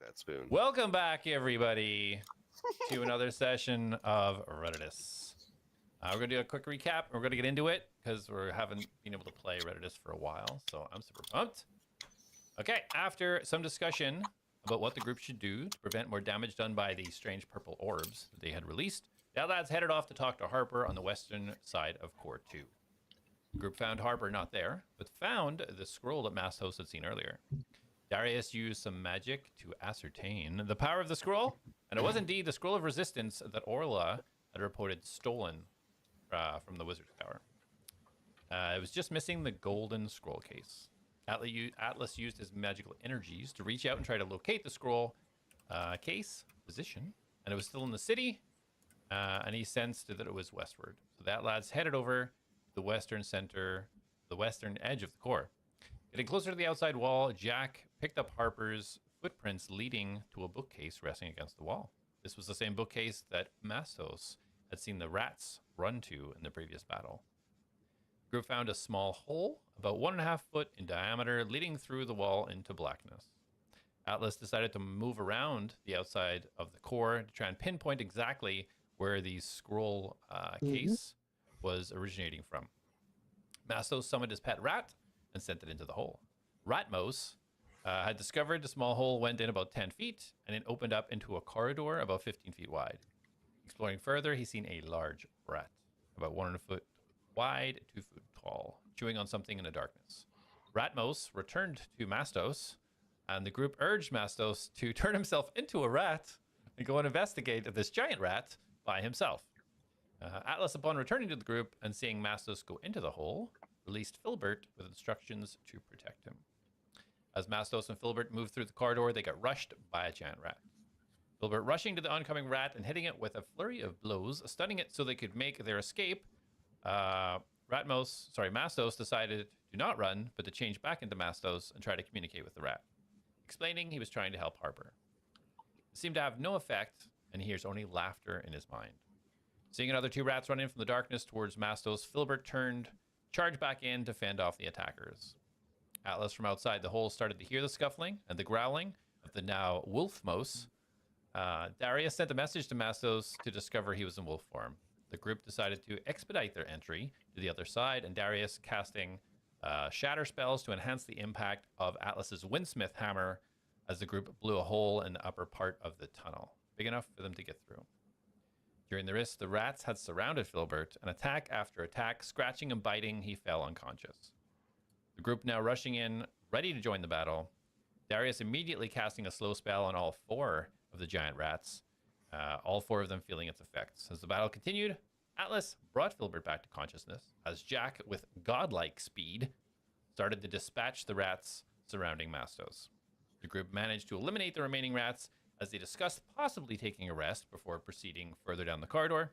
that spoon. Welcome back, everybody, to another session of Reditus. We're going to do a quick recap. We're going to get into it because we haven't been able to play Reditus for a while, so I'm super pumped. Okay, after some discussion about what the group should do to prevent more damage done by the strange purple orbs that they had released, the lads headed off to talk to Harper on the western side of Core 2. The group found Harper not there, but found the scroll that Mastos had seen earlier. Darius used some magic to ascertain the power of the scroll, and it was indeed the scroll of resistance that Orla had reported stolen from the wizard's tower. It was just missing the golden scroll case. Atlas used his magical energies to reach out and try to locate the scroll case position, and it was still in the city, and he sensed that it was westward. So that lads headed over the western center, the western edge of the core. Getting closer to the outside wall, Jack picked up Harper's footprints leading to a bookcase resting against the wall. This was the same bookcase that Mastos had seen the rats run to in the previous battle. The group found a small hole, about 1.5 foot in diameter, leading through the wall into blackness. Atlas decided to move around the outside of the core to try and pinpoint exactly where the scroll case was originating from. Mastos summoned his pet rat and sent it into the hole. Ratmos had discovered the small hole went in about 10 feet, and it opened up into a corridor about 15 feet wide. Exploring further, he's seen a large rat, about 1.5 foot wide, 2 foot tall, chewing on something in the darkness. Ratmos returned to Mastos, and the group urged Mastos to turn himself into a rat and go and investigate this giant rat by himself. Atlas, upon returning to the group and seeing Mastos go into the hole, released Filbert with instructions to protect him. As Mastos and Filbert moved through the corridor, they got rushed by a giant rat. Filbert rushing to the oncoming rat and hitting it with a flurry of blows, stunning it so they could make their escape. Mastos decided to not run, but to change back into Mastos and try to communicate with the rat, explaining he was trying to help Harper. It seemed to have no effect, and he hears only laughter in his mind. Seeing another 2 rats run in from the darkness towards Mastos, Filbert charged back in to fend off the attackers. Atlas from outside the hole started to hear the scuffling and the growling of the now Wolfmos. Darius sent a message to Mastos to discover he was in wolf form. The group decided to expedite their entry to the other side, and Darius casting shatter spells to enhance the impact of Atlas's windsmith hammer as the group blew a hole in the upper part of the tunnel, big enough for them to get through. During the risk, the rats had surrounded Filbert, and attack after attack, scratching and biting, he fell unconscious. The group now rushing in, ready to join the battle. Darius immediately casting a slow spell on all 4 of the giant rats, all 4 of them feeling its effects. As the battle continued, Atlas brought Filbert back to consciousness, as Jack, with godlike speed, started to dispatch the rats surrounding Mastos. The group managed to eliminate the remaining rats as they discussed possibly taking a rest before proceeding further down the corridor.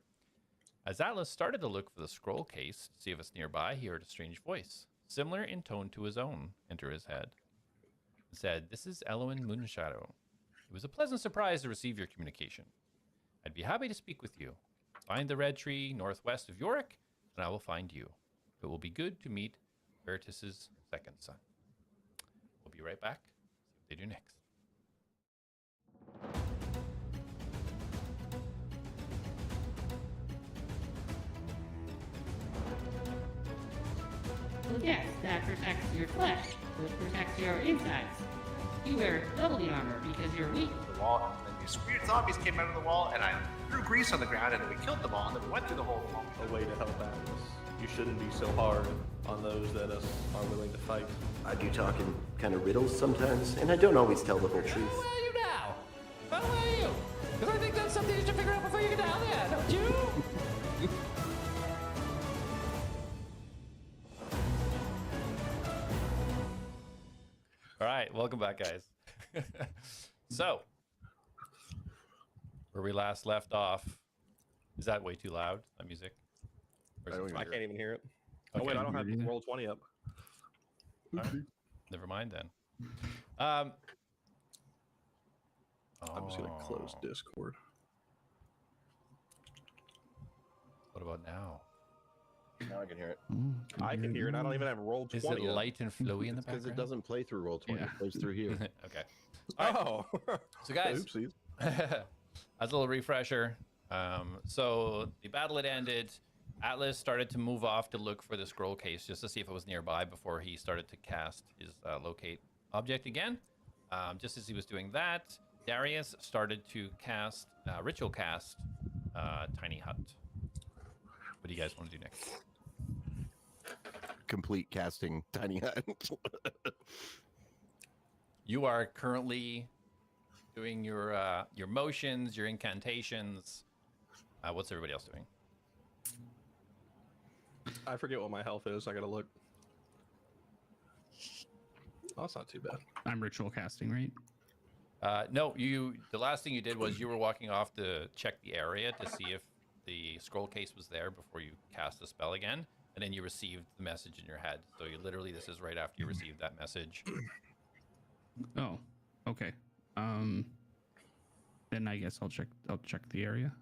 As Atlas started to look for the scroll case to see if it's nearby, he heard a strange voice, similar in tone to his own, enter his head. It said, "This is Elwyn Moonshadow. It was a pleasant surprise to receive your communication. I'd be happy to speak with you. Find the red tree northwest of Yorick, and I will find you. It will be good to meet Reditus's second son." We'll be right back. See what they do next. Yes, that protects your flesh, which protects your insides. You wear doubly armor because you're weak. The wall, and then these weird zombies came out of the wall, and I threw grease on the ground, and then we killed them all, and then we went through the whole wall. A way to help Atlas. You shouldn't be so hard on those that are willing to fight. I do talk in kind of riddles sometimes, and I don't always tell the whole truth. How are you now? How are you? Because I think that's something you should figure out before you get down there, don't you? All right, welcome back, guys. So, where we last left off, is that way too loud, that music? Or is it- I can't even hear it. Okay. Oh wait, I don't have roll 20 up. All right. Never mind then. I'm just gonna close Discord. What about now? Now I can hear it. I can hear it. I don't even have roll 20 Is it up. light and flowy in the Because background? it doesn't play through roll 20. Yeah. It plays through here. Okay. Oh, So guys, Oopsies. as a little refresher, so the battle had ended. Atlas started to move off to look for the scroll case just to see if it was nearby before he started to cast his locate object again. Just as he was doing that, Darius started to cast ritual cast tiny hut. What do you guys want to do next? Complete casting tiny hut. You are currently doing your motions, your incantations. What's everybody else doing? I forget what my health is. I gotta look. Oh, that's not too bad. I'm ritual casting, right? No, the last thing you did was you were walking off to check the area to see if the scroll case was there before you cast the spell again, and then you received the message in your head. So you literally, this is right after you received that message. Oh, okay. Then I guess I'll check the area.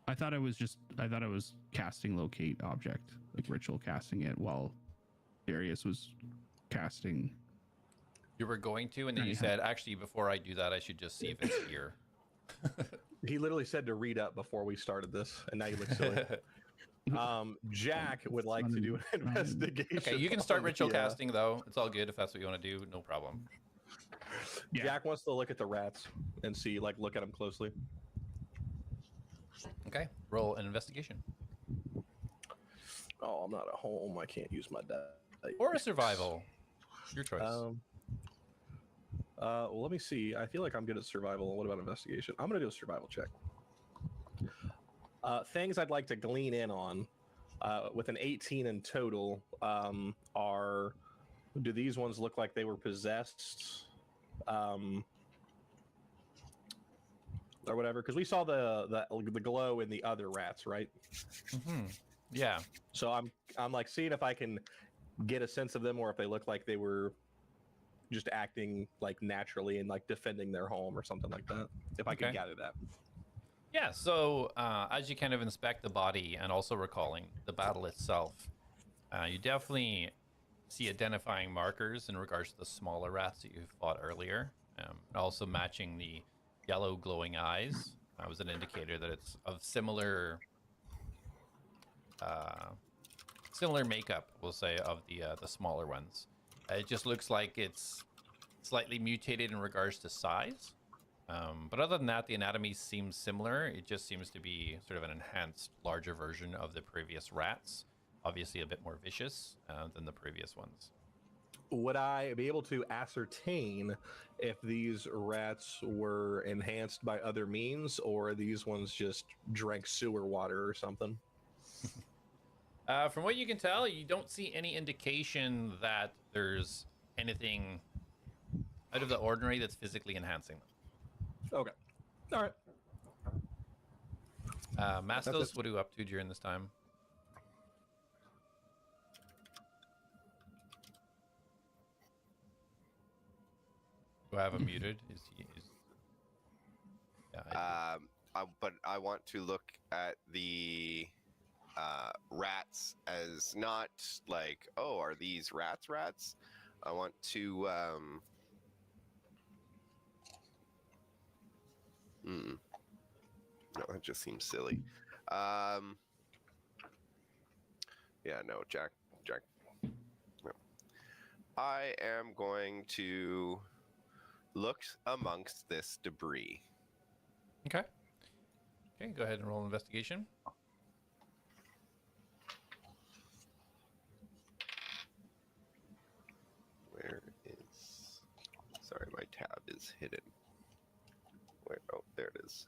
I thought I was casting locate object, like ritual casting it while Darius was casting. You were going to, and then you said, actually, before I do that, I should just see if it's here. He literally said to read up before we started this, and now you look silly. Jack would like to do an investigation. Okay, you can start ritual casting, though. It's all good if that's what you want to do. No problem. Yeah. Jack wants to look at the rats and see, like, look at them closely. Okay, roll an investigation. Oh, I'm not at home. I can't use my dice. Or a survival. Your choice. Well, let me see. I feel like I'm good at survival. What about investigation? I'm going to do a survival check. Things I'd like to glean in on with an 18 in total are, do these ones look like they were possessed? Or whatever, because we saw the glow in the other rats, right? Mm-hmm. Yeah. So I'm like seeing if I can get a sense of them, or if they look like they were just acting like naturally and like defending their home or something like that. If I can gather that. Yeah. So as you kind of inspect the body and also recalling the battle itself, you definitely see identifying markers in regards to the smaller rats that you fought earlier, and also matching the yellow glowing eyes was an indicator that it's of similar makeup, we'll say, of the smaller ones. It just looks like it's slightly mutated in regards to size, but other than that, the anatomy seems similar. It just seems to be sort of an enhanced, larger version of the previous rats, obviously a bit more vicious than the previous ones. Would I be able to ascertain if these rats were enhanced by other means, or these ones just drank sewer water or something? From what you can tell, you don't see any indication that there's anything out of the ordinary that's physically enhancing them. Okay. All right. Mastos, what are you up to during this time? Do I have him muted? Yeah, but I want to look at the rats as not like, oh, are these rats? I want to no, that just seems silly. Yeah, no, Jack. No. I am going to look amongst this debris. Okay. Okay, go ahead and roll an investigation. Where is... Sorry, my tab is hidden. Where? Oh, there it is.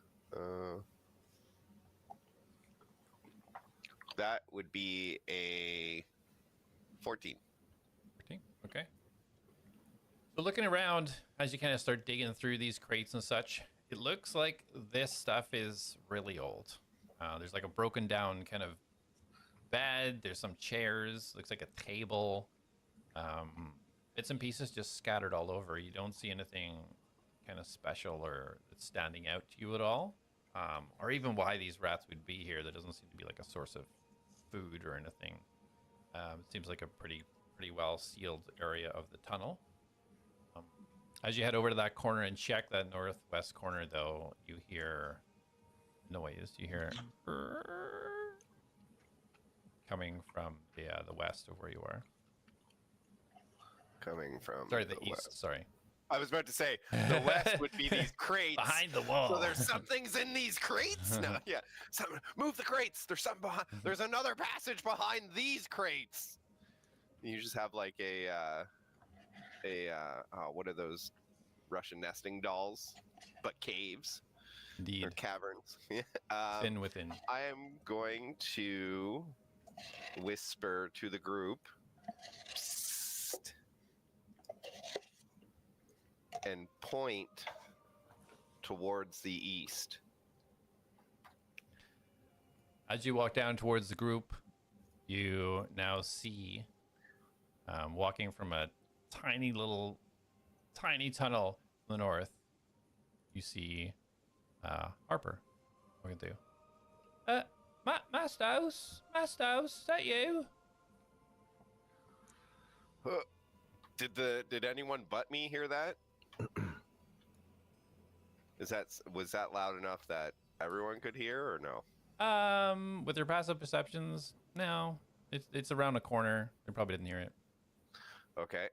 That would be a 14. 14, okay. So looking around, as you kind of start digging through these crates and such, it looks like this stuff is really old. There's like a broken down kind of bed. There's some chairs. Looks like a table. Bits and pieces just scattered all over. You don't see anything kind of special or that's standing out to you at all. Or even why these rats would be here. There doesn't seem to be like a source of food or anything. It seems like a pretty well sealed area of the tunnel. As you head over to that corner and check that northwest corner, though, you hear noise. You hear coming from the west of where you are. Coming from Sorry, the east. west. Sorry. I was about to say the west would be these crates Behind the wall. So there's something's in these crates. No, yeah. Move the crates. There's something behind. There's another passage behind these crates. You just have like what are those Russian nesting dolls? But caves. Indeed. Or caverns. Thin within. I am going to whisper to the group. Psst, and point towards the east. As you walk down towards the group, you now see, walking from a tiny tunnel to the north, you see Harper. What can I do? Mastos, is that you? Did anyone but me hear that? Was that loud enough that everyone could hear, or no? With your passive perceptions, no. It's around a corner. They probably didn't hear it. Okay.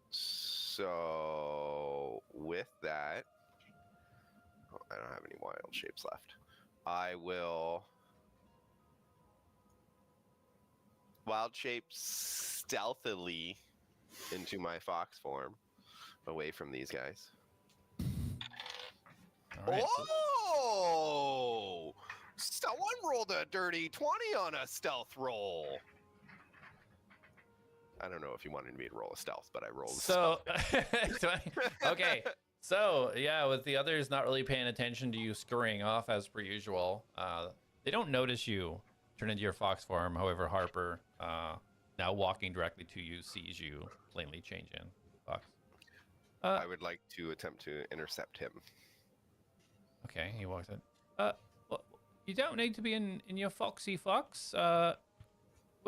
So with that, I don't have any wild shapes left. I will wild shape stealthily into my fox form away from these guys. All right, Oh! Someone rolled a dirty 20 on a stealth roll. I don't know if you wanted me to roll a stealth, but I rolled a So, okay. So, yeah, with the others not really paying attention to you scurrying off as per usual, they don't notice you turn into your fox form. However, Harper, now walking directly to you, sees you plainly change in fox. I would like to attempt to intercept him. Okay, he walks in. Well, you don't need to be in your foxy fox.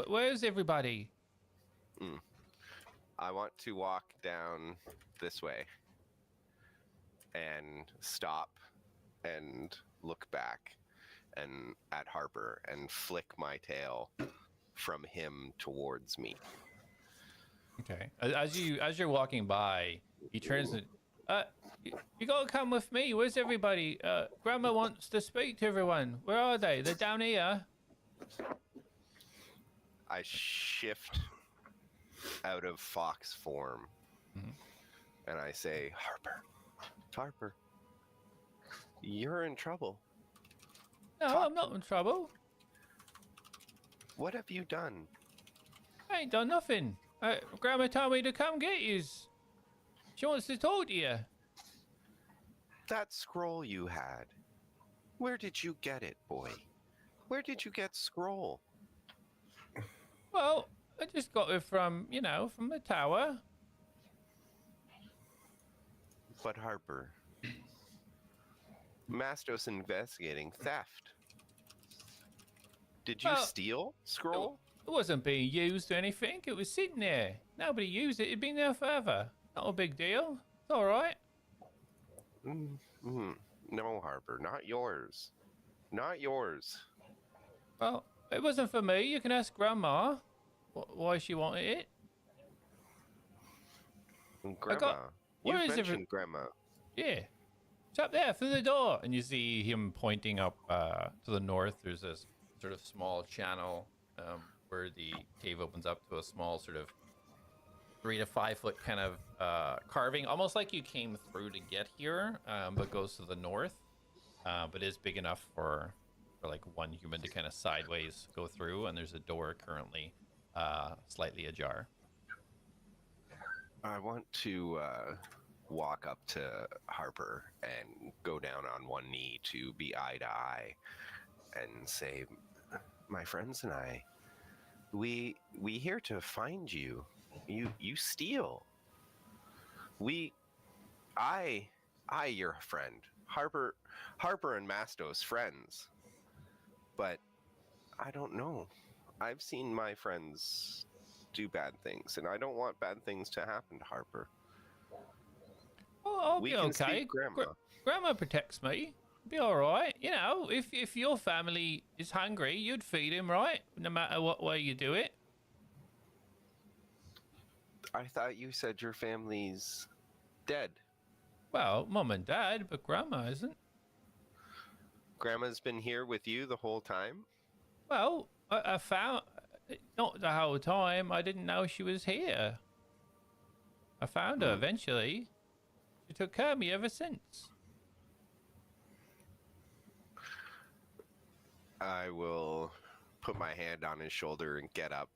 Where's everybody? I want to walk down this way and stop and look back and at Harper and flick my tail from him towards me. Okay. As you're walking by, he turns and you gotta come with me. Where's everybody? Grandma wants to speak to everyone. Where are they? They're down here. I shift out of fox form and I say, Harper, you're in trouble. No, I'm not in trouble. What have you done? I ain't done nothing. Grandma told me to come get yous. She wants to talk to you. That scroll you had. Where did you get it, boy? Where did you get scroll? Well, I just got it from, from the tower. But Harper, Mastos investigating theft. Did you steal scroll? It wasn't being used or anything. It was sitting there. Nobody used it. It'd been there forever. Not a big deal. It's all right. No, Harper, not yours. Not yours. Well, it wasn't for me. You can ask Grandma why she wanted it. Grandma. Where You is mentioned Grandma. Yeah. It's up there through the door. And you see him pointing up to the north. There's this sort of small channel where the cave opens up to a small sort of 3 to 5 foot kind of carving, almost like you came through to get here, but goes to the north, but is big enough for like one human to kind of sideways go through. And there's a door currently slightly ajar. I want to walk up to Harper and go down on one knee to be eye to eye and say, my friends and I, we here to find you. You steal. I your friend. Harper and Mastos friends. But I don't know. I've seen my friends do bad things, and I don't want bad things to happen to Harper. Oh, I'll We be can okay. speak Grandma. Grandma protects me. Be all right. You know, if your family is hungry, you'd feed him, right? No matter what way you do it. I thought you said your family's dead. Well, mom and dad, but grandma isn't. Grandma's been here with you the whole time? Well, I found not the whole time. I didn't know she was here. I found her eventually. She took care of me ever since. I will put my hand on his shoulder and get up,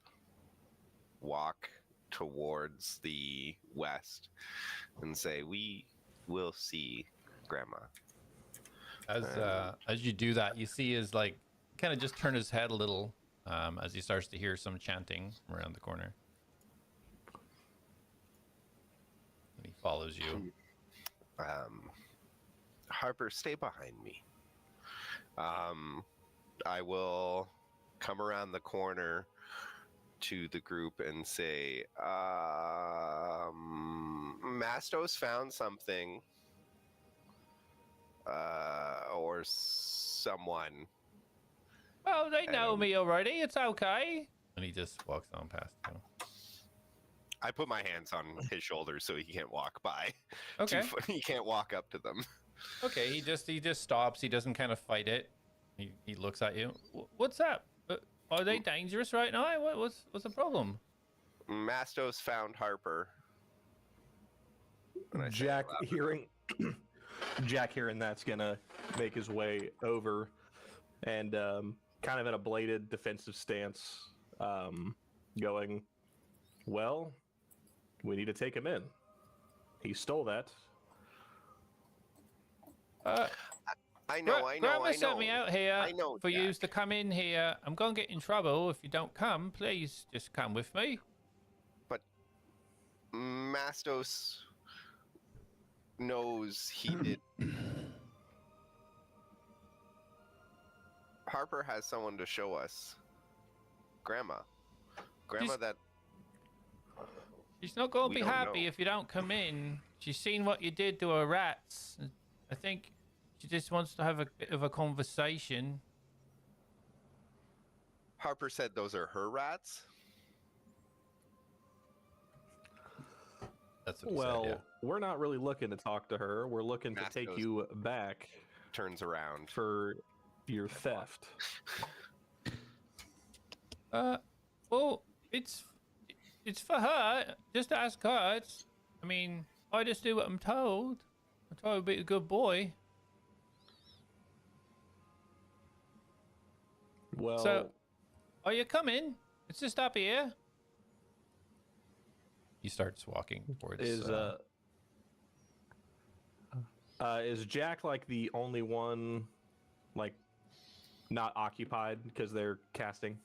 walk towards the west, and say, "We will see Grandma." As you do that, you see his like kind of just turn his head a little as he starts to hear some chanting around the corner. And he follows you. Harper, stay behind me. I will come around the corner to the group and say, Mastos found something, or someone. Well, they know me already. It's okay. And he just walks on past you. I put my hands on his shoulders so he can't walk by. Okay. He can't walk up to them. Okay. He just stops. He doesn't kind of fight it. He looks at you. What's up? Are they dangerous right now? What's the problem? Mastos found Harper. And I say Jack it louder. hearing Jack hearing that's gonna make his way over and kind of in a bladed defensive stance, going, well, we need to take him in. He stole that. I know. Grandma sent me out here I know, for you Jack. to come in here. I'm going to get in trouble if you don't come. Please just come with me. But Mastos knows he did. Harper has someone to show us. Grandma. That She's not going to We be don't happy know. if you don't come in. She's seen what you did to her rats. I think she just wants to have a bit of a conversation. Harper said those are her rats. That's what he Well, said, we're not really looking to talk to her. We're looking to take Mastos. you back Turns around. for your theft. yeah. Well, it's for her. Just ask her. I mean, I just do what I'm told. I'm told to be a good boy. Well, So, are you coming? It's just up here. He starts walking towards. is Jack like the only one, like, not occupied because they're casting?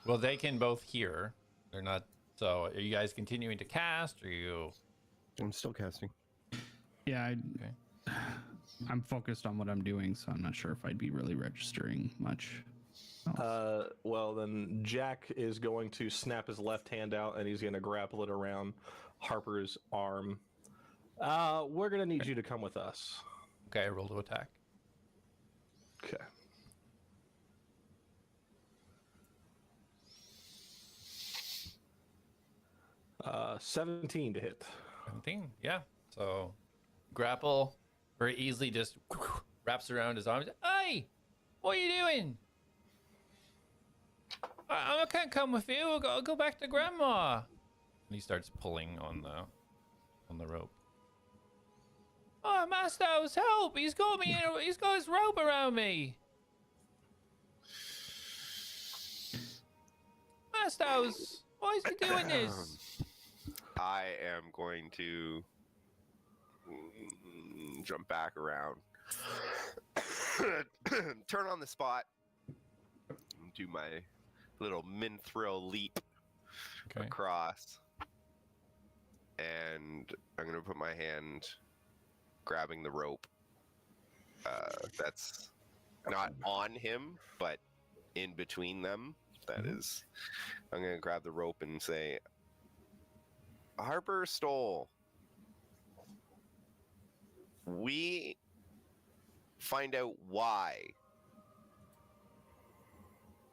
Well, they can both hear. They're not. So, are you guys continuing to cast? Or are you? I'm still casting. Yeah, Okay. I'm focused on what I'm doing, so I'm not sure if I'd be really registering much. Well, then Jack is going to snap his left hand out and he's going to grapple it around Harper's arm. We're going to need you to come with us. Okay, roll to attack. Okay. Uh, 17 to hit. 17. Yeah. So, grapple very easily just wraps around his arms. Hey, what are you doing? I can't come with you. I'll go back to Grandma. And he starts pulling on the rope. Oh, Mastos, help! He's got me. He's got his rope around me. Mastos, why is he doing this? I am going to jump back around, turn on the spot, and do my little min-thrill leap Okay. across, and I'm going to put my hand grabbing the rope. That's not on him, but in between them. That is, I'm going to grab the rope and say, Harper stole we find out why.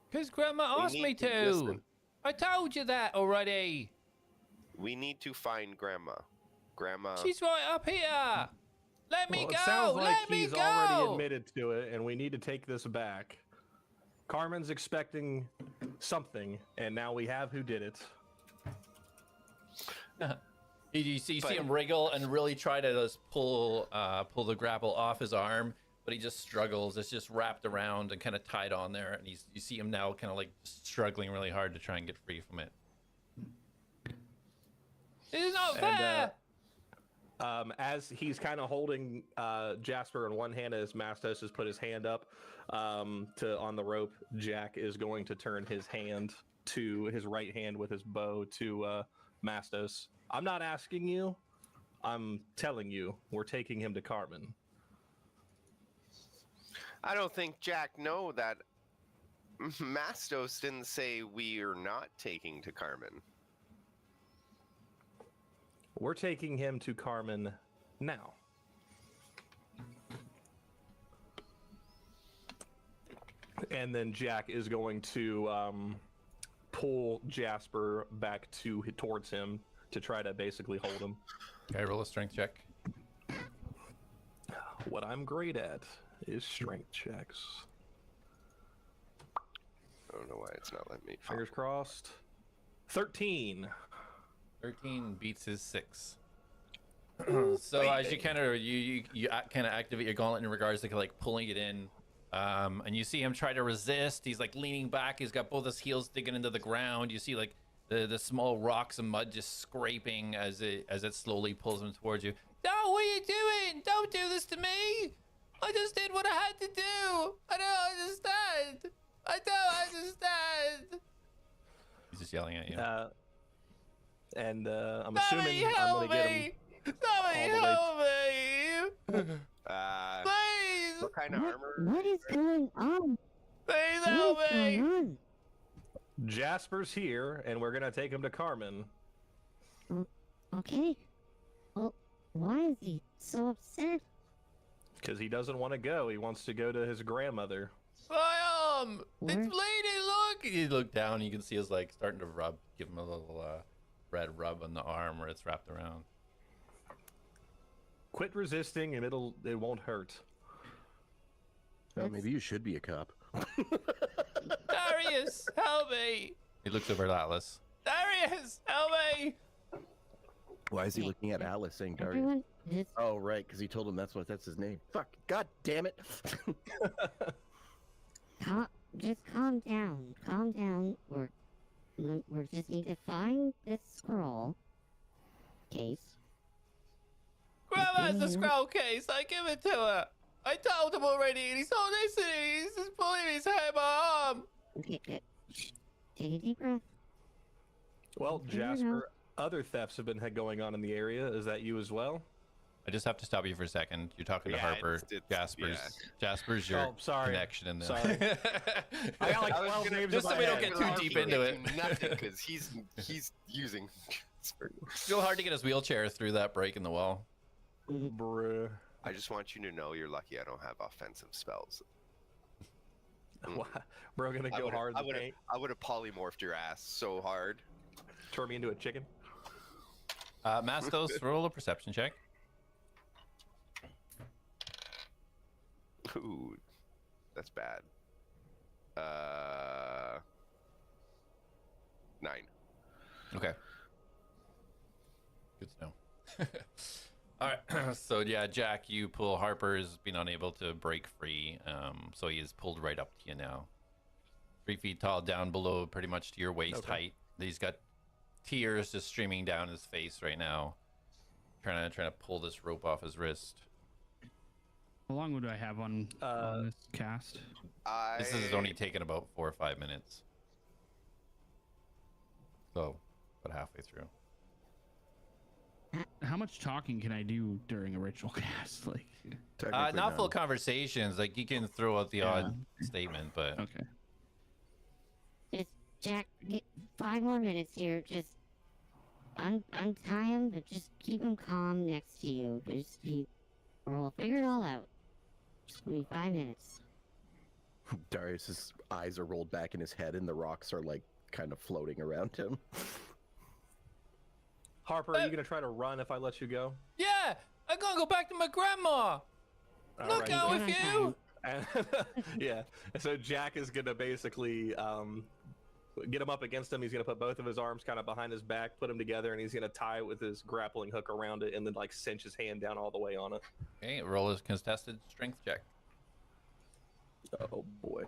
Because Grandma We asked me need to to. listen. I told you that already. We need to find Grandma. Grandma. She's right up here. Let me Well, go. it sounds like Let me he's go. already admitted to it, and we need to take this back. Carmen's expecting something, and now we have who did it. You see But- him wriggle and really try to just pull the grapple off his arm, but he just struggles. It's just wrapped around and kind of tied on there, and you see him now kind of like struggling really hard to try and get free from it. It's not fair. And as he's kind of holding Jasper in one hand, as Mastos has put his hand up on the rope, Jack is going to turn his hand to his right hand with his bow to Mastos. I'm not asking you. I'm telling you, we're taking him to Carmen. I don't think Jack know that Mastos didn't say we are not taking to Carmen. We're taking him to Carmen now. And then Jack is going to pull Jasper back towards him to try to basically hold him. Okay, roll a strength check. What I'm great at is strength checks. I don't know why it's not letting me. Fingers crossed. 13. 13 beats his 6. So as you kind of you kind of activate your gauntlet in regards to like pulling it in, and you see him try to resist. He's like leaning back. He's got both his heels digging into the ground. You see like the small rocks and mud just scraping as it slowly pulls him towards you. No, what are you doing? Don't do this to me. I just did what I had to do. I don't understand. I don't understand. He's just yelling at you. And I'm Somebody assuming I'm help going to get him. me! Somebody all help me! Please! What kind of armor? What is going on? Please What help is going me! on? Jasper's here, and we're going to take him to Carmen. Okay. Well, why is he so upset? Because he doesn't want to go. He wants to go to his grandmother. My arm! It's Where? bleeding, look! You look down, you can see it's like starting to rub. Give him a little red rub on the arm where it's wrapped around. Quit resisting, and it won't hurt. Well, maybe you should be a cop. Darius, help me! He looks over at Atlas. Darius, help me! Why is he looking at Alice saying Darius? Everyone, just Oh, right, because he told him that's his name. Fuck, god damn it. just calm down. Calm down. We just need to find this scroll case. Grandma's the scroll case. I give it to her. I told him already, and he's not listening. He's just pulling his hair my arm. Okay, good. Take a deep breath. Well, Okay, Jasper, other thefts have been going on in the area. Is that you as well? I just have to stop you for a second. You're talking to Yeah, Harper. it's- Jasper's your sorry. connection in there. Sorry. I got like I was 12 gonna- names just in so my we don't head. get too deep into it. Nothing, because he's using. It's real hard to get his wheelchair through that break in the wall. Bruh. I just want you to know you're lucky I don't have offensive spells. Wha- Bro, gonna go hard in the paint. I would have polymorphed your ass so hard. Turn me into a chicken. Mastos, roll a perception check. Ooh, that's bad. 9. Okay. Good to know. All right. So yeah, Jack, you pull. Harper's been unable to break free, so he is pulled right up to you now. 3 feet tall, down below, pretty much to your waist height. He's got tears just streaming down his face right now, trying to pull this rope off his wrist. How long would I have on this cast? This has only taken about 4 or 5 minutes. So, about halfway through. How much talking can I do during a ritual cast? Like, Technically Not full none. conversations. Like you can throw out the odd statement, but okay. Just, Jack, get 5 more minutes here. Just untie him, but just keep him calm next to you. Just be We'll figure it all out. In 5 minutes. Darius's eyes are rolled back in his head, and the rocks are like kind of floating around him. Harper, are you gonna try to run if I let you go? Yeah, I'm gonna go back to my grandma. All Not right. going with you. And, yeah. So Jack is gonna basically get him up against him. He's gonna put both of his arms kind of behind his back, put them together, and he's gonna tie it with his grappling hook around it, and then like cinch his hand down all the way on it. Okay, roll a contested strength check. Oh boy.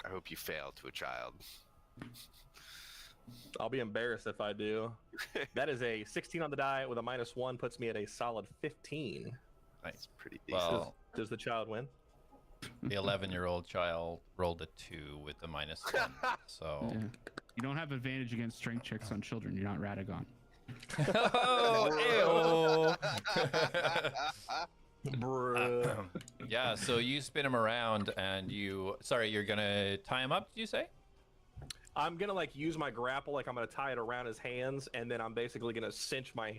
I hope you fail to a child. I'll be embarrassed if I do. That is a 16 on the die with a -1, puts me at a solid 15. Nice. Pretty decent. Well, Does the child win? the 11-year-old child rolled a 2 with the -1. So. Yeah. You don't have advantage against strength checks on children. You're not Radagon. Oh, Bruh. yeah, so you spin him around and you're gonna tie him up, did you say? I'm gonna like use my grapple, like I'm gonna tie it around his hands, and then I'm basically gonna cinch my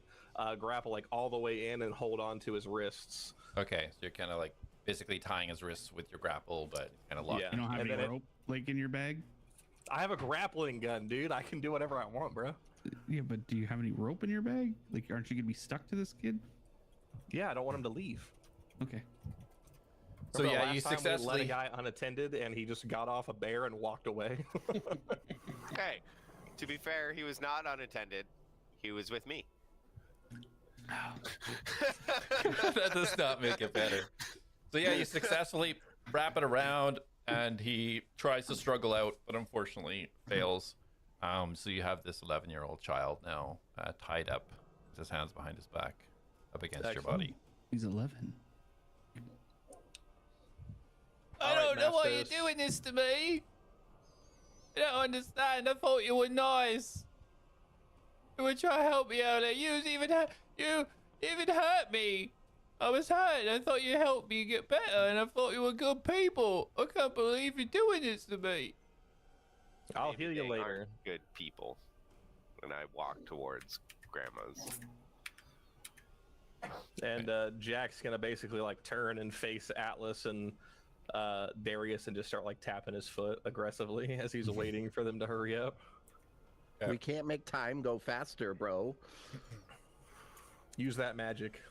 grapple like all the way in and hold on to his wrists. Okay, so you're kind of like basically tying his wrists with your grapple, but kind of locking. Yeah. You don't have And any then rope like in your bag? I have a grappling gun, dude. I can do whatever I want, bro. Yeah, but do you have any rope in your bag? Like, aren't you gonna be stuck to this kid? Yeah, I don't want him to leave. Okay. So Remember yeah, you last time we let successfully. a guy unattended, and he just got off a bear and walked away. Hey, to be fair, he was not unattended. He was with me. That does not make it better. So yeah, you successfully wrap it around, and he tries to struggle out, but unfortunately fails. So you have this 11-year-old child now tied up with his hands behind his back, up against your Excellent. body. He's 11. I All right, don't know why you're Masters. doing this to me. I don't understand. I thought you were nice. You were trying to help me earlier. You even hurt me. I was hurt. I thought you helped me get better, and I thought you were good people. I can't believe you're doing this to me. I'll Maybe heal you they later. aren't good people. And I walk towards Grandma's. And Jack's gonna basically like turn and face Atlas and Darius and just start like tapping his foot aggressively as he's waiting for them to hurry up. Yeah. We can't make time go faster, bro. Use that magic.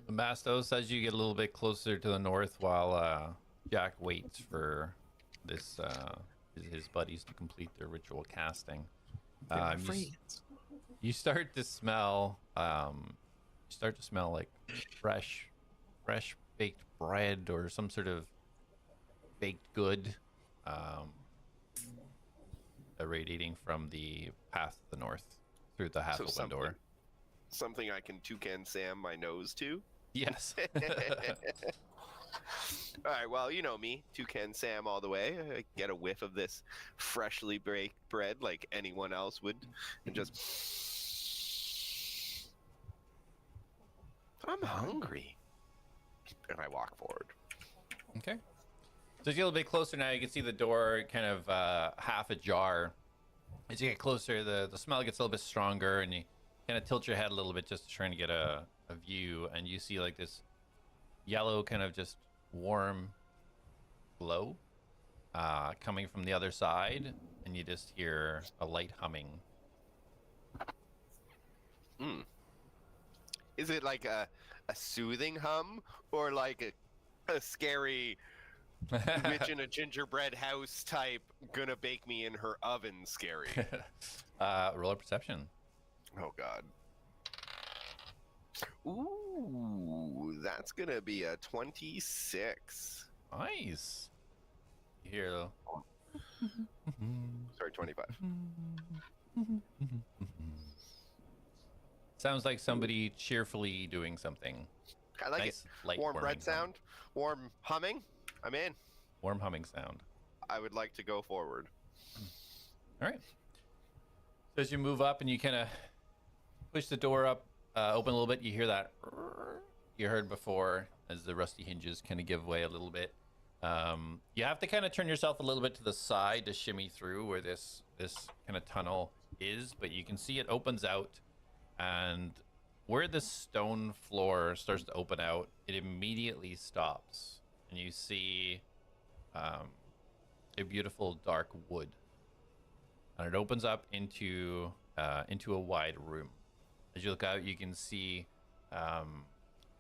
Mastos, as you get a little bit closer to the north, while Jack waits for this his buddies to complete their ritual casting, you start to smell like fresh baked bread or some sort of baked good, radiating from the path to the north through the half open door. Something I can toucan Sam my nose to. Yes. All right, well, you know me, toucan Sam all the way. I get a whiff of this freshly baked bread like anyone else would, and just. I'm hungry. And I walk forward. Okay. So as you get a little bit closer now, you can see the door kind of half ajar. As you get closer, the smell gets a little bit stronger, and you kind of tilt your head a little bit just trying to get a view, and you see like this yellow kind of just warm glow coming from the other side, and you just hear a light humming. Is it like a soothing hum, or like a scary witch in a gingerbread house type gonna bake me in her oven scary? Roll a perception. Oh god. Ooh, that's gonna be a 26. Nice. You hear though. Sorry, 25. Sounds like somebody cheerfully doing something. I like Nice, it. light Warm whirring bread sound. sound, warm humming. I'm in. Warm humming sound. I would like to go forward. All right. So as you move up and you kind of push the door up, open a little bit, you hear that you heard before as the rusty hinges kind of give way a little bit. You have to kind of turn yourself a little bit to the side to shimmy through where this kind of tunnel is, but you can see it opens out, and where the stone floor starts to open out, it immediately stops, and you see a beautiful dark wood, and it opens up into a wide room. As you look out, you can see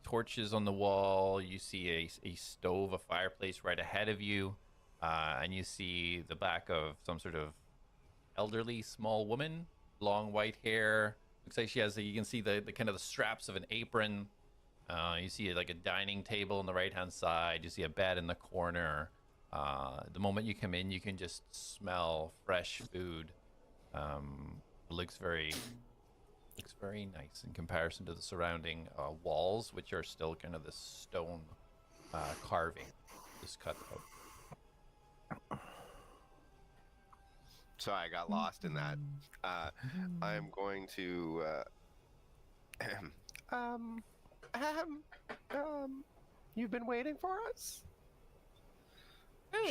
torches on the wall. You see a stove, a fireplace right ahead of you, and you see the back of some sort of elderly small woman, long white hair. Looks like she has you can see the kind of the straps of an apron. You see like a dining table on the right hand side. You see a bed in the corner. The moment you come in, you can just smell fresh food. It looks very nice in comparison to the surrounding walls, which are still kind of this stone carving, just cut out. So I got lost in that. I'm going to. You've been waiting for us?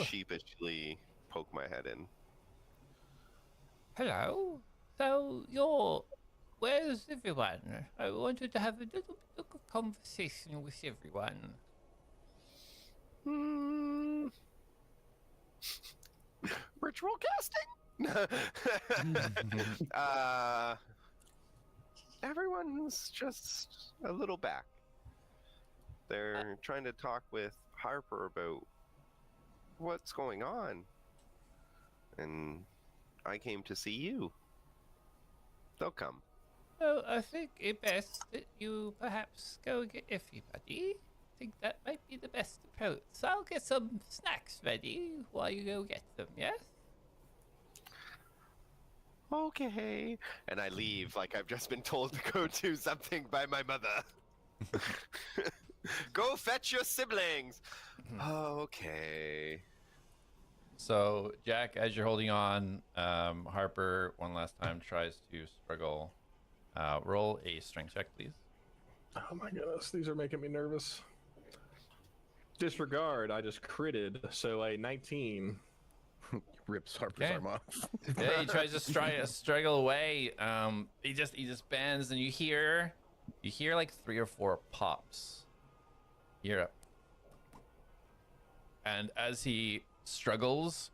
Sheepishly poke my head in. Hello. So where's everyone? I wanted to have a little bit of conversation with everyone. Ritual casting? Everyone's just a little back. They're trying to talk with Harper about what's going on. And I came to see you. They'll come. So I think it best that you perhaps go get everybody. I think that might be the best approach. So I'll get some snacks ready while you go get them, yes? Okay. And I leave like I've just been told to go do something by my mother. Go fetch your siblings. Okay. So Jack, as you're holding on, Harper one last time tries to struggle. Roll a strength check, please. Oh my goodness, these are making me nervous. Disregard, I just critted, so a 19. Rips Harper's arm off. Yeah, he tries to struggle away. He just bends, and you hear like 3 or 4 pops. Here. And as he struggles,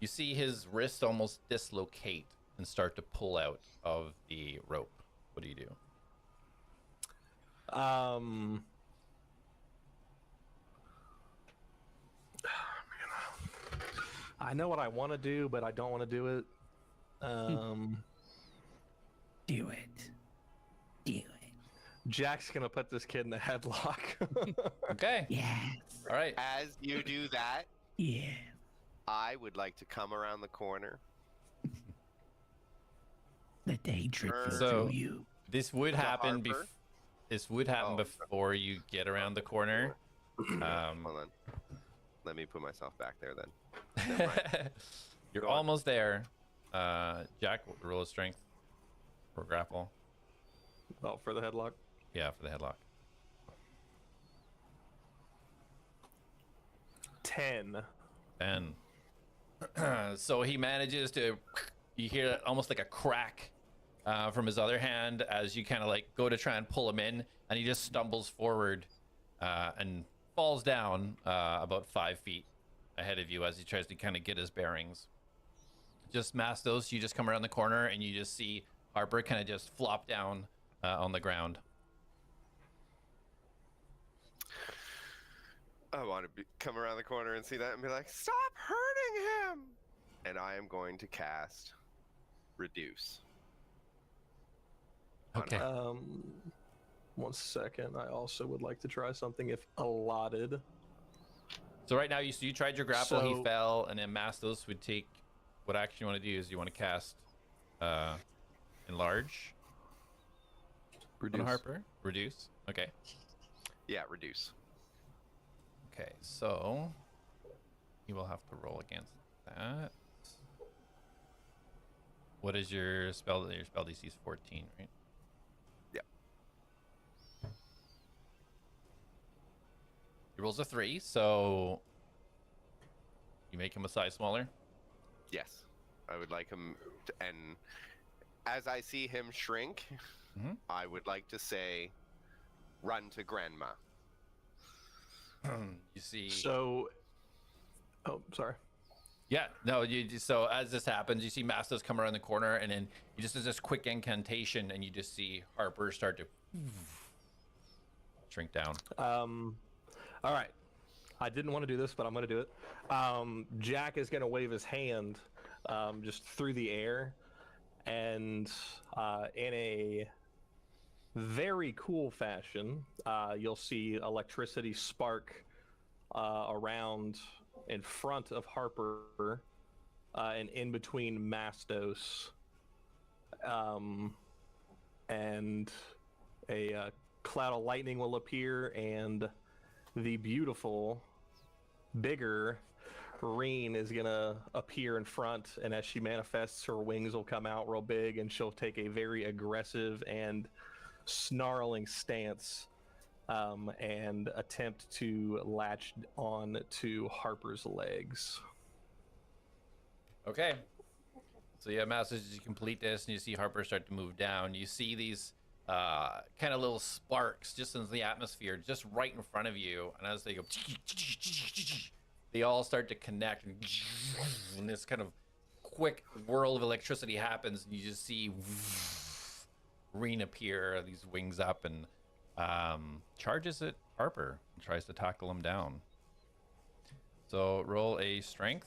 you see his wrist almost dislocate and start to pull out of the rope. What do you do? I know what I want to do, but I don't want to do it. Do it. Do it. Jack's gonna put this kid in a headlock. Okay. Yes. All right. As you do that, Yeah. I would like to come around the corner. The day tricked So you. this would happen. Harper? This would happen before you get around the corner. Hold on. Let me put myself back there then. You're almost there. Jack, roll a strength for grapple. Oh, for the headlock? Yeah, for the headlock. 10. 10. So he manages to, you hear almost like a crack from his other hand as you kind of like go to try and pull him in, and he just stumbles forward and falls down about 5 feet ahead of you as he tries to kind of get his bearings. Just mask those, you just come around the corner and you just see Harper kind of just flop down on the ground. I want to come around the corner and see that and be like, stop hurting him! And I am going to cast Reduce. Okay. 1 second. I also would like to try something if allotted. So right now, you tried your grapple, he So- fell, and then Mastos would take. What action you want to do is you want to cast Enlarge Reduce. on Harper? Reduce? Okay. Yeah, Reduce. Okay, so you will have to roll against that. What is your spell? Your spell DC is 14, right? Yep. He rolls a 3, so you make him a size smaller. Yes. I would like him to, and as I see him shrink, I would like to say, run to grandma. You see. So, oh, sorry. Yeah, no, so as this happens, you see Mastos come around the corner, and then you just do this quick incantation, and you just see Harper start to shrink down. All right. I didn't want to do this, but I'm going to do it. Jack is going to wave his hand just through the air, and in a very cool fashion, you'll see electricity spark around in front of Harper and in between Mastos, and a cloud of lightning will appear, and the beautiful, bigger Reen is gonna appear in front, and as she manifests, her wings will come out real big, and she'll take a very aggressive and snarling stance and attempt to latch on to Harper's legs. Okay. So yeah, Mastos, as you complete this, and you see Harper start to move down, you see these kind of little sparks just in the atmosphere, just right in front of you, and as they go, they all start to connect, and this kind of quick whirl of electricity happens, and you just see Reen appear, these wings up, and charges at Harper and tries to tackle him down. So roll a strength.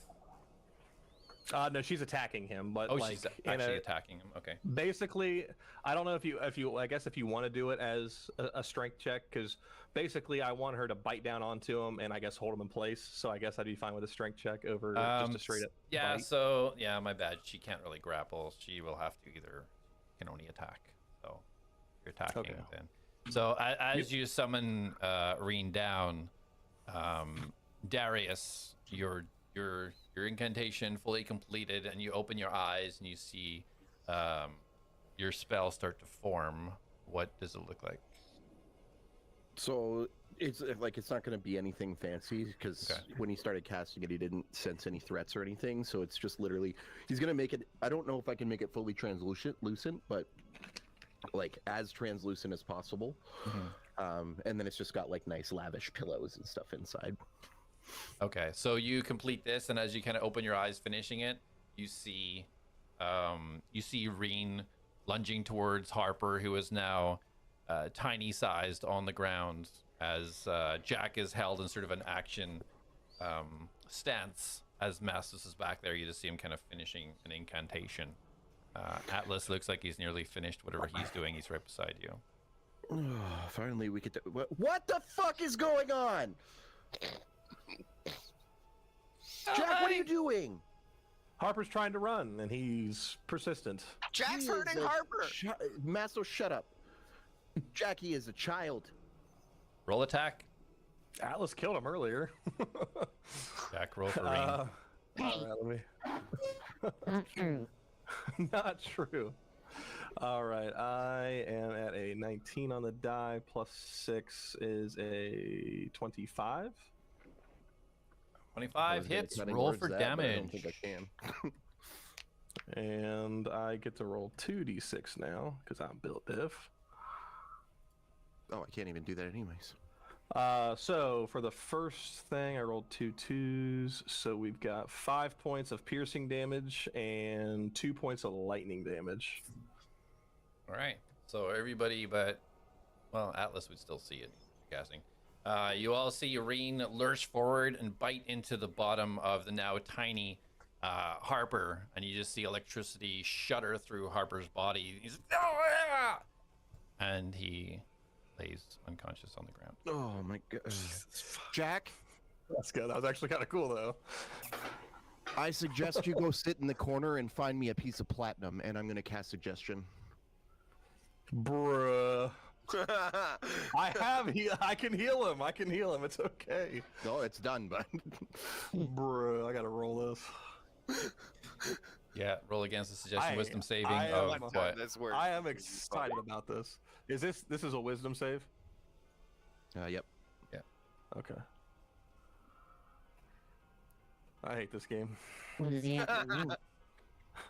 No, she's attacking him, but Oh, like she's actually attacking him. Okay. Basically, I don't know if you I guess if you want to do it as a strength check, because basically I want her to bite down onto him and I guess hold him in place. So I guess I'd be fine with a strength check over just a straight up. Yeah. bite. So yeah, my bad. She can't really grapple. She will have to can only attack. So you're attacking Okay. then. So as you summon Reen down, Darius, your incantation fully completed, and you open your eyes and you see your spell start to form. What does it look like? So it's not going to be anything fancy, because when he started casting it, he didn't sense any threats or anything. So it's just literally, he's going to make it. I don't know if I can make it fully translucent, but like as translucent as possible. And then it's just got like nice lavish pillows and stuff inside. Okay, so you complete this, and as you kind of open your eyes finishing it, you see Reen lunging towards Harper, who is now tiny sized on the ground, as Jack is held in sort of an action stance as Mastos is back there. You just see him kind of finishing an incantation. Atlas looks like he's nearly finished whatever he's doing. He's right beside you. Finally, we get to. What the fuck is going on? Jack, what are you doing? Harper's trying to run, and he's persistent. Jack's hurting Harper. Mastos, shut up. Jackie is a child. Roll attack. Atlas killed him earlier. Jack, roll for Reen. All right, let me. Not true. Not true. All right, I am at a 19 on the die, plus 6 is a 25. 25 hits. Roll for damage. I don't think I can. And I get to roll 2d6 now, because I'm built diff. Oh, I can't even do that anyways. So for the first thing, I rolled 2 2s. So we've got 5 points of piercing damage and 2 points of lightning damage. All right. So everybody but, well, Atlas would still see it, I'm guessing. You all see Reen lurch forward and bite into the bottom of the now tiny Harper, and you just see electricity shudder through Harper's body. He's and he lays unconscious on the ground. Oh my god. Jack, That's good. That was actually kind of cool, though. I suggest you go sit in the corner and find me a piece of platinum, and I'm going to cast suggestion. Bruh. I can heal him. It's okay. No, it's done, but Bruh, I gotta roll this. Yeah, roll against the suggestion wisdom saving I of am- what? I am excited about this. Is this is a wisdom save? yep. Okay. I hate this game. What does he have to do?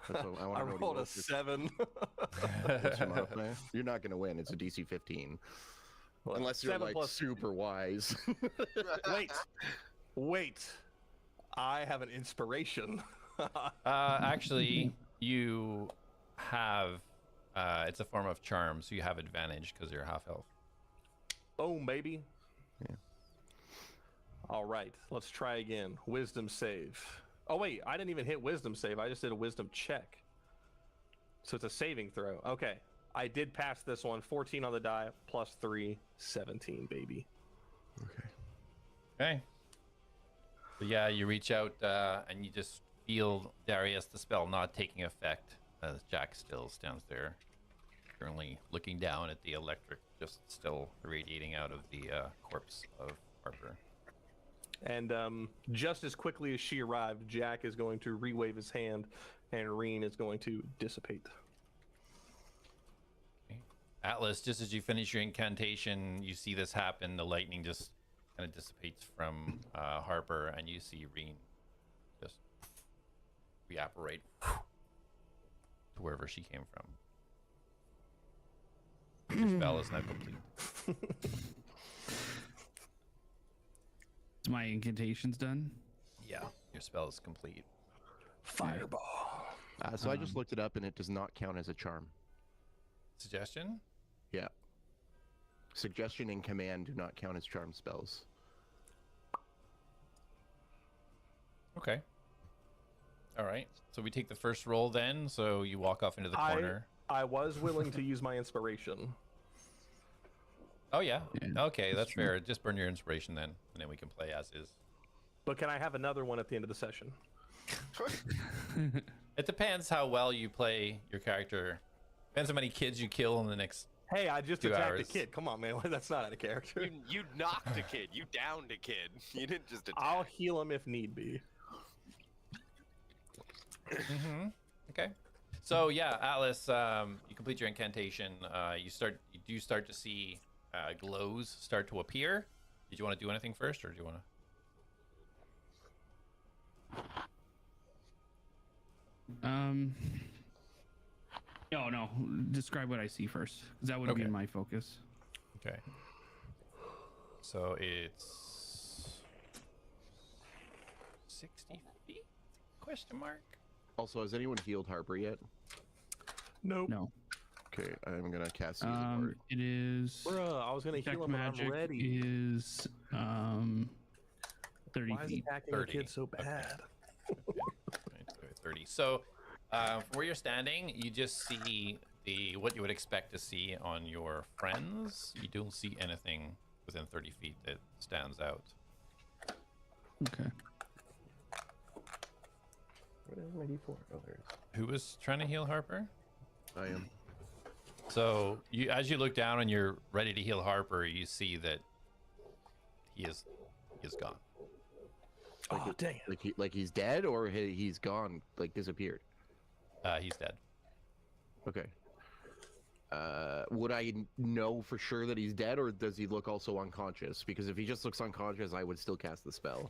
That's what I I want to know. rolled a 7. What's your modifier? You're not going to win. It's a DC 15. Well, Unless you're 7 like plus- super wise. Wait. I have an inspiration. Actually, you have. It's a form of charm, so you have advantage because you're half health. Oh, maybe. Yeah. All right, let's try again. Wisdom save. Oh wait, I didn't even hit wisdom save. I just did a wisdom check. So it's a saving throw. Okay, I did pass this one. 14 on the die, plus 3, 17, baby. Okay. So yeah, you reach out and you just feel Darius, the spell not taking effect as Jack still stands there, currently looking down at the electric just still radiating out of the corpse of Harper. And just as quickly as she arrived, Jack is going to re-wave his hand, and Reen is going to dissipate. Okay. Atlas, just as you finish your incantation, you see this happen. The lightning just kind of dissipates from Harper, and you see Reen just reapparate to wherever she came from. Your spell is now complete. Is my incantations done? Yeah, your spell is complete. Fireball. So I just looked it up, and it does not count as a charm. Suggestion? Yeah. Suggestion and command do not count as charm spells. Okay. All right. So we take the first roll then. So you walk off into the corner. I was willing to use my inspiration. Oh yeah. Yeah, Okay, that's true. fair. Just burn your inspiration then, and then we can play as is. But can I have another one at the end of the session? It depends how well you play your character. Depends how many kids you kill in the next. Hey, I just 2 attacked hours. a kid. Come on, man. That's not out of character. You knocked a kid. You downed a kid. You didn't just attack. I'll heal him if need be. Mm-hmm. Okay. So yeah, Atlas, you complete your incantation. You do start to see glows start to appear. Did you want to do anything first, or do you want to? No. Describe what I see first, because that would Okay. be my focus. Okay. So it's 60 feet? Question mark. Also, has anyone healed Harper yet? Nope. No. Okay, I'm gonna cast Season Ward. It is. Bruh, I was going to Detect heal him when I'm magic ready. is 30 Why is feet. attacking 30. a kid so bad? 30. So from where you're standing, you just see what you would expect to see on your friends. You don't see anything within 30 feet that stands out. Okay. Where's my D4? Oh, there it is. Who was trying to heal Harper? I am. So as you look down and you're ready to heal Harper, you see that he is gone. Oh, dang it. Like he's dead, or he's gone, like disappeared. He's dead. Okay. Would I know for sure that he's dead, or does he look also unconscious? Because if he just looks unconscious, I would still cast the spell.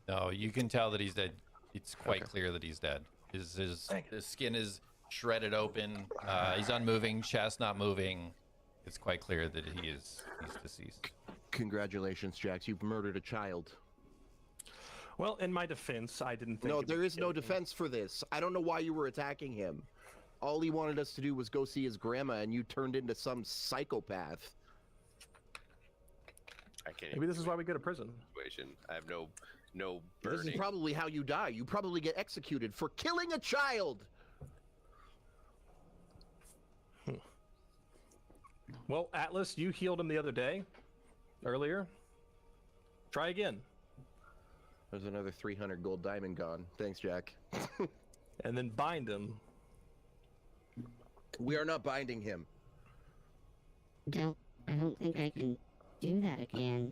No, you can tell that he's dead. It's quite Okay. clear that he's dead. His skin is shredded open. He's unmoving, chest not moving. It's quite clear that he's deceased. Congratulations, Jax. You've murdered a child. Well, in my defense, I didn't think. No, it there would is no kill me. defense for this. I don't know why you were attacking him. All he wanted us to do was go see his grandma, and you turned into some psychopath. I can't. Maybe this is why we go to prison. Situation. I have no This is burning. probably how you die. You probably get executed for killing a child. Well, Atlas, you healed him the other day, earlier. Try again, There's another 300 gold diamond gone. Thanks, Jack. and then bind him. We are not binding him. I don't think I can do that again.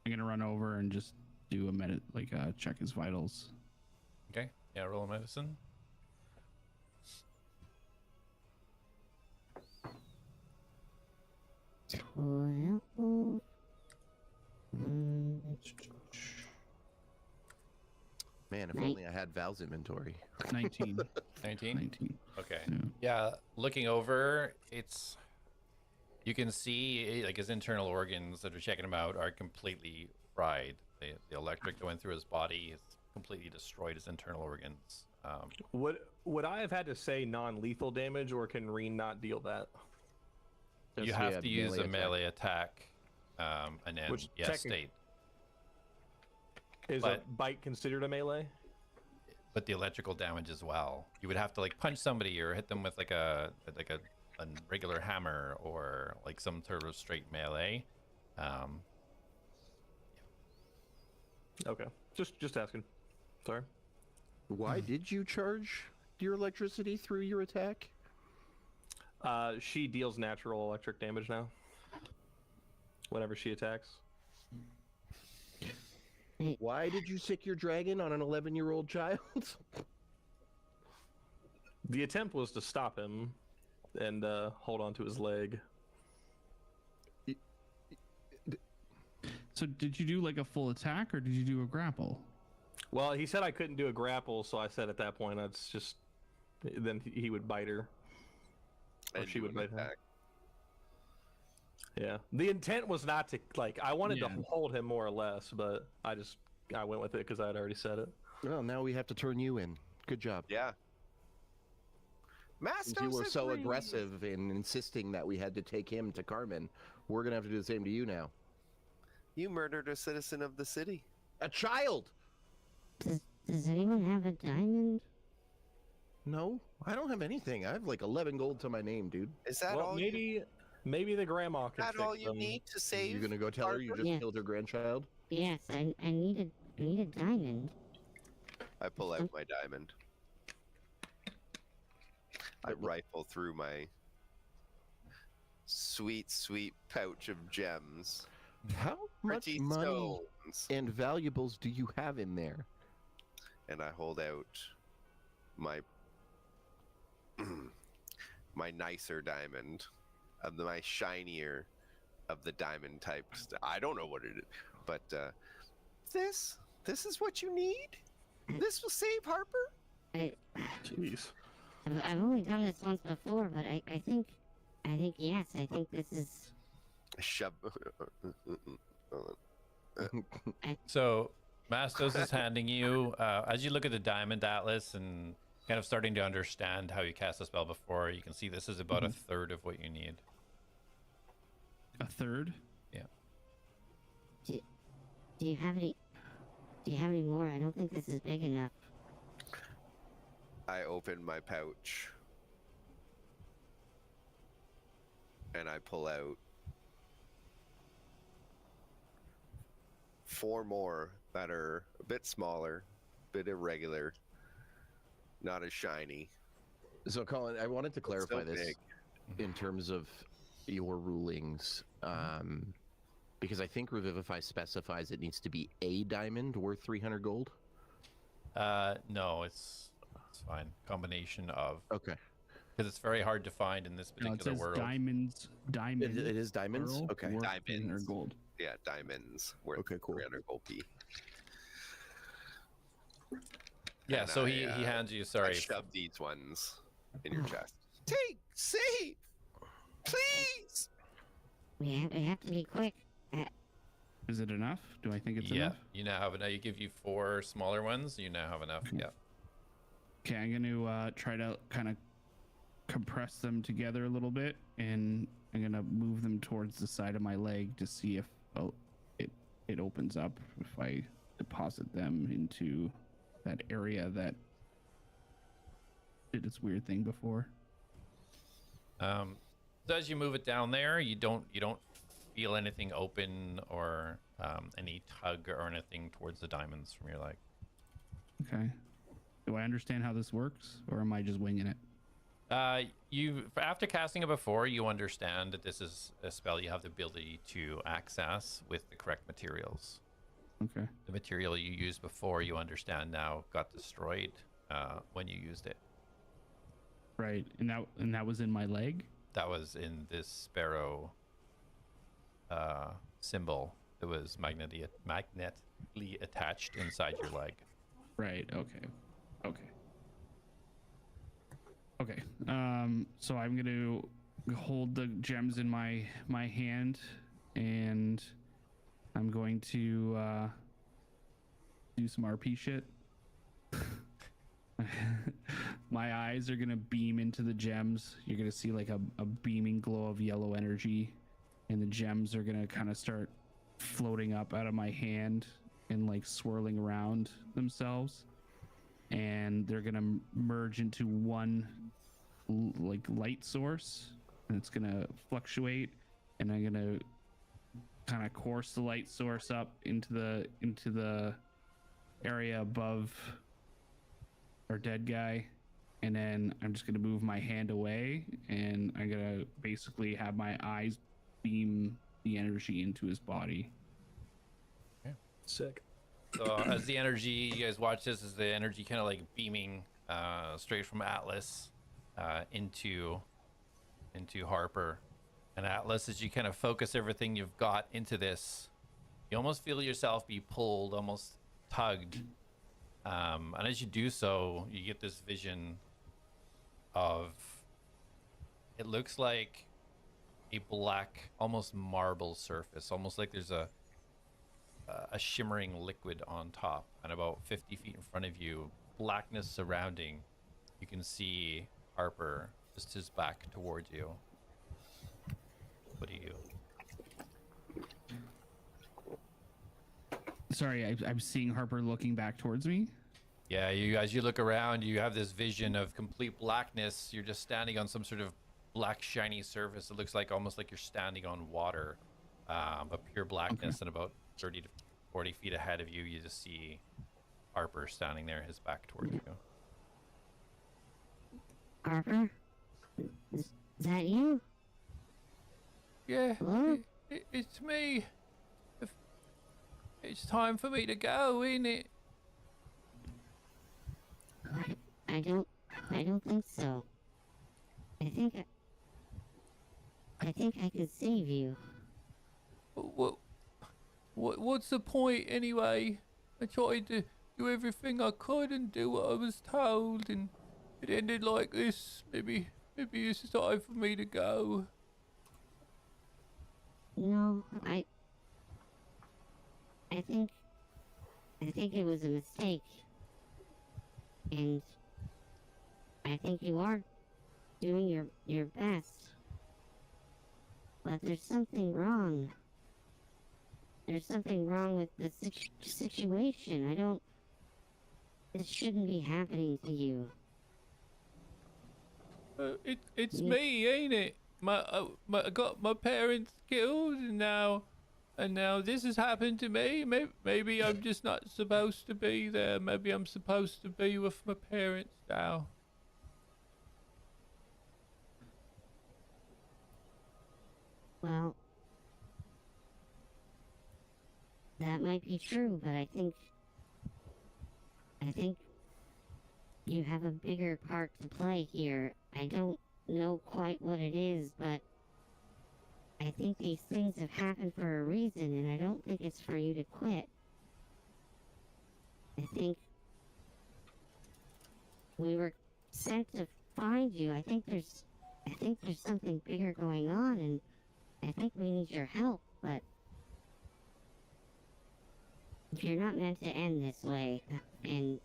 I'm gonna run over and just do a minute, check his vitals. Okay. Yeah, roll a medicine. Well, Man, Man, if Right. only I had Val's inventory. 19. 19. 19. Okay. Yeah. Yeah, looking over, it's you can see like his internal organs that are checking him out are completely fried. The electric going through his body has completely destroyed his internal organs. Would I have had to say non-lethal damage, or can Reen not deal that? You Just, have yeah, to use a attack. melee attack, and then Which state. Is But- a bite considered a melee? But the electrical damage as well. You would have to like punch somebody or hit them with like a regular hammer or like some sort of straight melee. Okay, just asking. Sorry. Why did you charge your electricity through your attack? She deals natural electric damage now. Whenever she attacks. Why did you sick your dragon on an 11-year-old child? The attempt was to stop him and hold on to his leg. So did you do like a full attack or did you do a grapple? Well, he said I couldn't do a grapple, so I said at that point that's just then he would bite her. Or And she do would an bite him. attack. Yeah. The intent was not to like I wanted Yeah. to hold him more or less, but I went with it because I had already said it. Well, now we have to turn you in. Good job. Yeah. Since you were so aggressive in insisting that we had to take him to Carmen, we're gonna have to do the same to you now. You murdered a citizen of the city. A child! Does anyone have a diamond? No, I don't have anything. I have like 11 gold to my name, dude. Is that Well, all? maybe the grandma could That fix all you them. need to save? You gonna go tell her you Harper? just Yeah. killed her grandchild? Yes, I need a diamond. I pull out my diamond. I rifle through my sweet, sweet pouch of gems. How much Pretty money stones. and valuables do you have in there? And I hold out my my nicer diamond, my shinier of the diamond type. I don't know what it is, but this is what you need. This will save Harper. Jeez. I've only done this once before, but I think yes, I think this is. Shove. So Mastos is handing you, as you look at the Diamond Atlas and kind of starting to understand how you cast a spell before, you can see this is about a third of what you need. A third? Do you have any? Do you have any more? I don't think this is big enough. I open my pouch and I pull out 4 more that are a bit smaller, a bit irregular, not as shiny. So, Colin, I wanted to clarify Still this big. in terms of your rulings, because I think Revivify specifies it needs to be a diamond worth 300 gold. No, it's fine. Combination of, Okay. because it's very hard to find in this No, it particular says world. diamond. It is diamonds? pearl Okay. worth Diamonds. 300 gold. Yeah, diamonds worth Okay, cool. 300 gold P. Yeah, And so I, he hands you, I sorry. shove these ones in your chest. Take, save, please. We have to be quick. Is it enough? Do I think it's Yeah, enough? you now have enough. You give you 4 smaller ones. You now have enough. Yeah. Okay, I'm going to try to kind of compress them together a little bit, and I'm going to move them towards the side of my leg to see if it opens up if I deposit them into that area that did its weird thing before. So as you move it down there, you don't feel anything open or any tug or anything towards the diamonds from your leg. Okay. Do I understand how this works, or am I just winging it? After casting it before, you understand that this is a spell you have the ability to access with the correct materials. Okay. The material you used before, you understand now, got destroyed when you used it. Right, and that was in my leg. That was in this sparrow symbol. It was magnetically attached inside your leg. Right. Okay. Okay. Okay. So I'm gonna hold the gems in my hand, and I'm going to do some RP shit. My eyes are gonna beam into the gems. You're gonna see like a beaming glow of yellow energy, and the gems are gonna kind of start floating up out of my hand and like swirling around themselves, and they're gonna merge into one like light source, and it's gonna fluctuate, and I'm gonna kind of course the light source up into the area above our dead guy, and then I'm just gonna move my hand away, and I'm gonna basically have my eyes beam the energy into his body. Sick. So as the energy, you guys watch this, as the energy kind of like beaming straight from Atlas into Harper. And Atlas, as you kind of focus everything you've got into this, you almost feel yourself be pulled, almost tugged. And as you do so, you get this vision of, it looks like a black, almost marble surface, almost like there's a shimmering liquid on top, and about 50 feet in front of you, blackness surrounding. You can see Harper, just his back towards you. What do you? Sorry, I'm seeing Harper looking back towards me. Yeah, you as you look around, you have this vision of complete blackness. You're just standing on some sort of black shiny surface. It looks like almost like you're standing on water, but pure blackness. And about 30 to 40 feet ahead of you, you just see Harper standing there, his back towards you. Harper? Is that you? Yeah, Hello? it's me. It's time for me to go, ain't it? I don't think so. I think I could save you. What's the point anyway? I tried to do everything I could and do what I was told, and it ended like this. Maybe it's time for me to go. No, I think it was a mistake. And I think you are doing your best. But there's something wrong. There's something wrong with the situation. This shouldn't be happening to you. It's me, ain't it? I got my parents killed, and now this has happened to me. Maybe I'm just not supposed to be there. Maybe I'm supposed to be with my parents now. Well, that might be true, but I think you have a bigger part to play here. I don't know quite what it is, but I think these things have happened for a reason, and I don't think it's for you to quit. I think we were sent to find you. I think there's something bigger going on, and I think we need your help, but you're not meant to end this way, and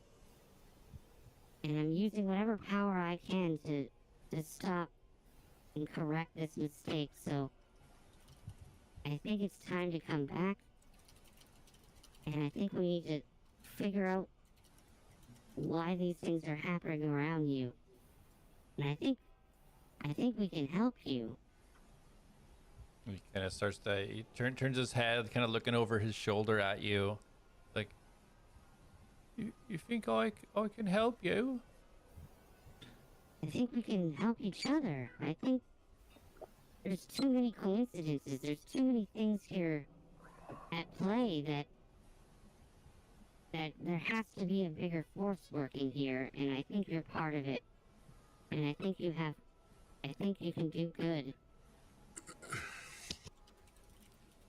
I'm using whatever power I can to stop and correct this mistake, so I think it's time to come back, and I think we need to figure out why these things are happening around you, and I think we can help you. He kind of starts to, he turns his head, kind of looking over his shoulder at you, like, You think I can help you? I think we can help each other. I think there's too many coincidences. There's too many things here at play that there has to be a bigger force working here, and I think you're part of it. And I think you can do good.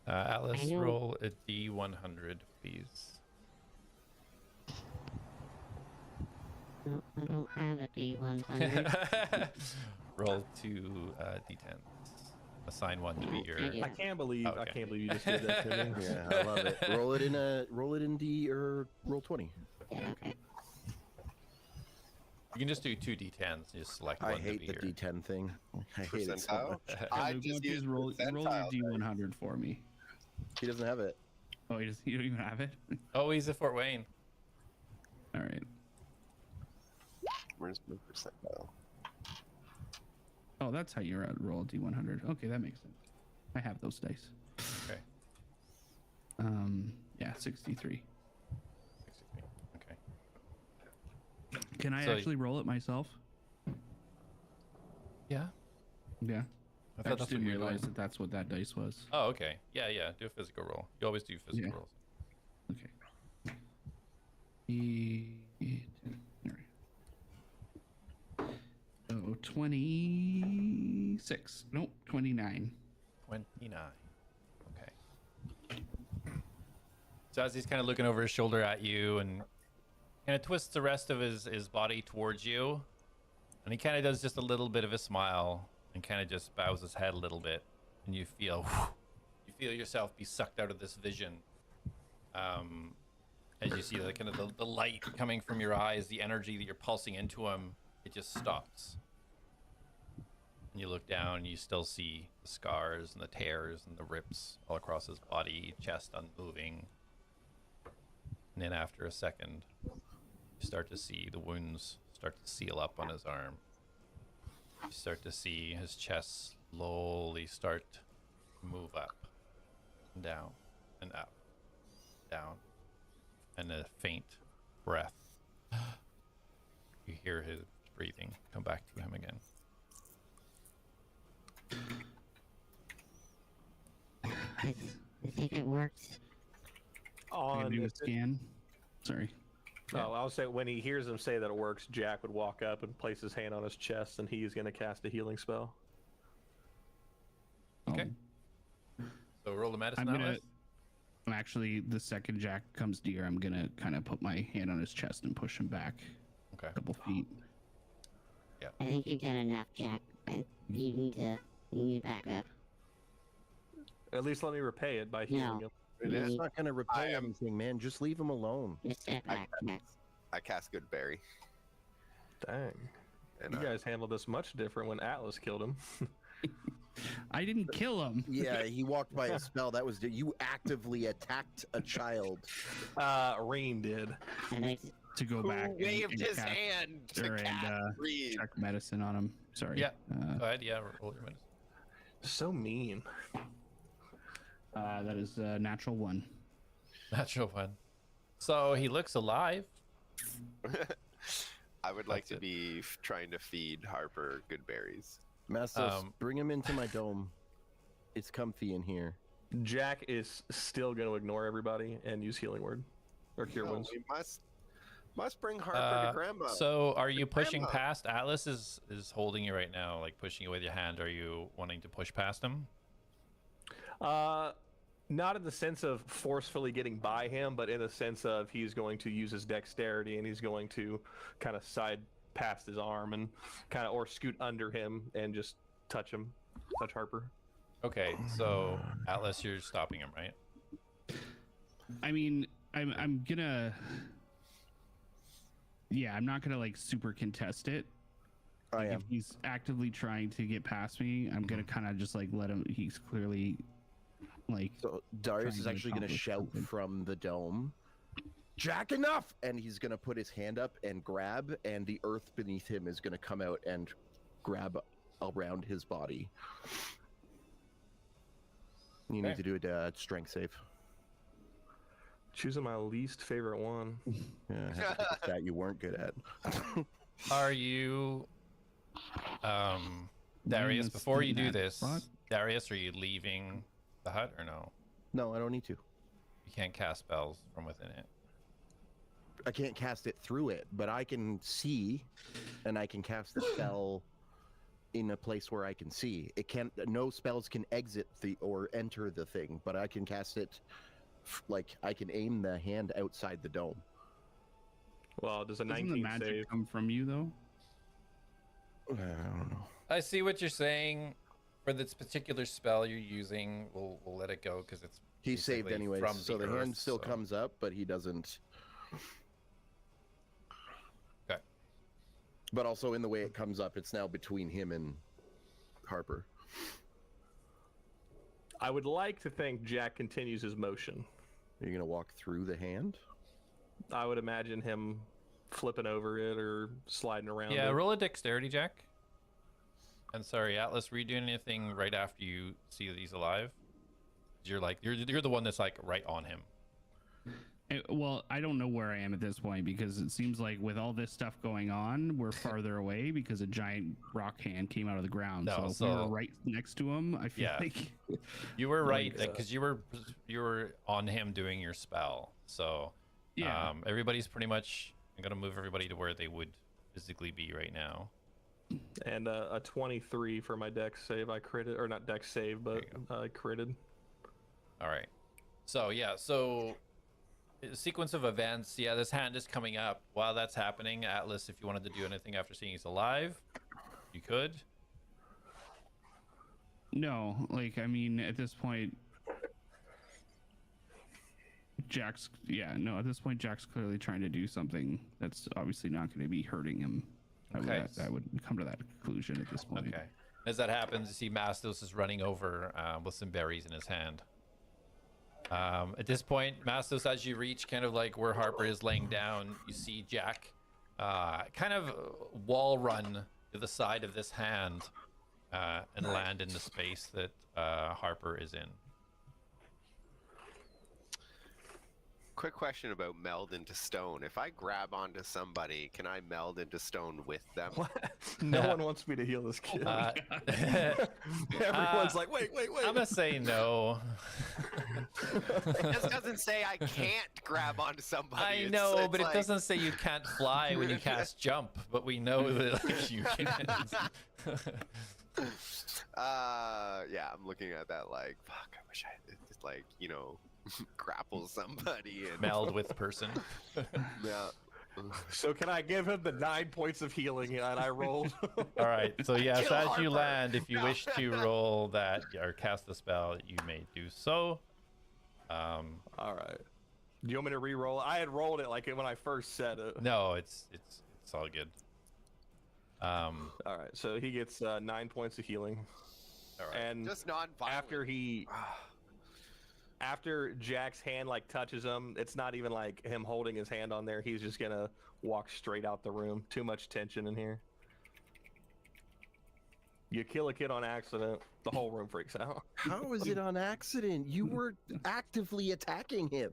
Atlas, roll a D100, please. No, I don't have a D100. Roll 2 d10s. Assign one to be your. I can't believe Oh, I okay. can't believe you just did that to me. Yeah, I love it. Roll it in D or roll 20. Yeah, okay. You can just do 2 d10s. Just select one I hate to the be your. D10 thing. I hate it so Percentile? much. I Luke, just won't use you roll your percentile. D100 for me. He doesn't have it. Oh, you don't even have it? Oh, he's at Fort Wayne. All right. Where's my percentile? Oh, that's how you roll a D100. Okay, that makes sense. I have those dice. Okay. Yeah, 63. 63. Okay. Can I So- actually roll it myself? Yeah. Yeah. I I thought just that's what didn't you were realize doing. that that's what that dice was. Oh, okay. Yeah, yeah. Do a physical roll. You always do physical Yeah. rolls. Okay. All right. Oh, 26. Nope, 29. 29. Okay. So as he's kind of looking over his shoulder at you and kind of twists the rest of his body towards you, and he kind of does just a little bit of a smile and kind of just bows his head a little bit, and you feel yourself be sucked out of this vision. As you see the kind of the light coming from your eyes, the energy that you're pulsing into him, it just stops. And you look down and you still see the scars and the tears and the rips all across his body, chest unmoving. And then after a second, you start to see the wounds start to seal up on his arm. You start to see his chest slowly start to move up and down and up, down, and a faint breath. You hear his breathing come back to him again. I think it worked. Can I On do a scan? Sorry. Oh, I'll say when he hears him say that it works, Jack would walk up and place his hand on his chest, and he's going to cast a healing spell. Okay. So roll the medicine. I'm gonna. Atlas. Actually, the second Jack comes near, I'm gonna kind of put my hand on his chest and push him back Okay. a couple feet. I think you've done enough, Jack. You need to back up. At least let me repay it by healing No. him. It's not going to repay I am- anything, man. Just leave him alone. Just step back, Jack. I cast Good Berry. Dang. And You guys handled this much different when Atlas killed him. I didn't kill him. Yeah, he walked by a spell. That was you actively attacked a child. Rain did. And I, To go back and, waved and his cast- hand to or, and, cast breathe. check medicine on him. Sorry. Yeah. Go ahead. Yeah. Roll your medicine. So mean. That is natural 1. Natural one. So he looks alive. I would like That's to it. be trying to feed Harper good berries. Mastos, bring him into my dome. It's comfy in here. Jack is still going to ignore everybody and use healing word or cure No, wounds. we must bring Harper to Grandma. So are you pushing Grandma. past? Atlas is holding you right now, like pushing you with your hand. Are you wanting to push past him? Not in the sense of forcefully getting by him, but in the sense of he's going to use his dexterity and he's going to kind of side past his arm and kind of or scoot under him and just touch Harper. Okay. So Atlas, you're stopping him, right? I mean, I'm gonna. Yeah, I'm not gonna like super contest it. I If am. he's actively trying to get past me, I'm gonna kind of just like let him. He's clearly like. So Darius trying is to actually going to accomplish shout something. from the dome, "Jack, enough!" And he's going to put his hand up and grab, and the earth beneath him is going to come out and grab around his body. You need Okay. to do a strength save. Choosing my least favorite one. Yeah, I have to pick a stat you weren't good at. Are you, Darius? Minus Before you in do that this, spot? Darius, are you leaving the hut or no? No, I don't need to. You can't cast spells from within it. I can't cast it through it, but I can see, and I can cast the spell in a place where I can see. It can't. No spells can exit the or enter the thing, but I can cast it. Like I can aim the hand outside the dome. Well, does a Doesn't 19 the magic save? come from you though? I don't know. I see what you're saying. For this particular spell you're using, we'll let it go because it's He saved basically anyways, from so the earth, hand still so- comes up, but he doesn't. Okay. But also in the way it comes up, it's now between him and Harper. I would like to think Jack continues his motion. Are you gonna walk through the hand? I would imagine him flipping over it or sliding around. Yeah, it. roll a dexterity check. And sorry, Atlas, were you doing anything right after you see that he's alive? You're the one that's like right on him. Well, I don't know where I am at this point because it seems like with all this stuff going on, we're farther away because a giant rock hand came out of the ground. No, so if we were right next to him, I feel Yeah. like You were right because you were on him doing your spell. So Yeah. everybody's pretty much. I'm gonna move everybody to where they would physically be right now. And a 23 for my dex save. I critted, or not dex save, but I critted. All right. So yeah, a sequence of events. Yeah, this hand is coming up. While that's happening, Atlas, if you wanted to do anything after seeing he's alive, you could. no, like I mean, at this point, at this point, Jack's clearly trying to do something that's obviously not going to be hurting him. Okay. I would come to that conclusion at this point. Okay. As that happens, you see Mastos is running over with some berries in his hand. At this point, Mastos, as you reach kind of like where Harper is laying down, you see Jack kind of wall run to the side of this hand and land in the space that Harper is in. Quick question about meld into stone. If I grab onto somebody, can I meld into stone with them? No one wants me to heal this kid. Everyone's like, wait. I'm gonna say no. It just doesn't say I can't grab onto somebody. I know, but it doesn't say you can't fly when you cast jump, but we know that like, you can. Yeah, I'm looking at that like, fuck, I wish I just like, grapple somebody and Meld with person. Yeah. So can I give him the 9 points of healing and I rolled? All right. So yes, Kill as you Harper. land, if you wish to roll that or cast the spell, you may do so. All right. Do you want me to re-roll? I had rolled it like when I first said it. No, it's all good. All right. So he gets 9 points of healing. All right. And Just non-violent. after Jack's hand like touches him, it's not even like him holding his hand on there. He's just gonna walk straight out the room. Too much tension in here. You kill a kid on accident, the whole room freaks out. How is it on accident? You were actively attacking him.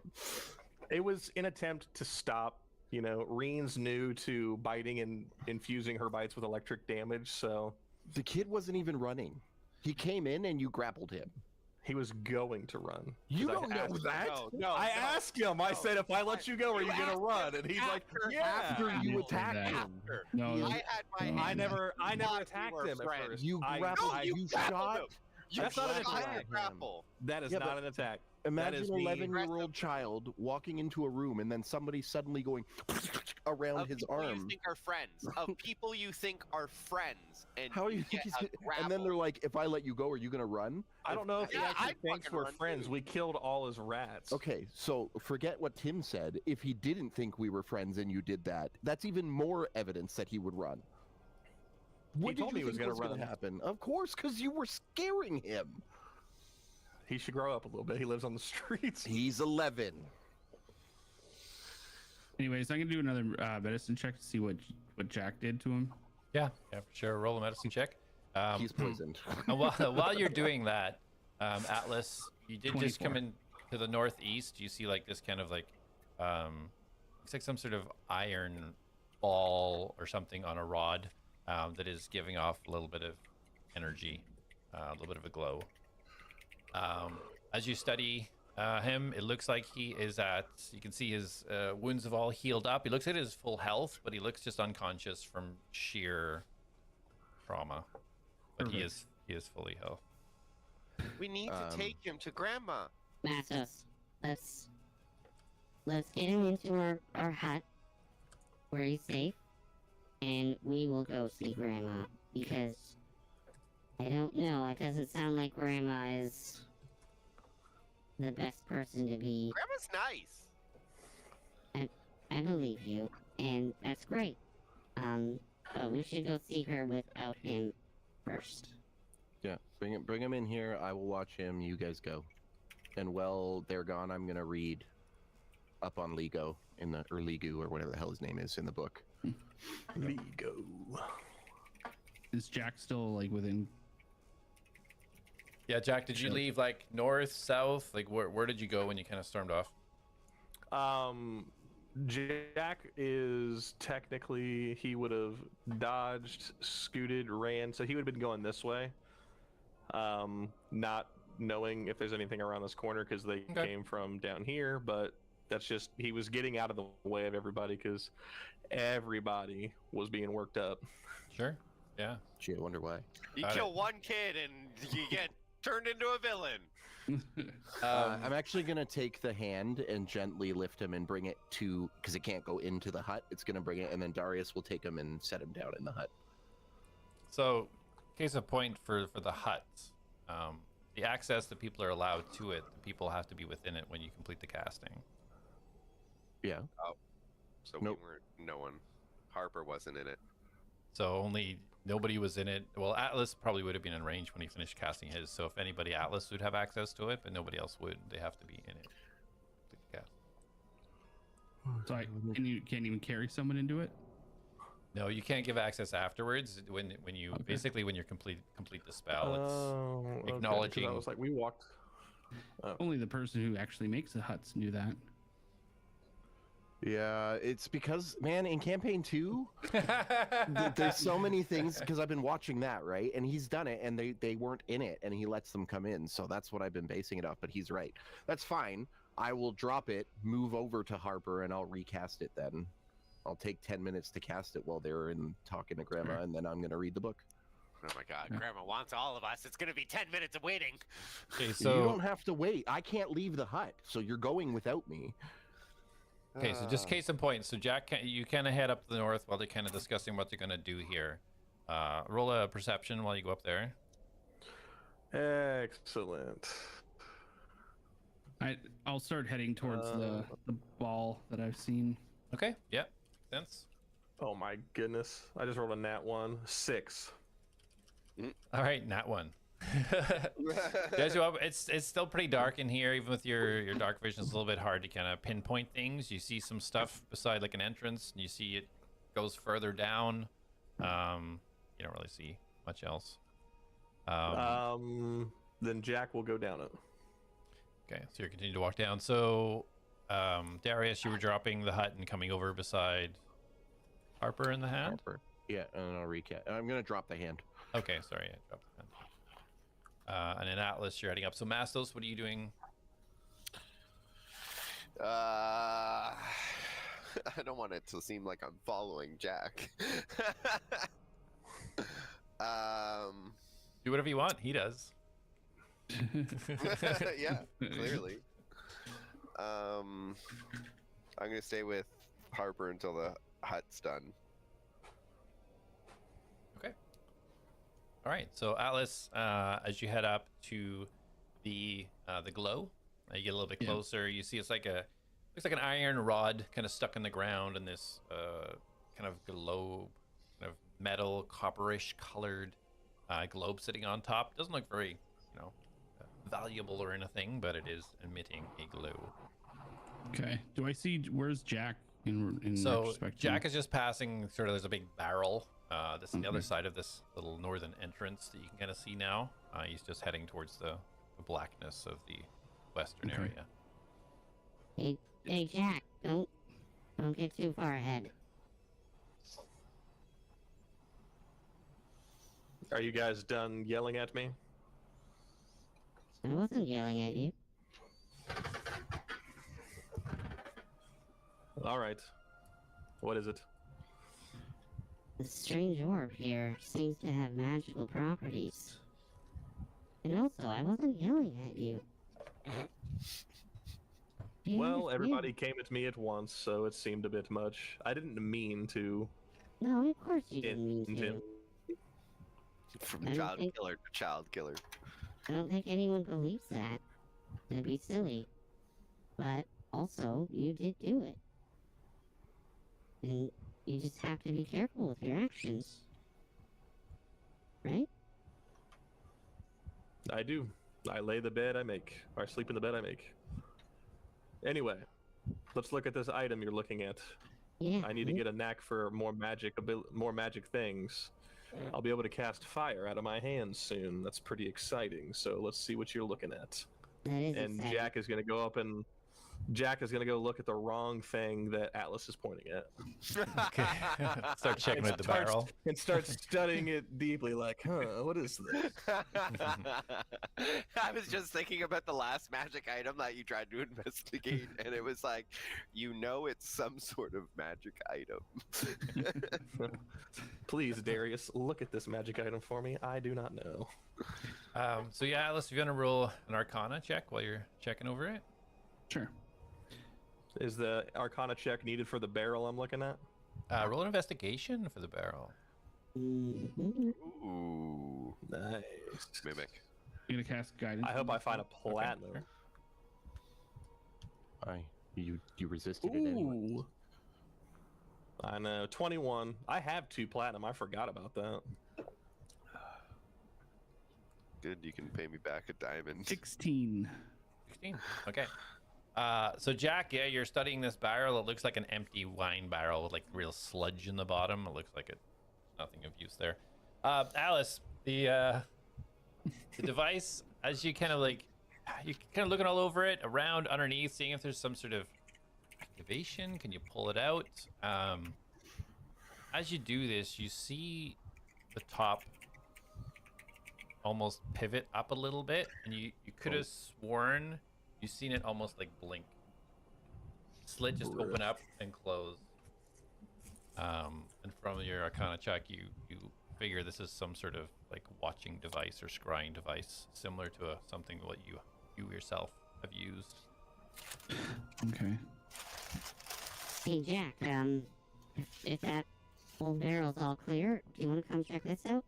It was an attempt to stop. Reen's new to biting and infusing her bites with electric damage, so The kid wasn't even running. He came in and you grappled him. he was going to run. You 'Cause I don't know asked- that. I asked him. I said, "If I let you go, are you gonna run?" And he's like, "Yeah." After you Yeah. attacked Yeah. him. No, I had my No. I hand. never Not attacked we were him at friends. first. You I- grappled. I- You grappled shot. him. You That's not an shot attack. the grapple. That is Yeah, not but an attack. Imagine is an me. 11-year-old child walking into a room and then somebody suddenly going around Of his people you arm. think are friends. Of people you think are friends. And How do you get think he's a gonna... And then they're grapple. like, if I let you go, are you gonna run? I don't know if he Yeah, actually I'd thinks fucking we're run friends. too. We killed all his rats. Okay, so forget what Tim said. If he didn't think we were friends and you did that, that's even more evidence that he would run. What did told me you he was think gonna run. happen? Of course, because you were scaring him. He should grow up a little bit. He lives on the streets. He's 11. anyways, I'm gonna do another medicine check to see what Jack did to him. Yeah, for sure. Roll a medicine check. He's poisoned. While you're doing that, Atlas, you did just 24. come in to the northeast. You see like this kind of like, looks like some sort of iron ball or something on a rod that is giving off a little bit of energy, a little bit of a glow. As you study him, it looks like he is you can see his wounds have all healed up. He looks at his full health, but he looks just unconscious from sheer trauma. But he is fully healed. We need to take him to Grandma. Mastos, let's get him into our hut. where he's safe, and we will go see Grandma, because I don't know, it doesn't sound like Grandma is the best person to be. Grandma's nice. I believe you, and that's great. But we should go see her without him first. Yeah, bring him in here. I will watch him. You guys go. And while they're gone, I'm gonna read up on Lego or Ligu or whatever the hell his name is in the book. Lego. Is Jack still like within? Yeah, Jack, did you leave like north, south? Like where did you go when you kind of stormed off? Jack is technically, he would have dodged, scooted, ran, so he would have been going this way. Not knowing if there's anything around this corner because they came from down here, but that's just, he was getting out of the way of everybody because everybody was being worked up. Sure. Yeah. Gee, I wonder why. You kill one kid and you get turned into a villain. I'm actually gonna take the hand and gently lift him and bring it to, because it can't go into the hut. It's gonna bring it, and then Darius will take him and set him down in the hut. So, case of point for the hut, the access that people are allowed to it, the people have to be within it when you complete the casting. Yeah. Oh, so Nope. we weren't. No one. Harper wasn't in it. So nobody was in it. Well, Atlas probably would have been in range when he finished casting his. So if anybody, Atlas would have access to it, but nobody else would. They have to be in it. Yeah. So you can't even carry someone into it. No, you can't give access afterwards. When you basically when you complete the spell, it's acknowledging. I was like, we walked. Only the person who actually makes the huts knew that. Yeah, it's because, man, in campaign 2, there's so many things, because I've been watching that, right? And he's done it, and they weren't in it, and he lets them come in. So that's what I've been basing it off, but he's right. That's fine. I will drop it, move over to Harper, and I'll recast it then. I'll take 10 minutes to cast it while they're in talking to Grandma, and then I'm going to read the book. Oh my God, Grandma wants all of us. It's gonna be 10 minutes of waiting. Okay, so you don't have to wait. I can't leave the hut, so you're going without me. Okay, so just case in point. So Jack, you kind of head up to the north while they're kind of discussing what they're going to do here. Roll a perception while you go up there. Excellent. I'll start heading towards the ball that I've seen. Okay, yeah, sense. Oh my goodness. I just rolled a nat 1. 6. All right, nat 1. Guys, it's still pretty dark in here. Even with your dark vision, it's a little bit hard to kind of pinpoint things. You see some stuff beside like an entrance, and you see it goes further down. You don't really see much else. Then Jack will go down it. Okay, so you're continuing to walk down. So, Darius, you were dropping the hut and coming over beside Harper in the hand. Harper. Yeah, and I'll recast. I'm gonna drop the hand. Okay, sorry, I dropped the hand. And then Atlas, you're heading up. So Mastos, what are you doing? I don't want it to seem like I'm following Jack. Do whatever you want. He does. Yeah, clearly. I'm gonna stay with Harper until the hut's done. Okay. All right. So Atlas, as you head up to the glow, you get a little bit closer. You see it's like looks like an iron rod kind of stuck in the ground, and this kind of globe, kind of metal copperish colored globe sitting on top. Doesn't look very, valuable or anything, but it is emitting a glow. Okay. Do I see where's Jack in So retrospect? Jack is just passing. Sort of, there's a big barrel. This is the other side of this little northern entrance that you can kind of see now. He's just heading towards the blackness of the western area. Hey, Jack, don't get too far ahead. Are you guys done yelling at me? I wasn't yelling at you. All right. What is it? The strange orb here seems to have magical properties. And also, I wasn't yelling at you. Well, everybody came at me at once, so it seemed a bit much. I didn't mean to. No, of course you didn't mean end him. to. From I don't child think- killer to child killer. I don't think anyone believes that. That'd be silly. But also, you did do it. And you just have to be careful with your actions. Right? I do. I lay the bed I make, or I sleep in the bed I make. Anyway, let's look at this item you're looking at. Yeah. I need to get a knack for more magic things. I'll be able to cast fire out of my hands soon. That's pretty exciting. So let's see what you're looking at. That is And exciting. Jack is going to go up and go look at the wrong thing that Atlas is pointing at. Okay. Start checking with the barrel. And start studying it deeply, like, what is this? I was just thinking about the last magic item that you tried to investigate, and it was like, it's some sort of magic item. Please, Darius, look at this magic item for me. I do not know. So yeah, Alice, if you're gonna roll an Arcana check while you're checking over it. Sure. Is the Arcana check needed for the barrel I'm looking at? Roll an investigation for the barrel. Mhm. Ooh, Nice. mimic. You're gonna cast guidance. I hope I find a platinum. sure. Why? You resisted it anyway. Ooh. I know. 21. I have 2 platinum. I forgot about that. Good, you can pay me back a diamond. 16. 16. Okay. So Jack, yeah, you're studying this barrel. It looks like an empty wine barrel with like real sludge in the bottom. It looks like it's nothing of use there. Alice, the device, as you kind of you're kind of looking all over it, around, underneath, seeing if there's some sort of activation. Can you pull it out? As you do this, you see the top almost pivot up a little bit, and you could have sworn you've seen it almost like blink. Slit just open up and close. And from your Arcana check, you figure this is some sort of like watching device or scrying device, similar to something what you yourself have used. Okay. Hey, Jack, if that old barrel's all clear, do you want to come check this out?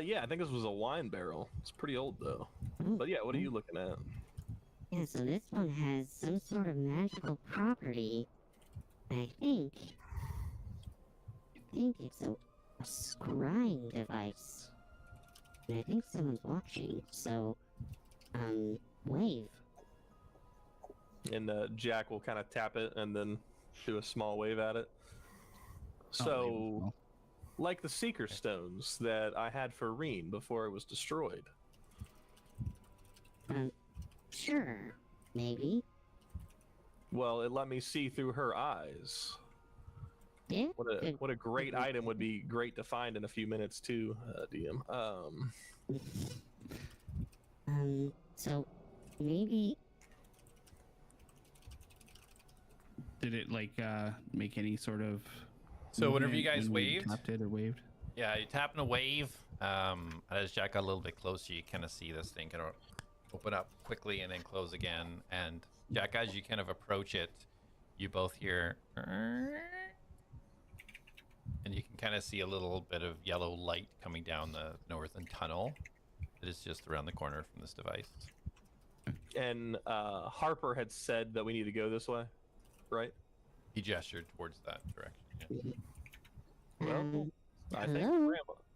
Yeah, I think this was a wine barrel. It's pretty old though. Ooh, But yeah, what are you looking at? Yeah, so this one has some sort of magical property. I think it's a scrying device. And I think someone's watching, so, wave. And Jack will kind of tap it and then do a small wave at it. So, like the Seeker Stones that I had for Reen before it was destroyed. Sure, maybe. Well, it let me see through her eyes. Yeah? What a great item would be great to find in a few minutes too, DM. So, maybe... Did it make any sort of? So whenever you movement guys when you waved? tapped it or waved. Yeah, you tap in a wave. As Jack got a little bit closer, you kind of see this thing kind of open up quickly and then close again. And Jack, as you kind of approach it, you both hear, and you can kind of see a little bit of yellow light coming down the northern tunnel that is just around the corner from this device. And Harper had said that we need to go this way, right? He gestured towards that direction. Yeah. Well,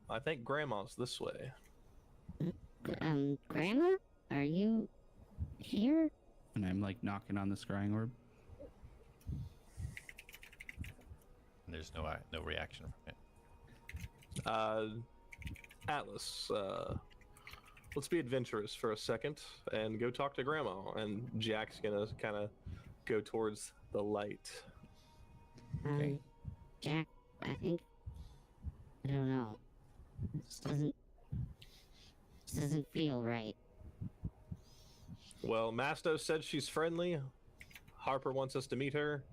I think Grandma's this way. Grandma? Are you here? And I'm knocking on the scrying orb. And there's no reaction from it. Atlas, let's be adventurous for a second and go talk to Grandma. And Jack's gonna kind of go towards the light. Okay. Jack, I think... I don't know. This doesn't feel right. Well, Masto said she's friendly. Harper wants us to meet her.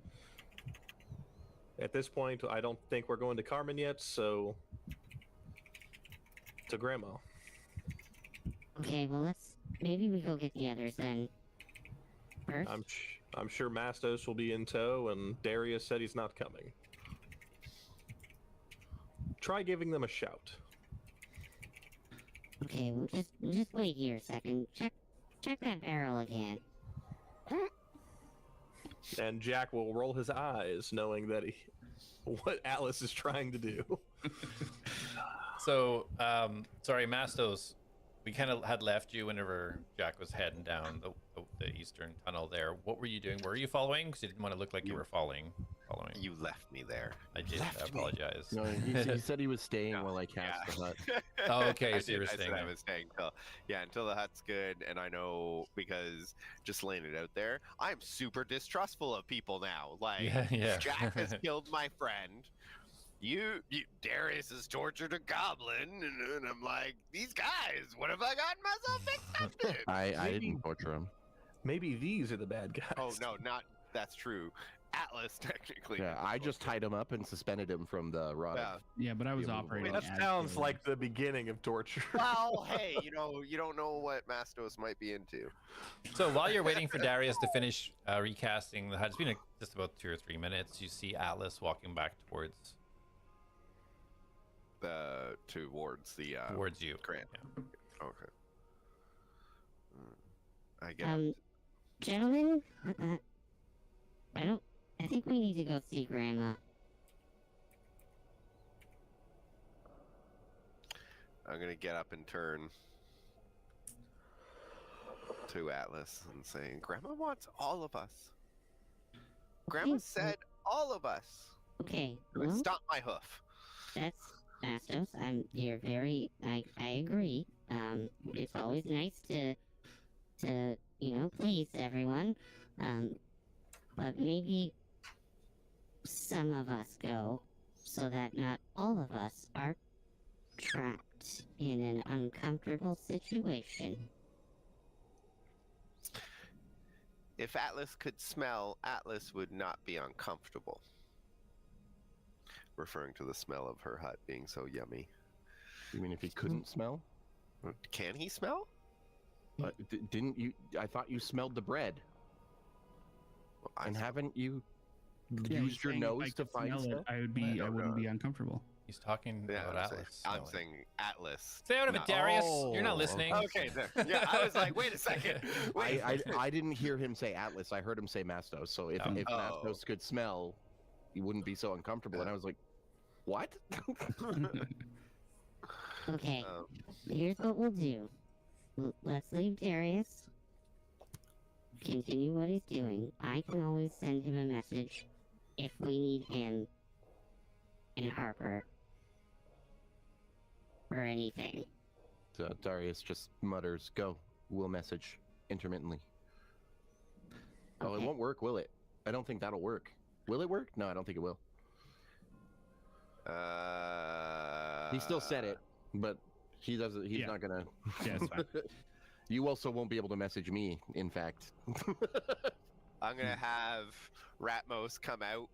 At this point, I don't think we're going to Carmen yet, so... to Grandma. Okay, well maybe we go get the others then. First, I'm sure Mastos will be in tow, and Darius said he's not coming. Try giving them a shout. okay, we'll just wait here a second. Check that barrel again. And Jack will roll his eyes, knowing that what Atlas is trying to do. So, sorry, Mastos, we kind of had left you whenever Jack was heading down the eastern tunnel there. What were you doing? Were you following? Because you didn't want to look like you were following. You left me there. I did. I apologize. No, he said he was staying while I cast the hut. Oh, okay. I So you were staying I there. was staying until the hut's good, and I know because just laying it out there, I'm super distrustful of people now. Like Yeah. Jack has killed my friend. You Darius has tortured a goblin, and I'm like, these guys, what have I gotten myself mixed up in? I didn't torture him. Maybe these are the bad guys. Oh no, not that's true. Atlas technically. Yeah, I just tied him up and suspended him from the rod. Yeah. Yeah, but I was Yeah, operating. That as sounds Darius. like the beginning of torture. Well, hey, you don't know what Mastos might be into. So while you're waiting for Darius to finish recasting the HUD, it's been just about 2 or 3 minutes. You see Atlas walking back towards Towards the towards you. Grant. Yeah. Okay. I get Gentlemen, I think we need to go see Grandma. I'm gonna get up and turn to Atlas and say, Grandma wants all of us. Grandma said all of us. Okay, Well, well, stop my hoof. that's Mastos. You're very. I agree. It's always nice to please everyone. But maybe some of us go, so that not all of us are trapped in an uncomfortable situation. If Atlas could smell, Atlas would not be uncomfortable. Referring to the smell of her hut being so yummy. You mean if he couldn't smell? Can he smell? Didn't you? I thought you smelled the bread. Well, And haven't you Yeah, he's used your saying if I nose to could find smell it, stuff? I wouldn't be uncomfortable. He's talking Yeah, about I'm Atlas. saying, I'm smelling. saying Atlas. Stay out of it, No. Darius. You're not listening. Okay, then. Yeah, I was like, wait a second. Wait. I didn't hear him say Atlas. I heard him say Mastos. So if Oh. Mastos could smell, he wouldn't be so uncomfortable. And I was like, what? Okay, here's what we'll do. Let's leave Darius. Continue what he's doing. I can always send him a message if we need him and Harper or anything. So Darius just mutters, "Go. We'll message intermittently." Oh, it Okay. won't work, will it? I don't think that'll work. Will it work? No, I don't think it will. He still said it, but he doesn't. He's Yeah. not gonna. Yeah, it's fine. You also won't be able to message me. In fact. I'm gonna have Ratmos come out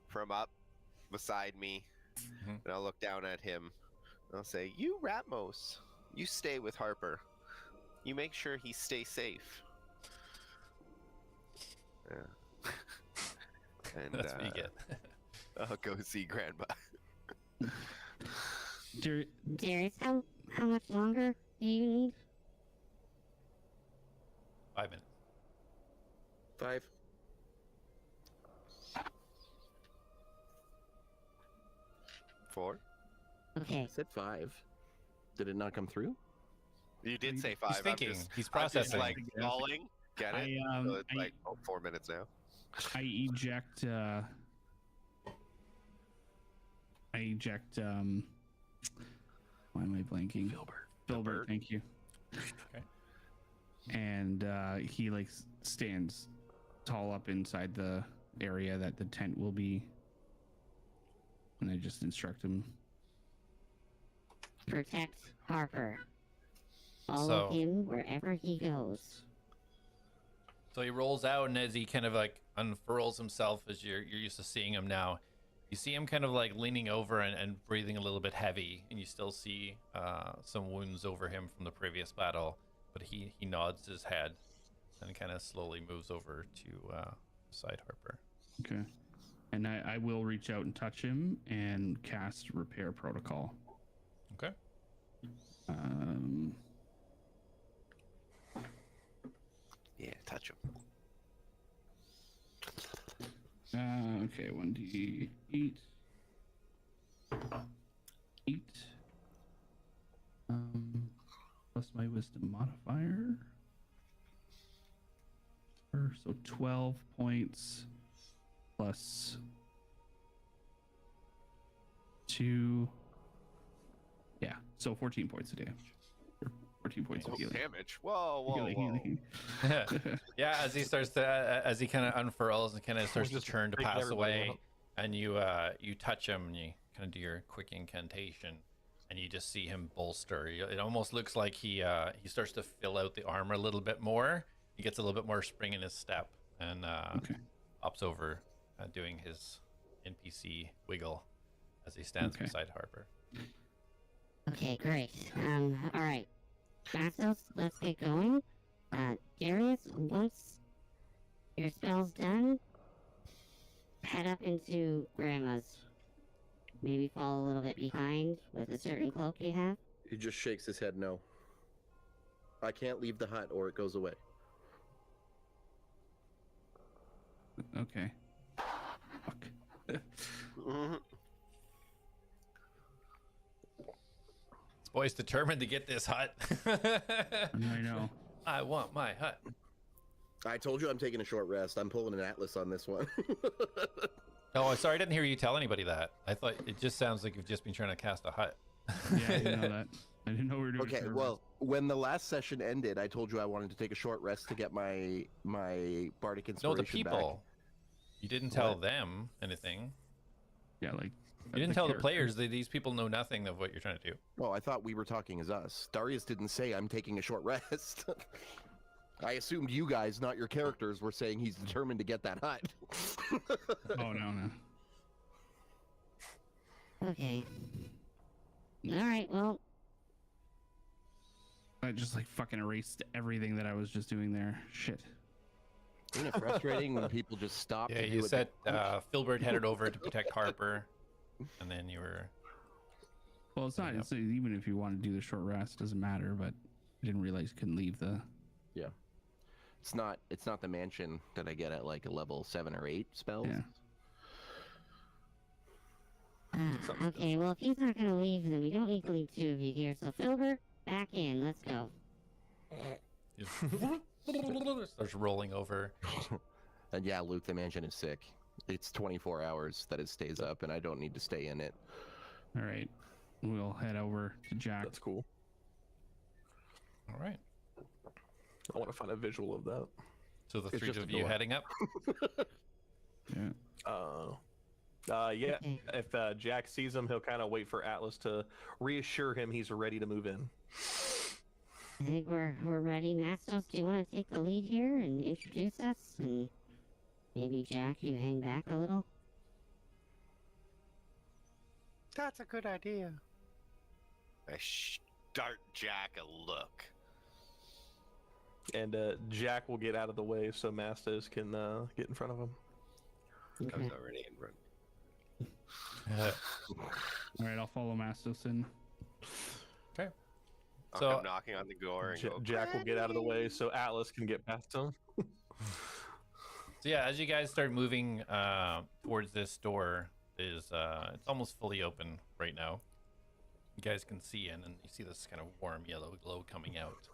from up beside me, and I'll look down at him. And I'll say, "You Ratmos, you stay with Harper. You make sure he stays safe." Yeah. And That's what you get. I'll go see Grandma. Darius, how much longer do you need? 5 minutes. 5. 4. Okay. I said 5. Did it not come through? You did say 5. thinking. I'm just, He's I'm just, processing. like stalling. Get it? So it's I- like 4 minutes now. I eject. Why am I blanking? Filbert. Thank you. Okay. And he like stands tall up inside the area that the tent will be, and I just instruct him. Protect Harper. Follow So- him wherever he goes. So he rolls out, and as he kind of like unfurls himself, as you're used to seeing him now, you see him kind of like leaning over and breathing a little bit heavy, and you still see some wounds over him from the previous battle, but he nods his head and kind of slowly moves over to side Harper. Okay. And I will reach out and touch him and cast Repair Protocol. Okay. Yeah, touch him. Okay, 1d8. 8. Plus my wisdom modifier. So 12 points plus 2. Yeah, so 14 points of damage. 14 points of healing. Damage. Whoa, whoa, Healing. Yeah, as he starts to, as he kind of unfurls and kind of starts to turn to pass away, and you touch him and you kind of do your quick incantation, and you just see him bolster. It almost looks like he starts to fill out the armor a little bit more. He gets a little bit more spring in his step, and hops over, doing his NPC wiggle as he stands beside Harper. Okay, great. All right. Bastos, let's get going. Darius, once your spell's done, head up into Grandma's. Maybe fall a little bit behind with a certain cloak you have. He just shakes his head no. I can't leave the hut or it goes away. Okay. Fuck. This boy's determined to get this hut. I know. I want my hut. I told you I'm taking a short rest. I'm pulling an Atlas on this one. Oh, sorry, I didn't hear you tell anybody that. I thought it just sounds like you've just been trying to cast a hut. Yeah, I didn't know that. I didn't know we were doing. Okay, well, when the last session ended, I told you I wanted to take a short rest to get my bardic inspiration No, the people. back. You didn't tell them anything. Yeah, like you didn't tell the players that these people know nothing of what you're trying to do. Well, I thought we were talking as us. Darius didn't say I'm taking a short rest. I assumed you guys, not your characters, were saying he's determined to get that hut. Oh, no. Okay. Alright, well. I just like fucking erased everything that I was just doing there. Shit. Isn't it frustrating when people just stop? Yeah, to you do said Filbert headed over to protect Harper, and then you were. Well, it's not. It's even if you want to do the short rest, doesn't matter. But I didn't realize you couldn't leave the. Yeah. It's not the mansion that I get at like a level 7 or 8 spells. Yeah. Okay, well, if he's not gonna leave, then we don't need to leave two of you here. So, Filbert, back in. Let's go. Starts rolling over. And yeah, Luke, the mansion is sick. It's 24 hours that it stays up, and I don't need to stay in it. All right, we'll head over to Jack. That's cool. All right. I want to find a visual of that. So the It's three just of a you door. heading up. Yeah. Yeah. If Jack sees him, he'll kind of wait for Atlas to reassure him he's ready to move in. I think we're ready. Mastos, do you want to take the lead here and introduce us? And maybe, Jack, you hang back a little? That's a good idea. I start Jack a look. And Jack will get out of the way so Mastos can get in front of him. I was already in front. All right, I'll follow Mastos in. Okay. I'll So- come knocking on the door and go, Jack will get out of the way so Atlas can get past him. So yeah, as you guys start moving towards this door, it's almost fully open right now. You guys can see in, and you see this kind of warm yellow glow coming out.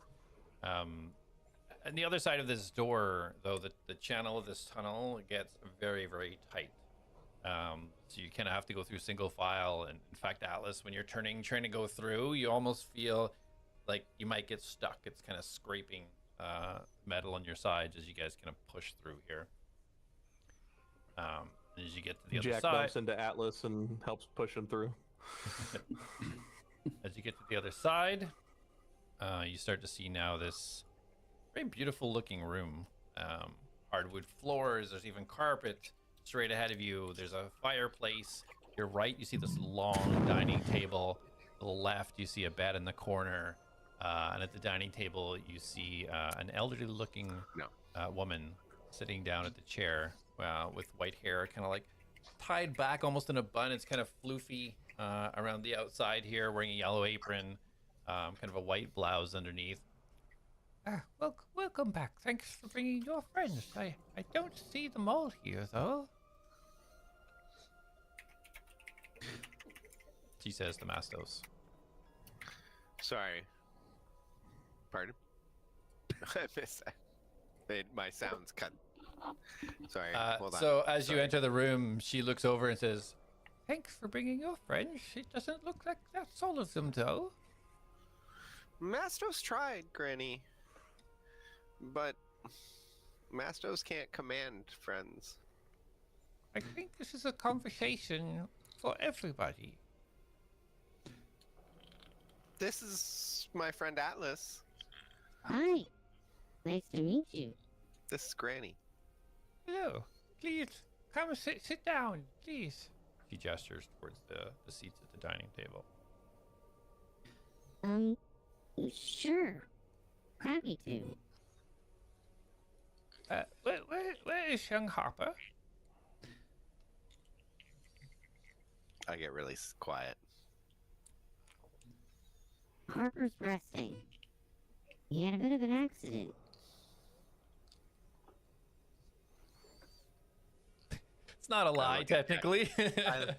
On the other side of this door, though, the channel of this tunnel gets very, very tight. So you kind of have to go through single file. And in fact, Atlas, when you're trying to go through, you almost feel like you might get stuck. It's kind of scraping metal on your sides as you guys kind of push through here. As you get to the other Jack side, bumps into Atlas and helps push him through. as you get to the other side, you start to see now this very beautiful looking room. Hardwood floors, there's even carpet. Straight ahead of you, there's a fireplace. Your right, you see this long dining table. To the left, you see a bed in the corner. And at the dining table, you see an elderly-looking woman sitting down at the chair with white hair, kind of like tied back almost in a bun. It's kind of floofy around the outside here, wearing a yellow apron, kind of a white blouse underneath. Welcome back. Thanks for bringing your friends. I don't see them all here, though. She says to Mastos. Sorry. Pardon? I missed that. My sounds cut. Sorry. Hold on. So as you enter the room, she looks over and says, Thanks for bringing your friends. It doesn't look like that's all of them, though. Mastos tried, Granny. But Mastos can't command friends. I think this is a conversation for everybody. This is my friend Atlas. Hi. Nice to meet you. This is Granny. Hello. Please, come sit down, please. She gestures towards the seats at the dining table. Sure. Happy to. Where is young Harper? I get really quiet. Harper's resting. He had a bit of an accident. It's not a lie, technically. I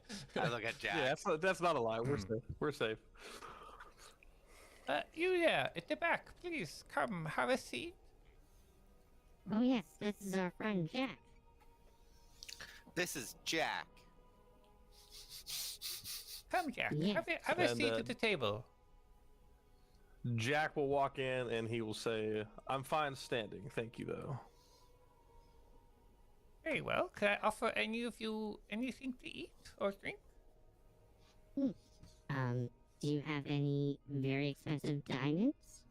look at Jack. Yeah, that's not a lie. We're safe. We're safe. You there, at the back. Please, come, have a seat. Oh yes, this is our friend Jack. This is Jack. Come, Jack. Yes. Have a seat at the table. Jack will walk in and he will say, "I'm fine standing, thank you, though." Very well. Can I offer any of you anything to eat or drink? Do you have any very expensive diamonds?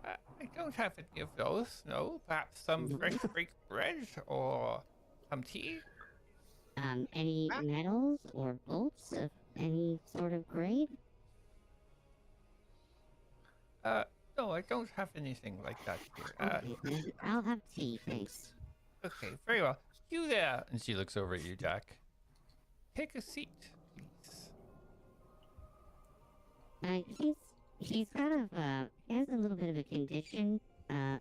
I don't have any of those. No. Perhaps some fresh baked bread or some tea. Any metals or bolts of any sort of grade? No, I don't have anything like that here. Okay, then I'll have tea, thanks. Okay, very well. You there. And she looks over at you, Jack. Take a seat, please. He's kind of, he has a little bit of a condition,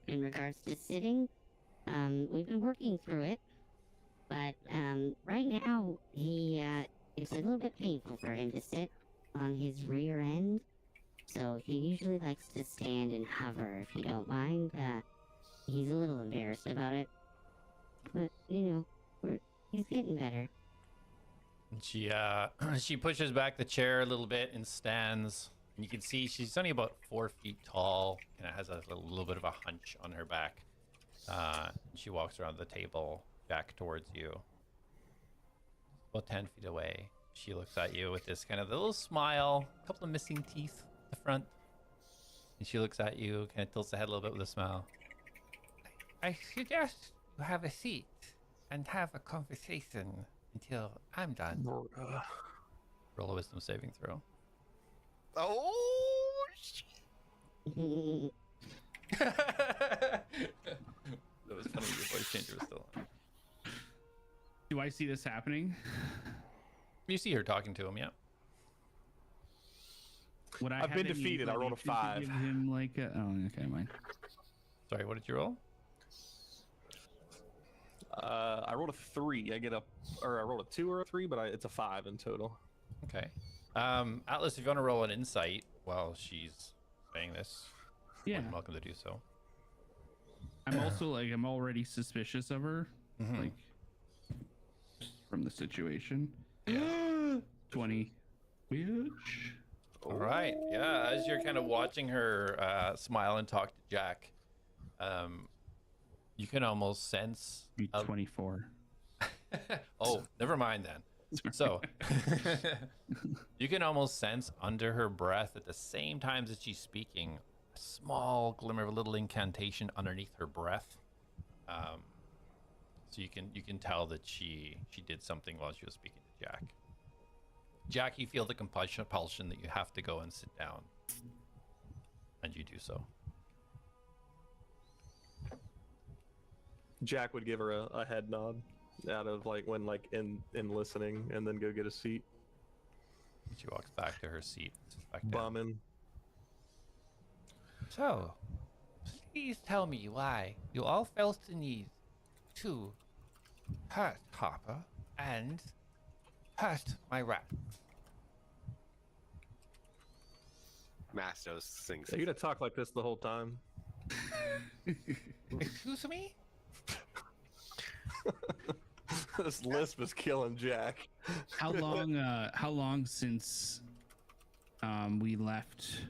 in regards to sitting. We've been working through it, but, right now, it's a little bit painful for him to sit on his rear end. So he usually likes to stand and hover, if you don't mind. He's a little embarrassed about it. But, you know, he's getting better. And she pushes back the chair a little bit and stands. And you can see she's only about 4 feet tall. Kind of has a little bit of a hunch on her back. She walks around the table back towards you. About 10 feet away. She looks at you with this kind of little smile, a couple of missing teeth at the front. And she looks at you, kind of tilts the head a little bit with a smile. I suggest you have a seat and have a conversation until I'm done. Roll a wisdom saving throw. Oh, shit. That was funny. Your voice changer was still on. Do I see this happening? You see her talking to him, yeah. Would I I've have been any defeated. I rolled a inclination to 5. Give him like a, oh, okay, mine. Sorry, what did you roll? I rolled a 3. I rolled a 2 or a 3, but it's a 5 in total. Okay. Atlas, if you want to roll an insight while she's saying this, Yeah. you're welcome to do so. I'm also like, I'm already suspicious of her, like from the situation. Yeah. 20. Bitch. All right. Yeah. As you're kind of watching her smile and talk to Jack, you can almost sense. 24. Oh, never mind then. So you can almost sense under her breath at the same time that she's speaking, a small glimmer of a little incantation underneath her breath. So you can tell that she did something while she was speaking to Jack. Jack, you feel the compulsion that you have to go and sit down, and you do so. Jack would give her a head nod out of like when like in listening, and then go get a seat. She walks back to her seat. Back down. Bumming. So, please tell me why you all felt the need to hurt Harper and hurt my rat. Mastos thinks. Are you gonna talk like this the whole time? Excuse me? This lisp is killing Jack. How long since we left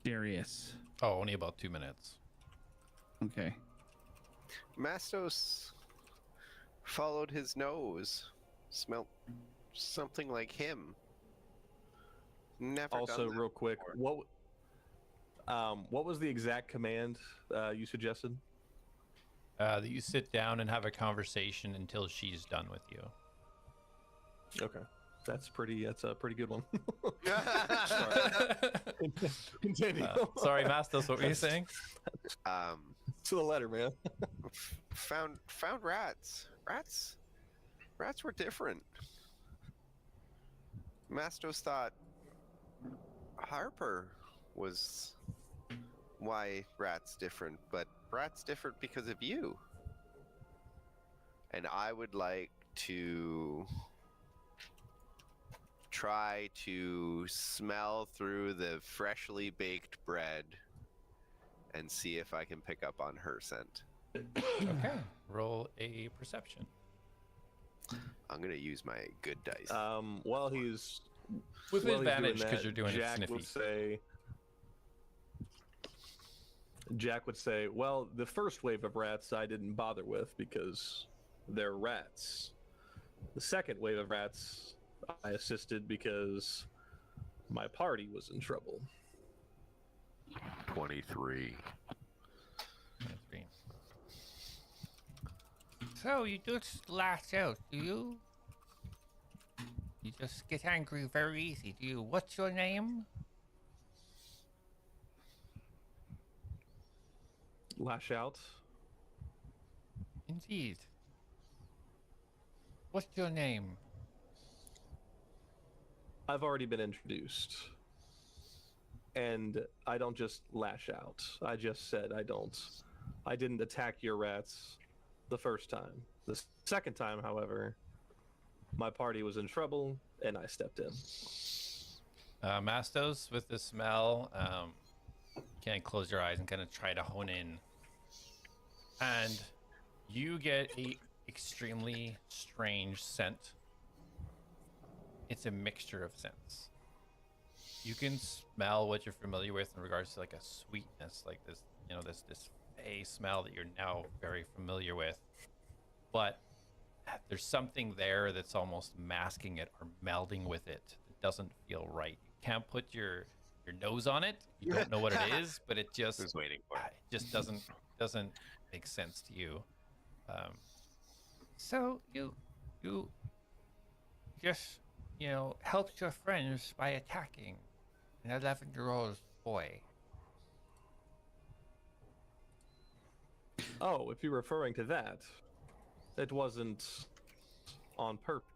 Darius? Oh, only about 2 minutes. Okay. Mastos followed his nose, smelt something like him. Never Also, done that real quick, before. what was the exact command you suggested? That you sit down and have a conversation until she's done with you. Okay, that's a pretty good one. Continue. Sorry, Mastos, what were you saying? To the letter, man. Found rats. Rats were different. Mastos thought Harper was why rats different, but rats different because of you. And I would like to try to smell through the freshly baked bread and see if I can pick up on her scent. Okay. Roll a perception. I'm gonna use my good dice. While he's with advantage because because you're doing Jack it sniffy. Jack would say, well, the first wave of rats I didn't bother with because they're rats. The second wave of rats I assisted because my party was in trouble. 23. So you just lash out, do you? You just get angry very easy, do you? What's your name? Lash out. Indeed. What's your name? I've already been introduced. And I don't just lash out. I just said I didn't attack your rats the first time. The second time, however, my party was in trouble and I stepped in. Mastos, with the smell, can close your eyes and kind of try to hone in. And you get a extremely strange scent. It's a mixture of scents. You can smell what you're familiar with in regards to like a sweetness, like this, you know, this a smell that you're now very familiar with. But there's something there that's almost masking it or melding with it. It doesn't feel right. You can't put your nose on it. You don't know what it is, but it just I was waiting for it. It just doesn't make sense to you. So you just, helped your friends by attacking an 11-year-old boy. Oh, if you're referring to that, it wasn't on purpose.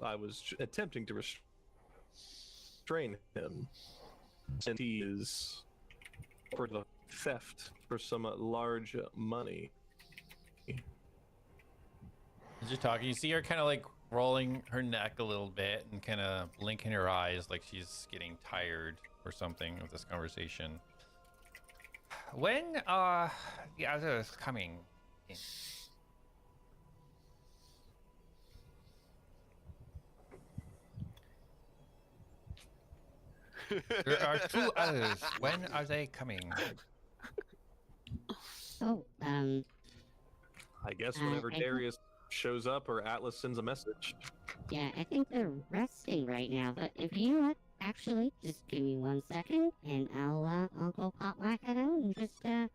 I was attempting to restrain him, and he is for the theft for some large money. As you're talking, you see her kind of like rolling her neck a little bit and kind of blinking her eyes like she's getting tired or something of this conversation. When are the others coming in? There are 2 others. When are they coming? Oh, I guess whenever I think- Darius shows up or Atlas sends a message. yeah, I think they're resting right now, but if you want, actually, just give me 1 second, and I'll go pop my head out and just, And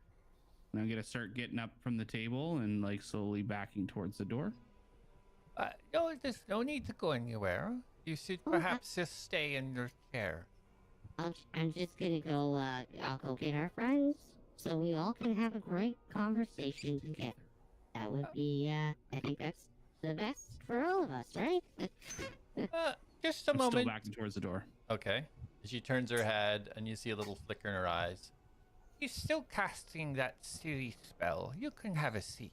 I'm gonna start getting up from the table and like slowly backing towards the door. No, there's no need to go anywhere. You should Oh, perhaps just stay in your chair. I'm just gonna go, I'll go get our friends, so we all can have a great conversation together. That would be, I think that's the best for all of us, right? Just a I'm still moment. backing towards the door. Okay. She turns her head, and you see a little flicker in her eyes. He's still casting that silly spell. You can have a seat.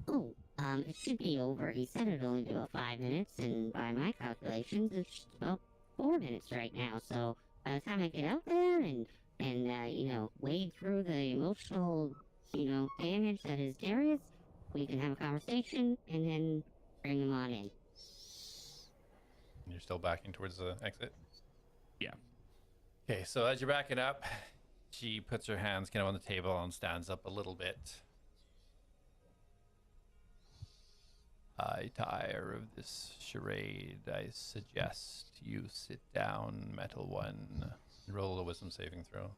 Oh, it should be over. He said it'd only be about 5 minutes, and by my calculations, it's about 4 minutes right now. So by the time I get out there and you know, wade through the emotional, you know, damage that is Darius, we can have a conversation and then bring him on in. You're still backing towards the exit? Yeah. Okay, so as you're backing up, she puts her hands kind of on the table and stands up a little bit. I tire of this charade. I suggest you sit down, Metal One. Roll a wisdom saving throw.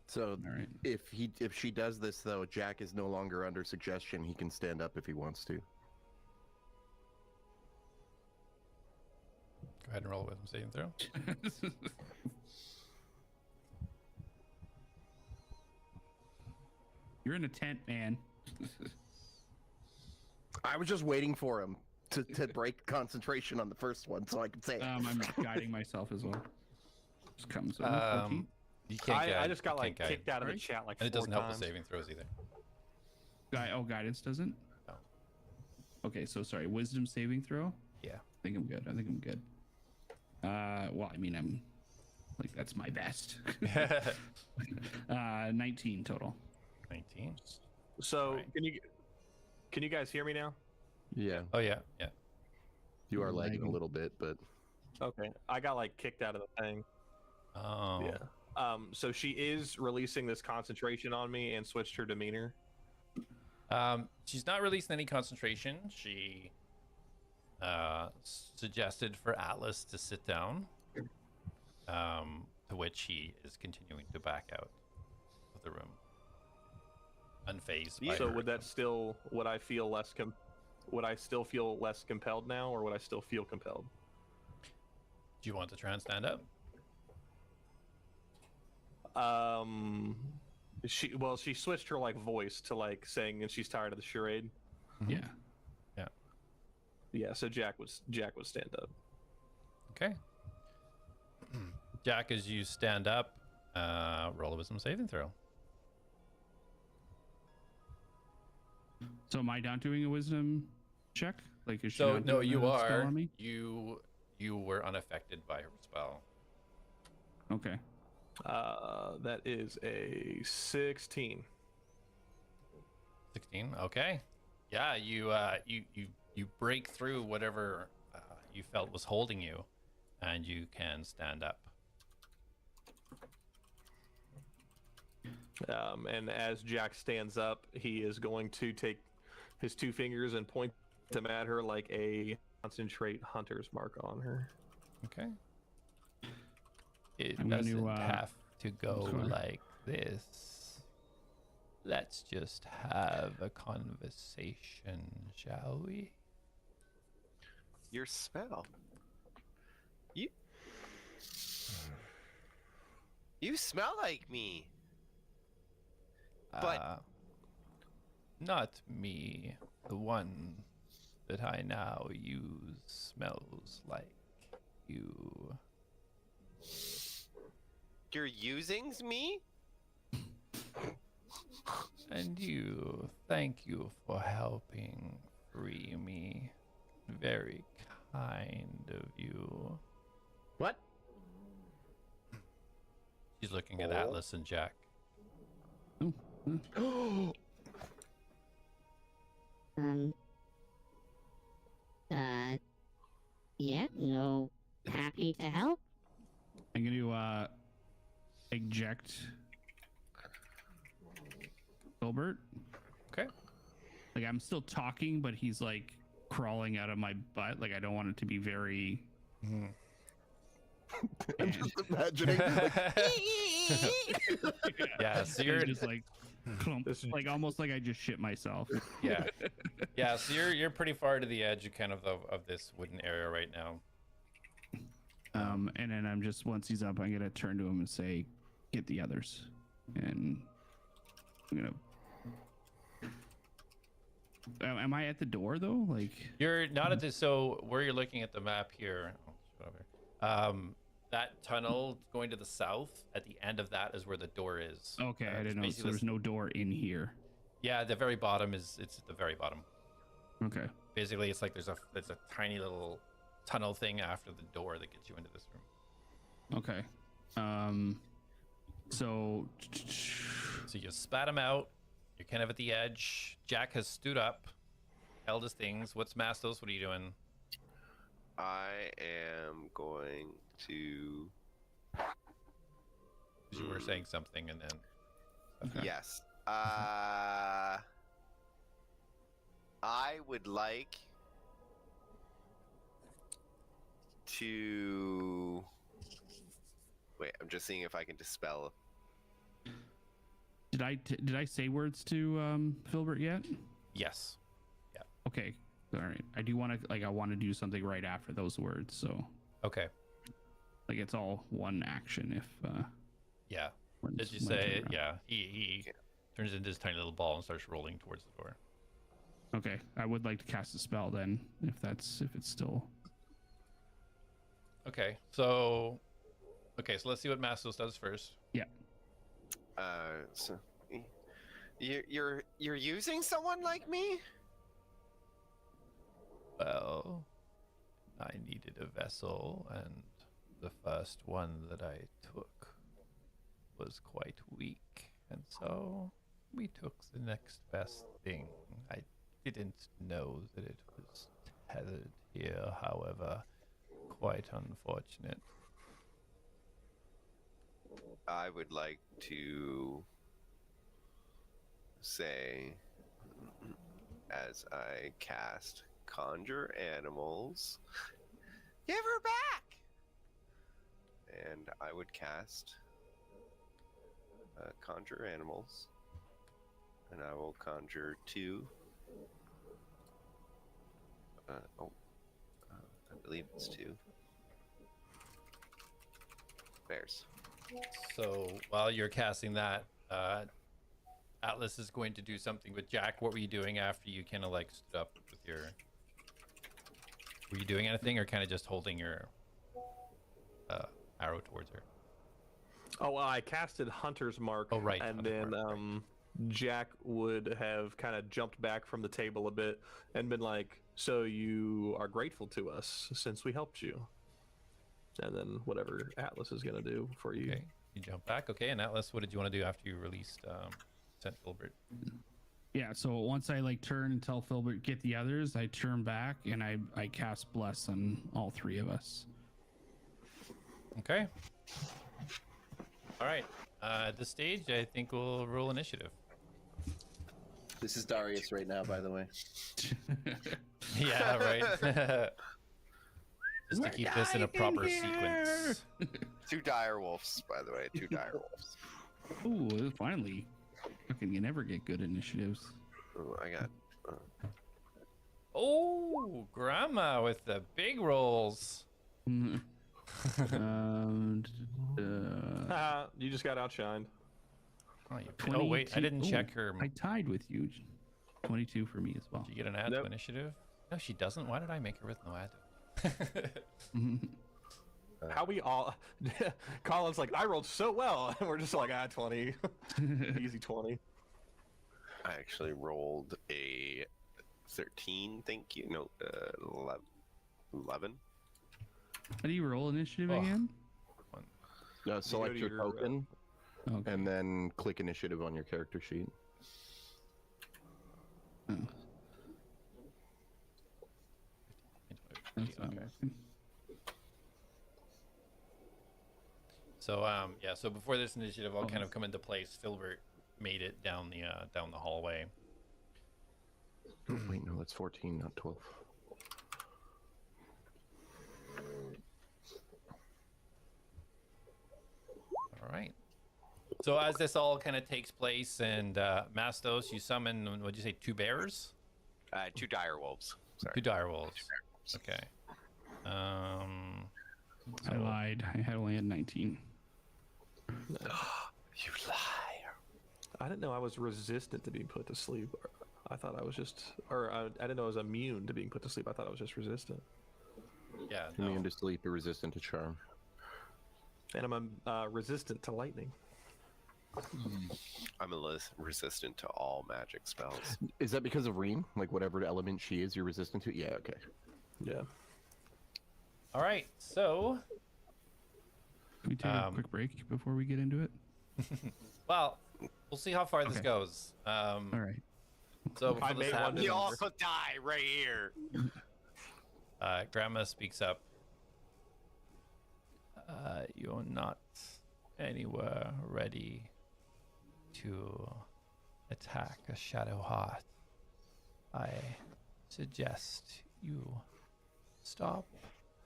So All right. if she does this though, Jack is no longer under suggestion. He can stand up if he wants to. Go ahead and roll a wisdom saving throw. You're in a tent, man. I was just waiting for him to break concentration on the first one so I could say it. I'm guiding myself as well. Just comes over 14. You can't I guide. just got You like can't guide. kicked out of the Right? chat like And it 4 doesn't help times. with saving throws either. Guidance doesn't? No. Okay, so sorry. Wisdom saving throw? Yeah. I think I'm good. Well, I mean, I'm like, that's my best. 19 total. 19. So Right. can you guys hear me now? Yeah, Oh, yeah. Yeah. you are lagging a Lagging. little bit, but Okay, I got like kicked out of the thing. Oh. Yeah. So she is releasing this concentration on me and switched her demeanor. She's not releasing any concentration. She suggested for Atlas to sit down, to which he is continuing to back out of the room, unfazed by So her. would that still would I still feel less compelled now, or would I still feel compelled? Do you want to try and stand up? She switched her like voice to like saying, and she's tired of the charade. Yeah. Yeah, so Jack would stand up. Okay. Jack, as you stand up, roll a wisdom saving throw. So am I not doing a wisdom check? Like, is she So not no, doing you a spell are. on me? You were unaffected by her spell. Okay. That is a 16. 16. Okay. Yeah, you break through whatever you felt was holding you, and you can stand up. And as Jack stands up, he is going to take his 2 fingers and point them at her like a concentrate hunter's mark on her. Okay. It I'm going doesn't to, have to go sorry. like this. Let's just have a conversation, shall we? Your spell. You smell like me. But Not me. The one that I now use smells like you. you're using me? And you, thank you for helping free me. Very kind of you. what? She's looking at Atlas and Jack. Yeah, no, happy to help. I'm going to eject Gilbert. Okay. Like, I'm still talking, but he's like crawling out of my butt. Like, I don't want it to be very. I'm just imagining. Like, Yeah, so you're you're just like Clump. This is- Like almost like I just shit myself. Yeah. Yeah, so you're pretty far to the edge kind of this wooden area right now. And then I'm just, once he's up, I'm gonna turn to him and say, "Get the others," and I'm gonna. Am I at the door though? Like You're not at this. So where you're looking at the map here, that tunnel going to the south. At the end of that is where the door is. okay, I didn't know. So basically there's no door in here. Yeah, the very bottom it's at the very bottom. Okay. Basically, it's like there's a tiny little tunnel thing after the door that gets you into this room. Okay. So So you spat him out. You're kind of at the edge. Jack has stood up, held his things. What's Mastos? What are you doing? I am going to. 'Cause you were saying something, and then Yes. I would like to. Wait, I'm just seeing if I can dispel. did I say words to Filbert yet? yes. Okay. All right. I do want to I want to do something right after those words. So Okay. like it's all one action if Yeah. when Did you when I say? turn around. Yeah. He turns into this tiny little ball and starts rolling towards the door. Okay. I would like to cast a spell then if it's still. Okay. So let's see what Mastos does first. Yeah. So you're using someone like me? Well, I needed a vessel, and the first one that I took was quite weak, and so we took the next best thing. I didn't know that it was tethered here, however, quite unfortunate. I would like to say, as I cast Conjure Animals, give her back! And I would cast Conjure Animals, and I will conjure 2. I believe it's 2 bears. So while you're casting that, Atlas is going to do something with Jack. What were you doing after you kind of like stood up with your? Were you doing anything, or kind of just holding your arrow towards her? Oh, well, I casted Hunter's Mark. Oh, right, And Hunter's then Mark, right. Jack would have kind of jumped back from the table a bit and been like, "So you are grateful to us since we helped you." And then whatever Atlas is going to do for you. Okay, you jump back. Okay, and Atlas, what did you want to do after you released sent Filbert? Yeah, so once I like turn and tell Filbert get the others, I turn back and I cast bless on all 3 of us. Okay. All right. At this stage, I think we'll roll initiative. This is Darius right now, by the way. Yeah, right. Just to keep this in a proper sequence. 2 dire wolves, by the way. 2 dire wolves. Ooh, finally. Fucking, you never get good initiatives. Ooh, I got. Oh, Grandma with the big rolls. You just got outshined. Oh, wait, I didn't check Ooh, her. I tied with you. 22 for me as well. Did you get an add Nope. to initiative? No, she doesn't. Why did I make her with no add? How we all. Colin's like, "I rolled so well." And we're just like, 20. Easy 20. I actually rolled a 13. Thank you. No, 11. How do you roll initiative Oh. again? Select to your your, token, Okay. and then click initiative on your character sheet. Oh, that's not Okay. working. So yeah. So before this initiative all kind of come into place, Filbert made it down the hallway. Oh, wait, no, that's 14, not 12. All right. So as this all kind of takes place, and Mastos, you summon, what'd you say, 2 bears? 2 dire wolves. Sorry. 2 dire wolves. Okay. I lied. I only had 19. You liar. I didn't know I was resistant to being put to sleep. I thought I was just, I didn't know I was immune to being put to sleep. I thought I was just resistant. Yeah. Immune to sleep, or resistant to charm. And I'm resistant to lightning. I'm resistant to all magic spells. Is that because of Reen? Like whatever element she is, you're resistant to? Yeah, okay. Yeah. All right, so... Can we take a quick break before we get into it? Well, we'll see how far this goes. All right. So before this happens, You all could die right here. Grandma speaks up. You're not anywhere ready to attack a Shadow Heart. I suggest you stop,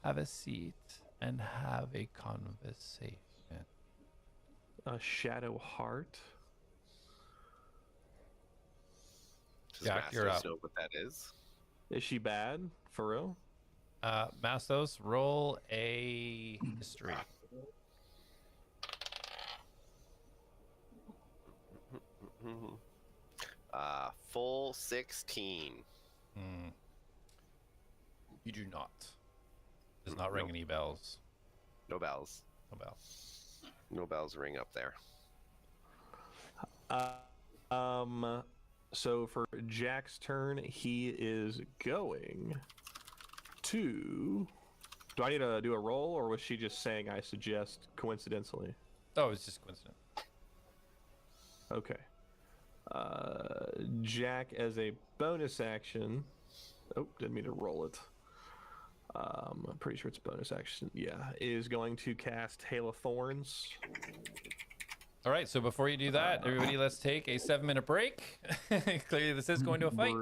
have a seat, and have a conversation. A Shadow Heart? Does Jack, you're Mastos up. know what that is? Is she bad? For real? Mastos, roll a history. Full 16. You do not. Does not ring any bells. No bells. No bells. No bells ring up there. So for Jack's turn, he is going to... Do I need to do a roll, or was she just saying I suggest coincidentally? Oh, it's just coincident. Okay. Jack, as a bonus action... Oh, didn't mean to roll it. I'm pretty sure it's a bonus action. Yeah, is going to cast Hail of Thorns. All right, so before you do that, everybody, let's take a 7-minute break. Clearly, this is going to a fight.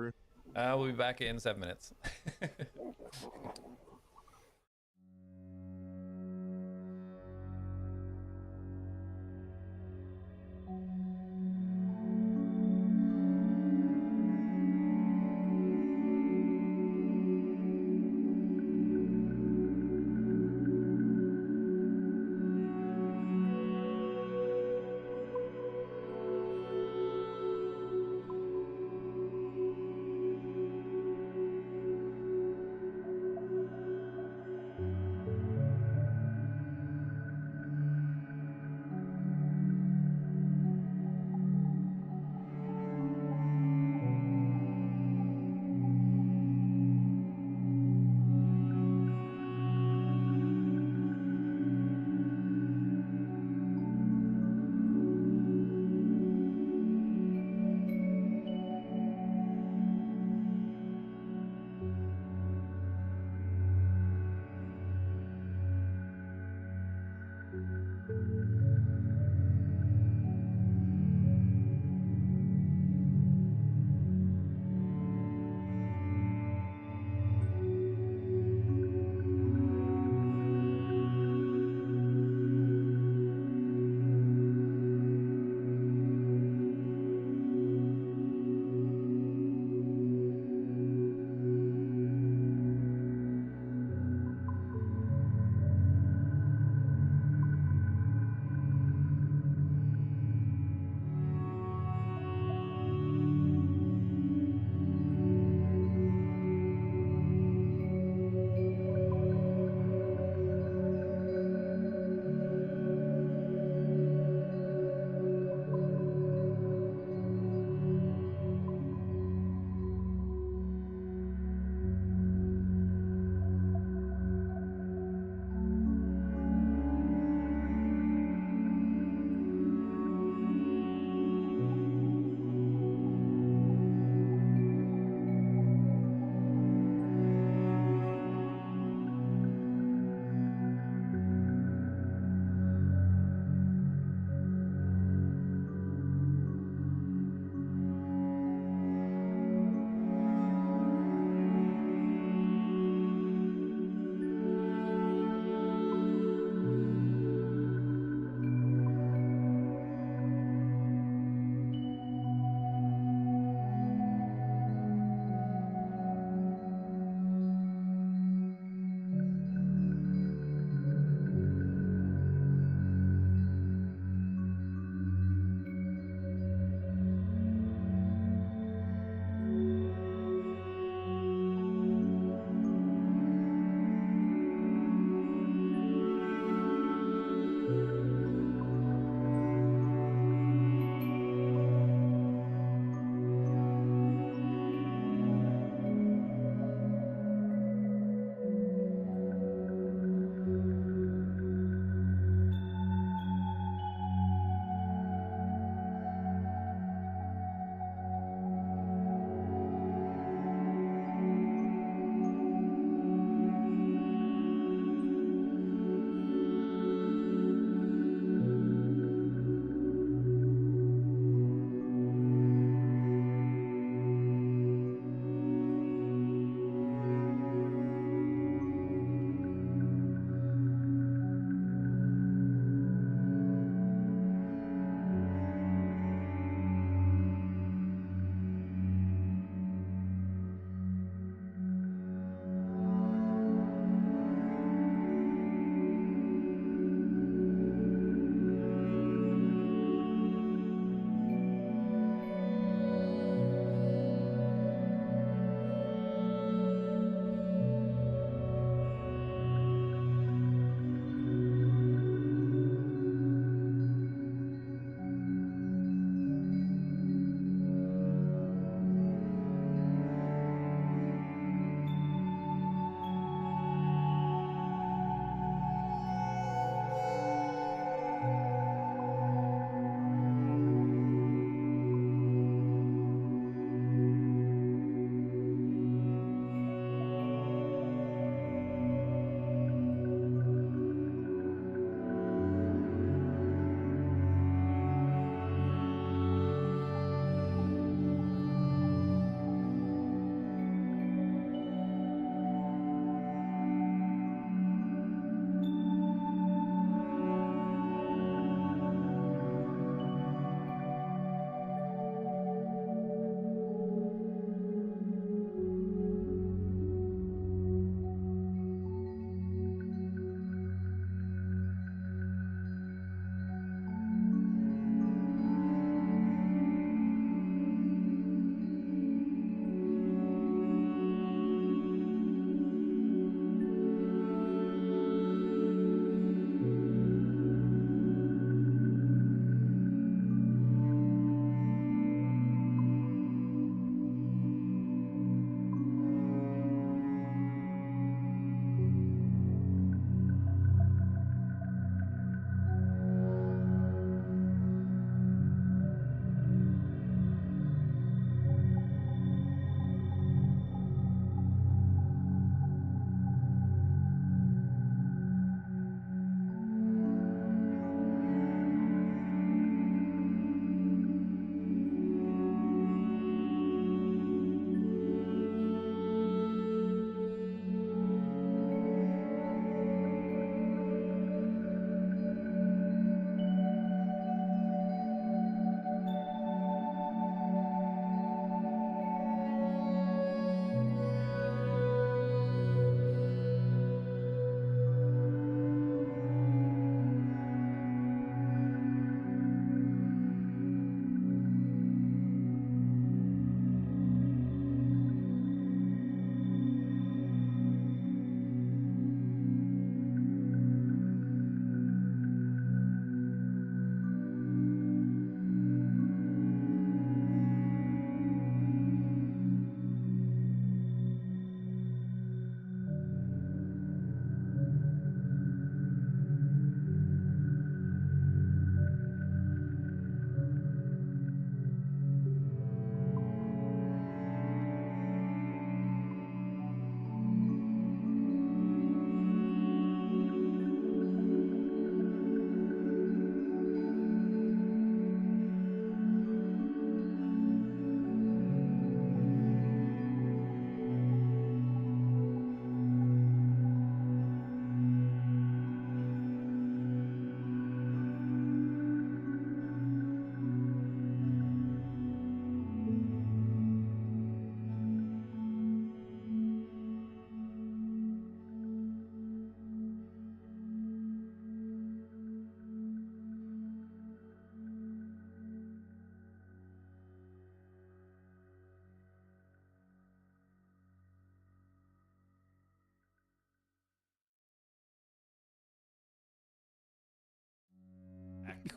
We'll be back in 7 minutes.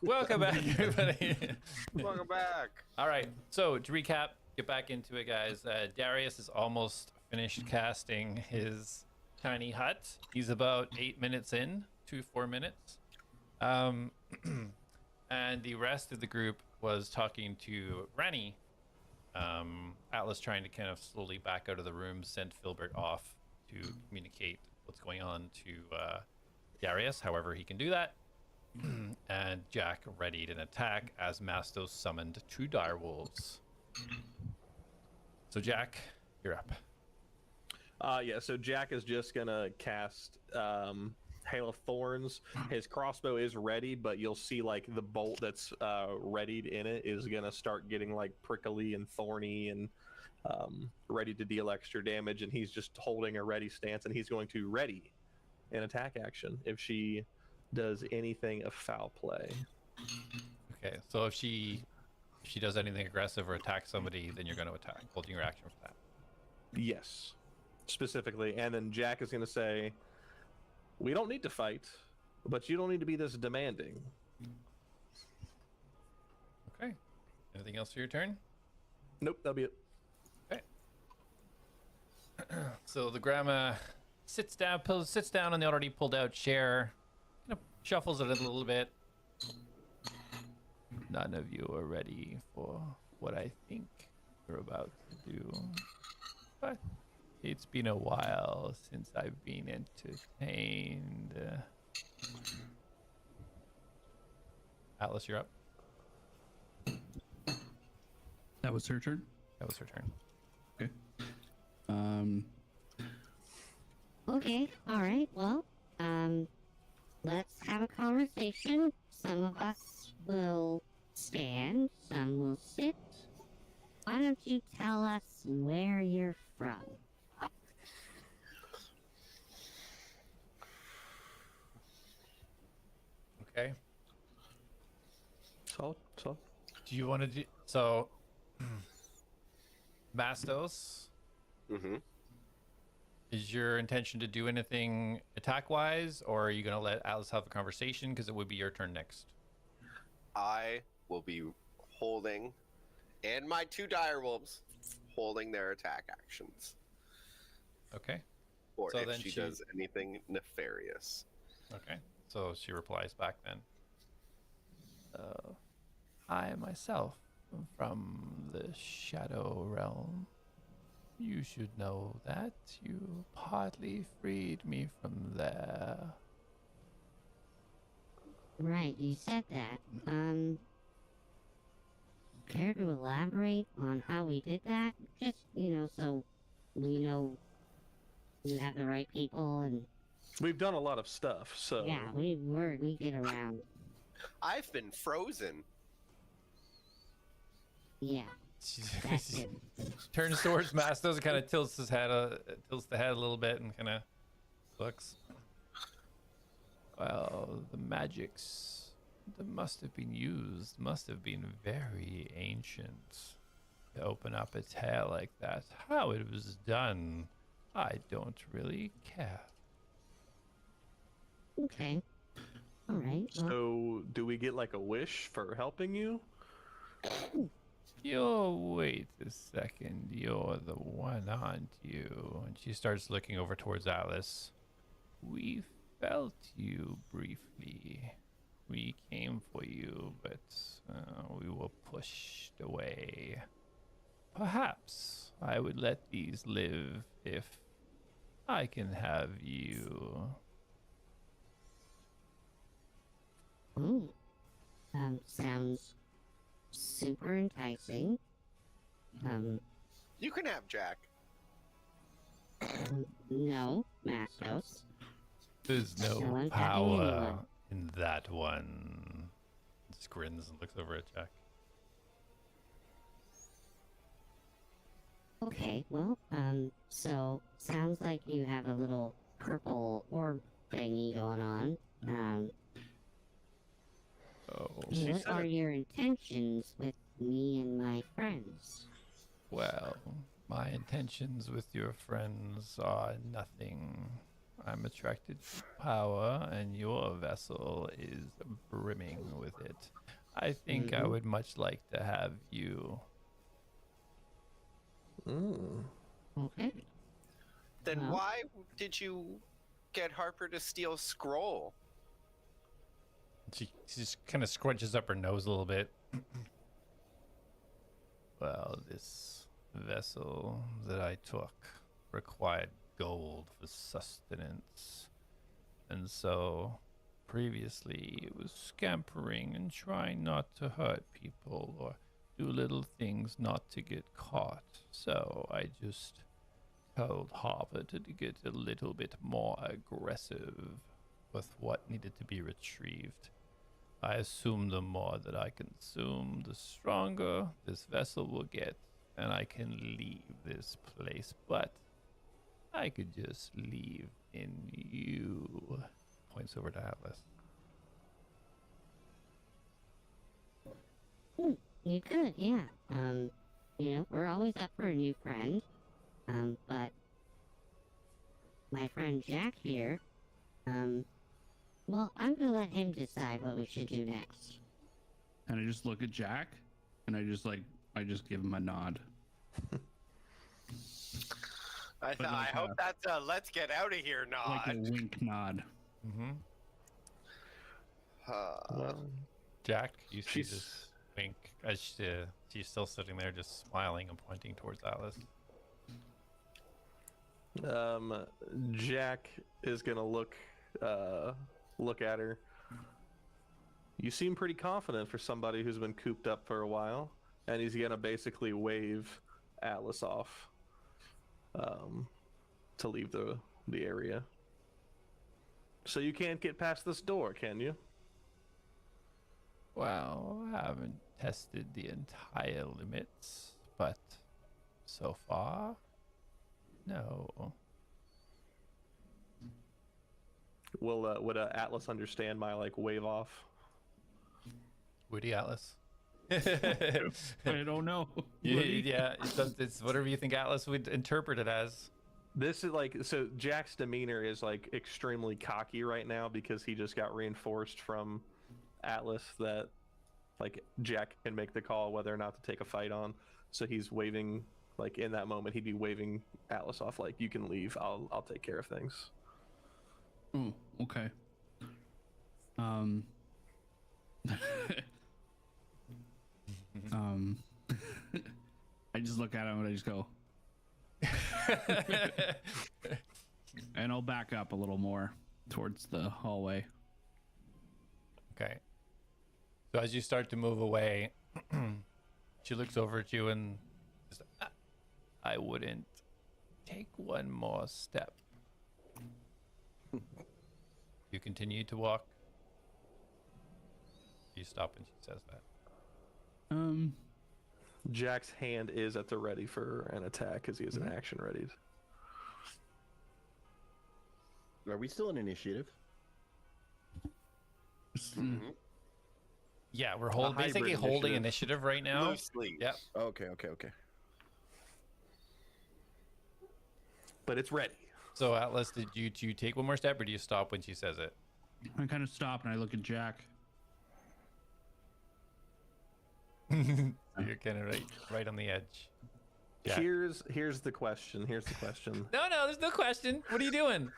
Welcome back, everybody. Welcome back. All right, so to recap, get back into it, guys. Darius is almost finished casting his tiny hut. He's about 8 minutes in, 4 minutes. And the rest of the group was talking to Rennie. Atlas trying to kind of slowly back out of the room, send Filbert off to communicate what's going on to Darius, however he can do that. And Jack readied an attack as Mastos summoned 2 direwolves. So Jack, you're up. Yeah, so Jack is just gonna cast Hail of Thorns. His crossbow is ready, but you'll see like the bolt that's readied in it is gonna start getting like prickly and thorny and ready to deal extra damage, and he's just holding a ready stance, and he's going to ready an attack action if she does anything of foul play. Okay, so if she does anything aggressive or attacks somebody, then you're going to attack, holding your action for that. Yes, specifically. And then Jack is going to say, we don't need to fight, but you don't need to be this demanding. Okay. Anything else for your turn? Nope, that'll be it. Okay. So the grandma sits down on the already pulled out chair, kind of shuffles it a little bit. None of you are ready for what I think you're about to do, but it's been a while since I've been entertained. Atlas, you're up. That was her turn? That was her turn. Okay. Okay, alright, well, let's have a conversation. Some of us will stand, some will sit. Why don't you tell us where you're from? Okay. Solid. Do you want to do so? Mastos, Mm-hmm. is your intention to do anything attack-wise, or are you going to let Atlas have a conversation? Because it would be your turn next. I will be holding, and my 2 direwolves holding their attack actions. Okay. Or So if then she she- does anything nefarious. Okay. So she replies back then. I myself am from the Shadow Realm. You should know that. You partly freed me from there. Right, you said that. Care to elaborate on how we did that? Just, so we know we have the right people and We've done a lot of stuff, so... yeah, we get around. I've been frozen. Yeah, that's it. Turns towards Mastos and kind of tilts the head a little bit and kind of looks. Well, the magics that must have been used must have been very ancient to open up a tail like that. How it was done, I don't really care. Okay. Alright, well, So, do we get like a wish for helping you? Wait a second. You're the one, aren't you? And she starts looking over towards Atlas. We felt you briefly. We came for you, but we were pushed away. Perhaps I would let these live if I can have you. ooh. Sounds super enticing. You can have Jack. No, Mastos. There's No no one's having power anyone. in that one. Just grins and looks over at Jack. Okay, well, so sounds like you have a little purple orb thingy going on. Oh, What are your intentions with me and my friends? well, my intentions with your friends are nothing. I'm attracted to power, and your vessel is brimming with it. I think I would much like to have you. Okay. Then Well. why did you get Harper to steal scroll? She just kind of scrunches up her nose a little bit. Well, this vessel that I took required gold for sustenance. And so previously it was scampering and trying not to hurt people or do little things not to get caught. So I just told Harper to get a little bit more aggressive with what needed to be retrieved. I assume the more that I consume, the stronger this vessel will get, and I can leave this place. But I could just leave in you. Points over to Atlas. You could, yeah. We're always up for a new friend. But my friend Jack here, well, I'm gonna let him decide what we should do next. And I just look at Jack, and I just give him a nod. I hope that's a let's get out of here nod. Like a wink nod. Jack, you see this wink as she's still sitting there just smiling and pointing towards Atlas. Jack is gonna look at her. You seem pretty confident for somebody who's been cooped up for a while, and he's gonna basically wave Atlas off to leave the area. So you can't get past this door, can you? Well, I haven't tested the entire limits, but so far, no. Would Atlas understand my wave off? Woody Atlas. I don't know. Yeah, it's whatever you think Atlas would interpret it as. This is so Jack's demeanor is extremely cocky right now because he just got reinforced from Atlas that Jack can make the call whether or not to take a fight on. So he's waving in that moment he'd be waving Atlas off you can leave. I'll take care of things. Oh, okay. I just look at him and I just go, and I'll back up a little more towards the hallway. Okay. So as you start to move away, she looks over at you and says, I wouldn't take one more step. you continue to walk. You stop when she says that. Jack's hand is at the ready for an attack because he has an action ready. Are we still in initiative? Yeah, we're hybrid basically holding initiative. initiative right now. Loosely. Yep. Okay. But it's ready. So Atlas, do you take one more step or do you stop when she says it? I kind of stop and I look at Jack. So you're kind of right on the edge. Yeah. Here's the question. No, there's no question. What are you doing?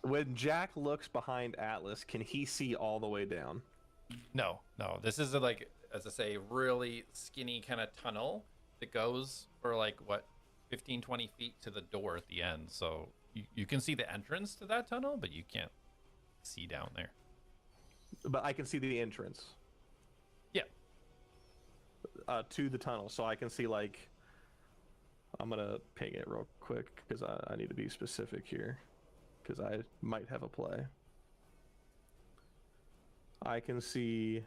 When Jack looks behind Atlas, can he see all the way down? No. This is as I say, really skinny kind of tunnel that goes for 15, 20 feet to the door at the end. So you can see the entrance to that tunnel, but you can't see down there. But I can see the entrance. Yeah. To the tunnel, so I can see I'm gonna ping it real quick because I need to be specific here because I might have a play. I can see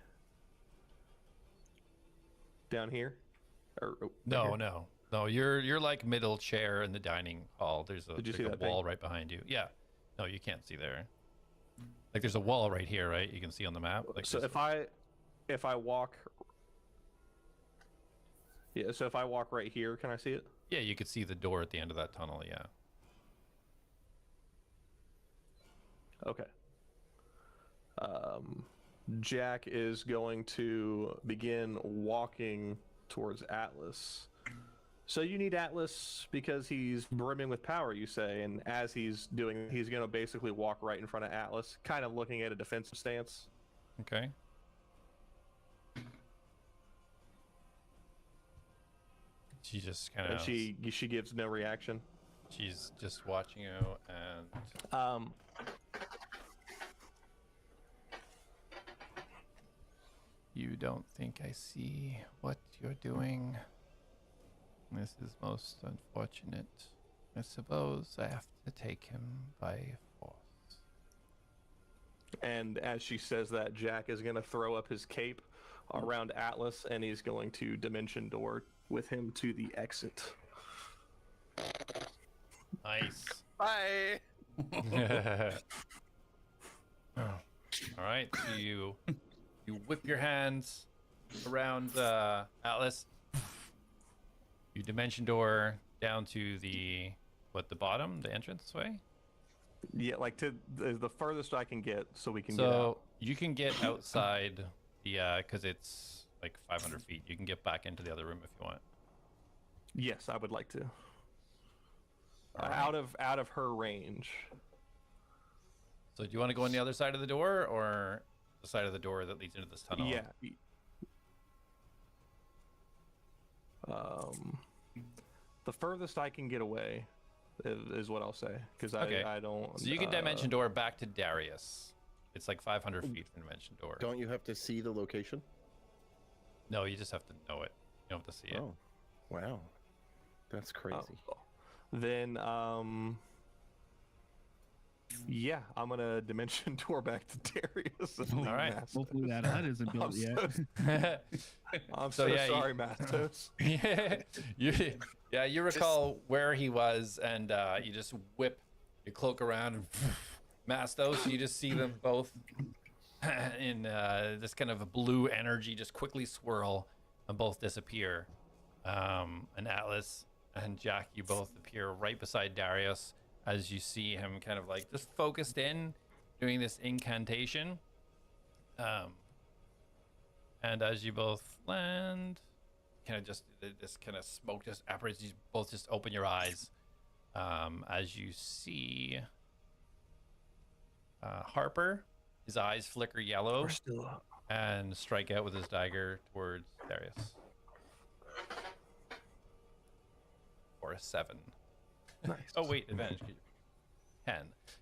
down here. No. You're middle chair in the dining hall. There's a, Did you see a that wall thing? right behind you. Yeah. No, you can't see there. There's a wall right here, right? You can see on the map. So if I walk. Yeah, so if I walk right here, can I see it? Yeah, you could see the door at the end of that tunnel, yeah. Okay. Jack is going to begin walking towards Atlas. So you need Atlas because he's brimming with power, you say, and as he's doing, he's going to basically walk right in front of Atlas, kind of looking at a defensive stance. Okay. She just kind And of. she gives no reaction. She's just watching you, and you don't think I see what you're doing. This is most unfortunate. I suppose I have to take him by force. And as she says that, Jack is going to throw up his cape around Atlas, and he's going to dimension door with him to the exit. Nice. Bye. All right, so you whip your hands around Atlas. You dimension door down to the bottom, the entrance way. Yeah, like to the furthest I can get, so we can get So out. you can get outside the because it's like 500 feet. You can get back into the other room if you want. Yes, I would like to. All right. Out of her range. So do you want to go on the other side of the door or the side of the door that leads into this tunnel? Yeah. The furthest I can get away is what I'll say, because Okay. I don't. So you can dimension door back to Darius. It's like 500 feet from dimension door. Don't you have to see the location? No, you just have to know it. You don't have to see it. Oh, wow, that's crazy. Then yeah, I'm gonna dimension door back to Darius. All right. Hopefully that hut isn't built yet. I'm So, so yeah, sorry, Mastos. You recall where he was, and you just whip your cloak around and Mastos. You just see them both in this kind of a blue energy just quickly swirl and both disappear. And Atlas and Jack, you both appear right beside Darius as you see him kind of like just focused in, doing this incantation. And as you both land, kind of just this kind of smoke just apparates. You both just open your eyes as you see Harper. His eyes flicker yellow We're still up. and strike out with his dagger towards Darius. For a 7. Nice. Oh wait, advantage. 10.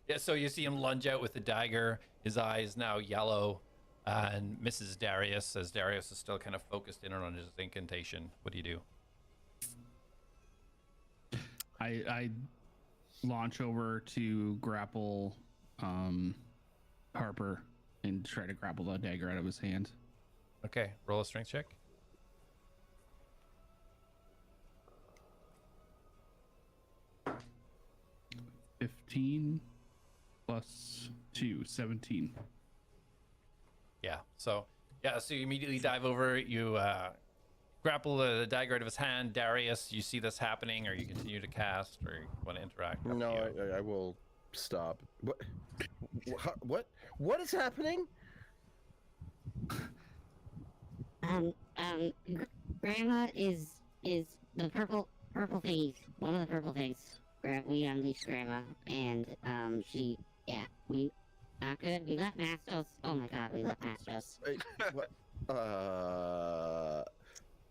Yeah, so you see him lunge out with the dagger. His eyes now yellow, and misses Darius as Darius is still kind of focused in on his incantation. What do you do? I launch over to grapple Harper and try to grapple the dagger out of his hand. Okay, roll a strength check. +15 +2, 17. Yeah. So you immediately dive over. You grapple the dagger out of his hand. Darius, you see this happening, or you continue to cast, or you want to interact? Up to No, you. I will stop. What is happening? Grandma is the purple thingies. One of the purple things. We unleashed Grandma, and we not good. We left Mastos. Oh my God, we left Mastos. Wait, what?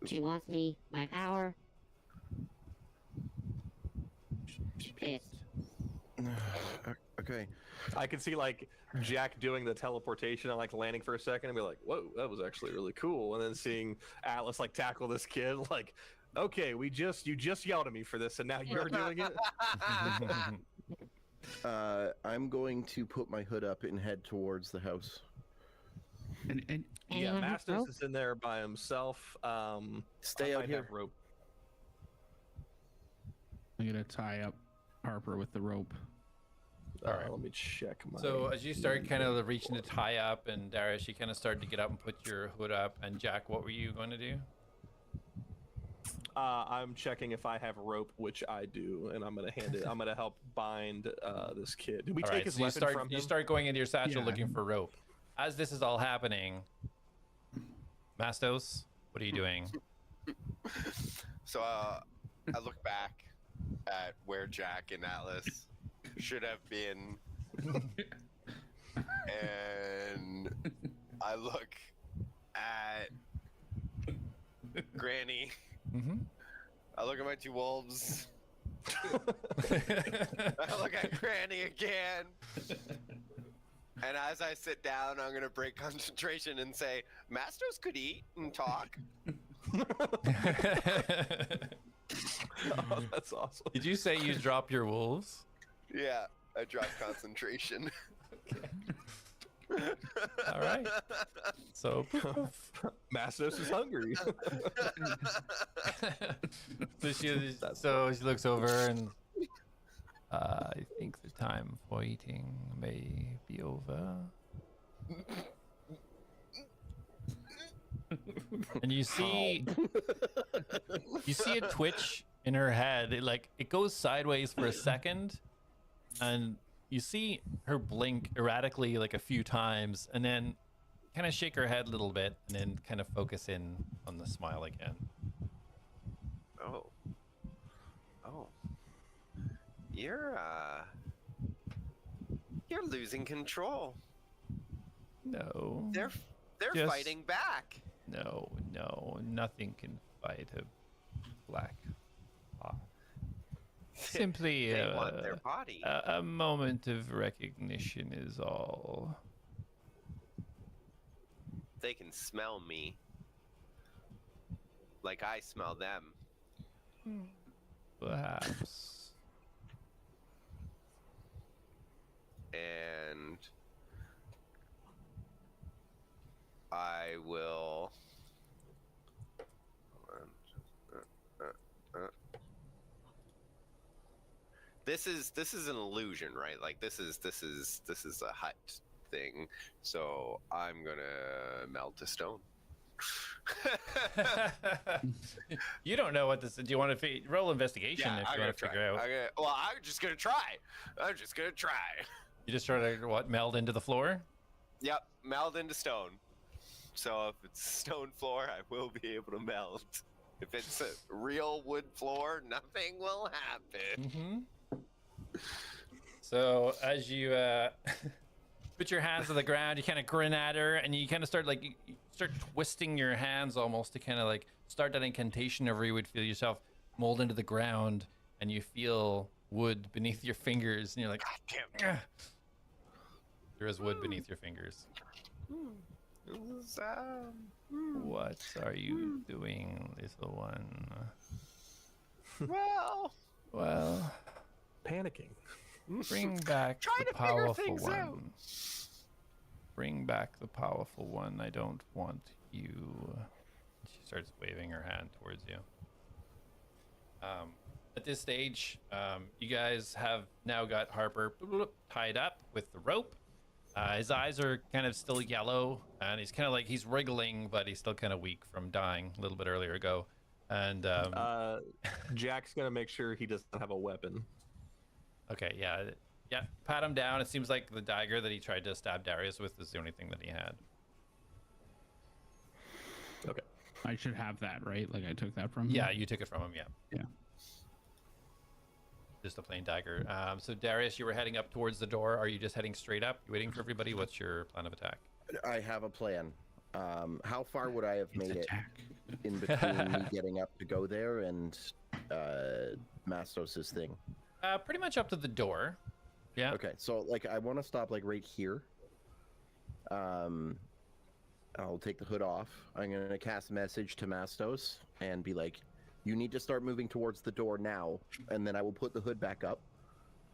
She wants my power. She's pissed. Okay. I can see like Jack doing the teleportation and like landing for a second and be like, "Whoa, that was actually really cool." And then seeing Atlas like tackle this kid, like, "Okay, you just yelled at me for this, and now you're doing it." I'm going to put my hood up and head towards the house. And Yeah, Anyone have Mastos rope? is in there by himself. Stay I out might here. have rope. I'm gonna tie up Harper with the rope. All right. Let me check my. So as you start kind of reaching to tie up, and Darius, you kind of start to get up and put your hood up. And Jack, what were you going to do? I'm checking if I have rope, which I do, and I'm gonna hand it. I'm gonna help bind this kid. Did we All take right, his so weapon from him? you start going into your satchel Yeah. looking for rope. As this is all happening, Mastos, what are you doing? So I look back at where Jack and Atlas should have been, and I look at Granny. Mm-hmm. I look at my two wolves. I look at Granny again. And as I sit down, I'm going to break concentration and say, Mastos could eat and talk. Oh, that's awesome. Did you say you drop your wolves? Yeah, I drop concentration. All right. So, Mastos is hungry. so she looks over and I think the time for eating may be over. And you see a twitch in her head. It goes sideways for a second, and you see her blink erratically like a few times, and then kind of shake her head a little bit, and then kind of focus in on the smile again. Oh. You're losing control. No. They're Just- fighting back. No, nothing can fight a black hawk. Simply They want their body. a moment of recognition is all. They can smell me. Like I smell them. Perhaps. And I will. This is an illusion, right? Like this is a hut thing. So I'm gonna melt to stone. You don't know what this is. Do you want to roll investigation if you want to figure out? I'm just gonna try. You just try to what? Meld into the floor? Yep, meld into stone. So if it's stone floor, I will be able to melt. If it's a real wood floor, nothing will happen. Mm-hmm. So as you put your hands on the ground, you kind of grin at her, and you kind of start you start twisting your hands almost to kind of like start that incantation over. You would feel yourself mold into the ground, and you feel wood beneath your fingers, and you're like, God damn it. There is wood beneath your fingers. What are you doing, little one? Well, panicking. Bring back Trying the to figure powerful things one. out. Bring back the powerful one. I don't want you. She starts waving her hand towards you. At this stage, you guys have now got Harper tied up with the rope. His eyes are kind of still yellow, and he's kind of he's wriggling, but he's still kind of weak from dying a little bit earlier ago. And Jack's gonna make sure he doesn't have a weapon. Okay, yeah. Pat him down. It seems like the dagger that he tried to stab Darius with is the only thing that he had. Okay. I should have that, right? Like I took that from him? Yeah, you took it from him. Yeah. Yeah. Just a plain dagger. So Darius, you were heading up towards the door. Are you just heading straight up? You waiting for everybody? What's your plan of attack? I have a plan. How far would I have made attack. it in between me getting up to go there and Mastos' thing? Pretty much up to the door. Yeah. Okay, so I want to stop right here. I'll take the hood off. I'm gonna cast a message to Mastos and be like, "You need to start moving towards the door now." And then I will put the hood back up,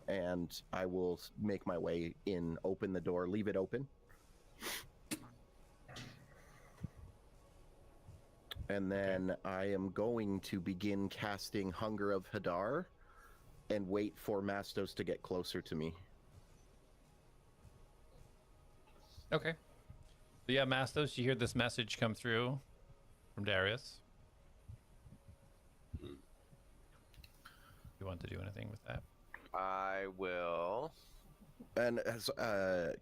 and I will make my way in. Open the door, leave it open, and then I am going to begin casting Hunger of Hadar. And wait for Mastos to get closer to me. Okay. So yeah, Mastos, you hear this message come through from Darius. you want to do anything with that. I will. And as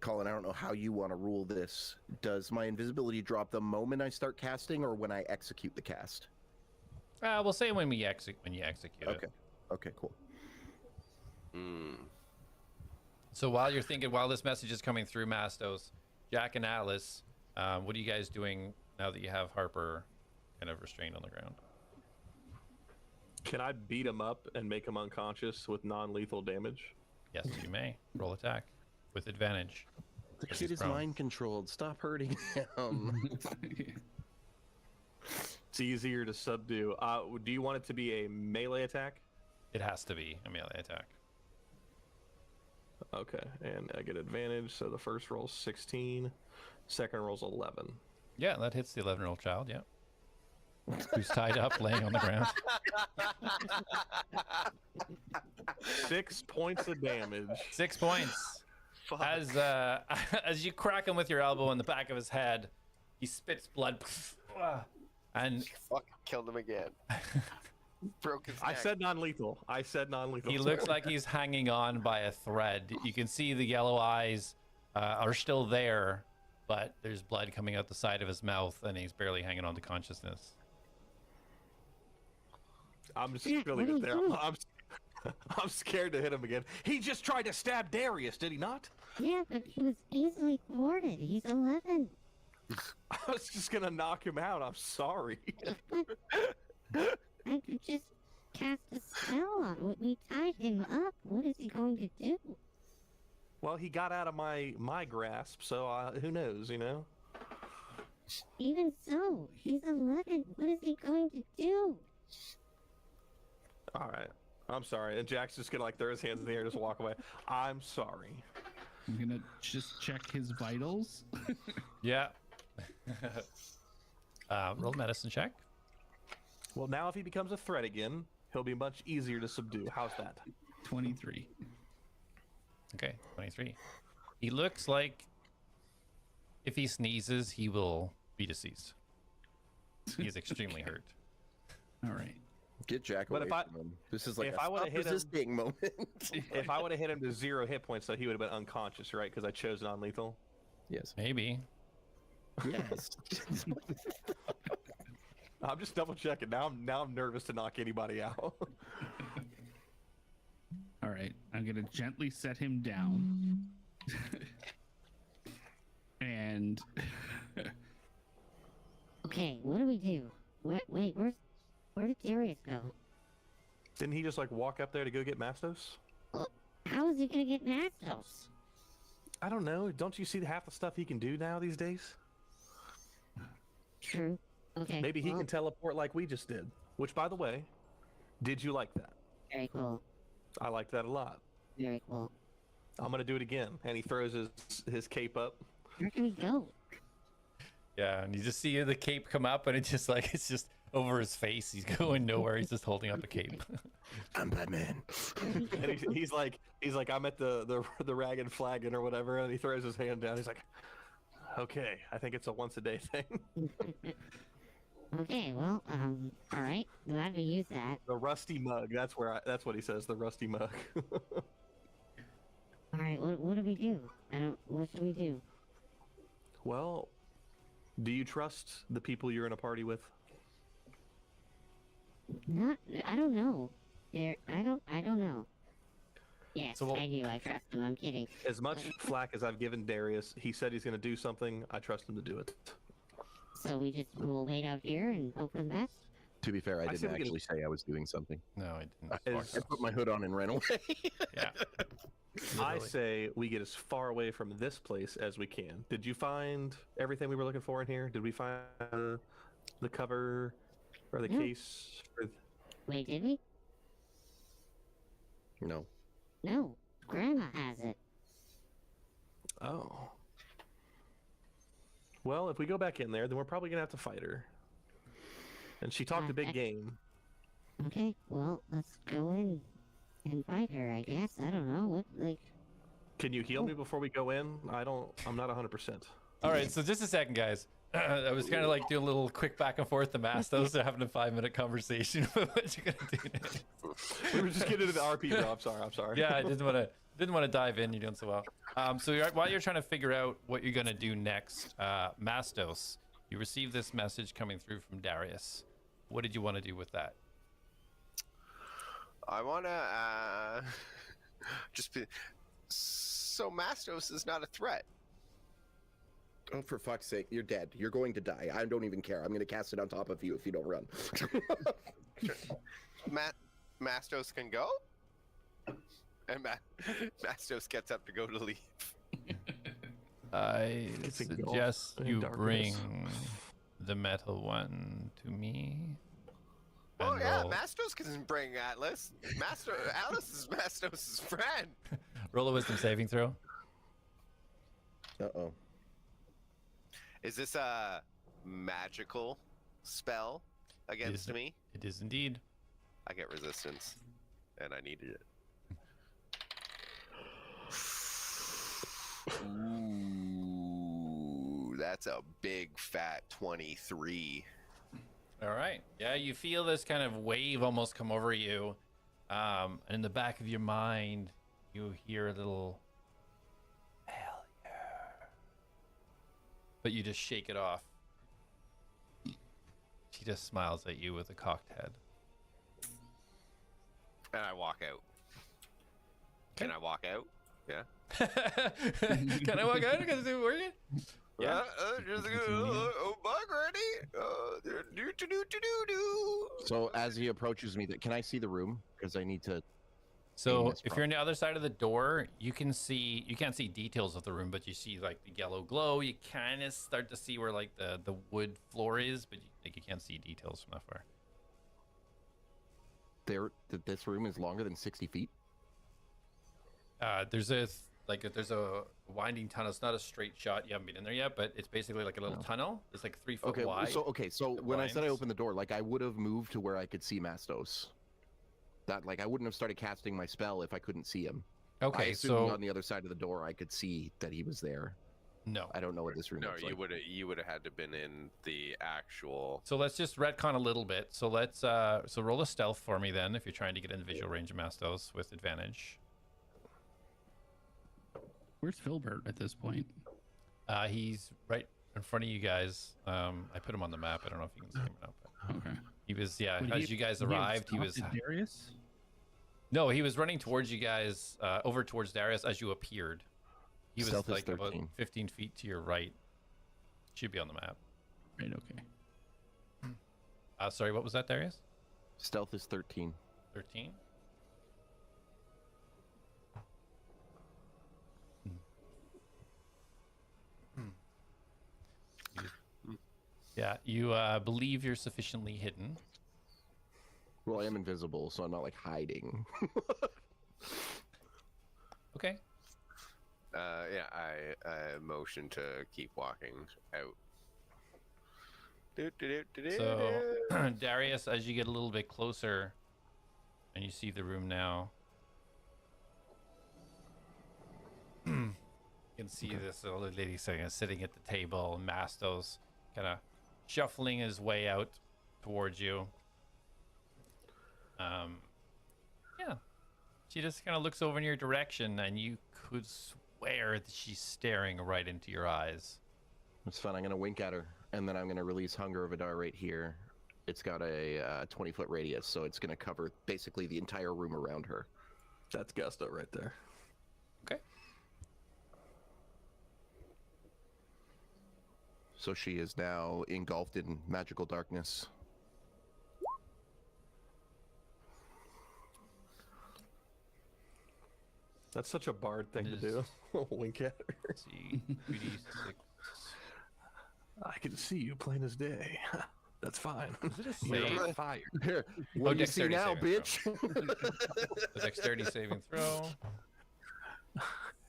Colin, I don't know how you want to rule this. Does my invisibility drop the moment I start casting, or when I execute the cast? We'll say when you execute Okay. it. Okay. Cool. So while you're thinking, while this message is coming through, Mastos, Jack and Atlas, what are you guys doing now that you have Harper kind of restrained on the ground? Can I beat him up and make him unconscious with non-lethal damage? Yes, you may. Roll attack with advantage. The Because kid he's is prone. mind controlled. Stop hurting him. It's easier to subdue. Do you want it to be a melee attack? It has to be a melee attack. Okay, and I get advantage. So the first roll's 16, second roll's 11. Yeah, that hits the 11-year-old child, yeah. Who's tied up, laying on the ground. 6 points of damage. 6 points. As you crack him with your elbow in the back of his head, he spits blood. And Fuck, killed him again. Broke his neck. I said non-lethal. he looks like he's hanging on by a thread. You can see the yellow eyes are still there, but there's blood coming out the side of his mouth, and he's barely hanging on to consciousness. I'm just really good there. I'm scared to hit him again. He just tried to stab Darius, did he not? Yeah, but he was easily thwarted. He's 11. I was just gonna knock him out. I'm sorry. I could just cast a spell on him. We tied him up. What is he going to do? Well, he got out of my grasp, so who knows, you know? Even so, he's 11. What is he going to do? All right. I'm sorry. And Jack's just gonna like throw his hands in the air and just walk away. I'm sorry. I'm gonna just check his vitals. Yeah. Roll medicine check. Well, now if he becomes a threat again, he'll be much easier to subdue. How's that? 23. Okay, 23. He looks like if he sneezes, he will be deceased. He is extremely hurt. All right. Get Jack But away if from him. This is like if a I would've hit him- resisting moment. If I would have hit him to 0 hit points, though, he would have been unconscious, right? Because I chose non-lethal. Yes. Maybe. Yes. I'm just double checking. Now I'm nervous to knock anybody out. All right. I'm gonna gently set him down. And Okay, what do we do? Wait, where did Darius go? Didn't he just like walk up there to go get Mastos? How is he gonna get Mastos? I don't know. Don't you see half the stuff he can do now these days? True. Okay. Maybe he well, can teleport like we just did. Which, by the way, did you like that? Very cool. I liked that a lot. Very cool. I'm gonna do it again. And he throws his cape up. Where can we go? Yeah, and you just see the cape come up, and it's just over his face. He's going nowhere. He's just holding up a cape. I'm Batman. And he's like I'm at the ragged flagon or whatever, and he throws his hand down. He's like, okay, I think it's a once a day thing. Okay, well, all right. Glad we used that. The rusty mug. That's what he says. The rusty mug. All right, what do we do? What should we do? Well, do you trust the people you're in a party with? I don't know. I don't know. Yes, So I do. I trust him. I'm kidding. As much flack as I've given Darius, he said he's going to do something. I trust him to do it. So we'll wait out here and hope for the best. To be fair, I I said didn't we can- actually say I was doing something. No, I didn't. I put my hood on and ran away. Yeah. I say we get as far away from this place as we can. Did you find everything we were looking for in here? Did we find the cover or the No. case? Wait, did we? No. No. Grandma has it. Oh. Well, if we go back in there, then we're probably going to have to fight her. And she talked a big game. Okay, well, let's go in and fight her, I guess. I don't know. Can you heal me before we go in? I'm not 100%. All right, so just a second, guys. I was kind of like doing a little quick back and forth to Mastos. They're having a 5-minute conversation about what you're gonna do next. We were just getting into the RP, bro. I'm sorry. Yeah, I didn't want to dive in. You're doing so well. So while you're trying to figure out what you're gonna do next, Mastos, you received this message coming through from Darius. What did you want to do with that? I wanna just be. So Mastos is not a threat. Oh, for fuck's sake, you're dead. You're going to die. I don't even care. I'm going to cast it on top of you if you don't run. Mastos can go? And Mastos gets up to go to leave. I suggest you darkness. bring the metal one to me. Oh and yeah, roll- Mastos can bring Atlas. Alice is Mastos' friend. Roll a wisdom saving throw. Uh-oh. Is this a magical spell against me? It is indeed. I get resistance, and I needed it. Ooh, that's a big fat 23. All right. Yeah, you feel this kind of wave almost come over you. And in the back of your mind, you hear a little failure. But you just shake it off. She just smiles at you with a cocked head. And I walk out. Can I walk out? Yeah. Can I walk out? Because it's working? Yeah. Oh, bug ready. So as he approaches me, can I see the room? Because I need to. So if you're on the other side of the door, you can't see details of the room, but you see like the yellow glow. You kind of start to see where like the wood floor is, but you can't see details from that far. This room is longer than 60 feet. There's a winding tunnel. It's not a straight shot. You haven't been in there yet, but it's basically like a little tunnel. It's like 3 foot wide. So when I said I opened the door, like I would have moved to where I could see Mastos. That like I wouldn't have started casting my spell if I couldn't see him. Okay, I assumed so on the other side of the door I could see that he was there. no. I don't know what this room No, looks like. you would have had to been in the actual. So let's just retcon a little bit. So let's so roll a stealth for me then, if you're trying to get in visual range of Mastos with advantage. Where's Filbert at this point? He's right in front of you guys. I put him on the map. I don't know if you can see him or not. But Okay. he was Would as you guys arrived, he was. Darius? No, he was running towards you guys, over towards Darius as you appeared. He was Stealth is like about 13. 15 feet to your right. Should be on the map. Right, okay. Sorry, what was that, Darius? Stealth is 13. 13? Yeah, you believe you're sufficiently hidden. Well, I am invisible, so I'm not like hiding. Okay. Yeah, I motion to keep walking out. So, Darius, as you get a little bit closer and you see the room now, you can see this old lady sitting at the table, and Mastos kind of shuffling his way out towards you. Yeah. She just kind of looks over in your direction, and you could swear that she's staring right into your eyes. It's fun. I'm going to wink at her, and then I'm going to release Hunger of Adar right here. It's got a 20-foot radius, so it's going to cover basically the entire room around her. That's gusto right there. Okay. So she is now engulfed in magical darkness. That's such a bard thing to do. Wink at her. Let's see. 3d6. I can see you plain as day. That's fine. Is it a You're save? on fire. Here, what do you see dexterity now, saving bitch? A dexterity saving throw.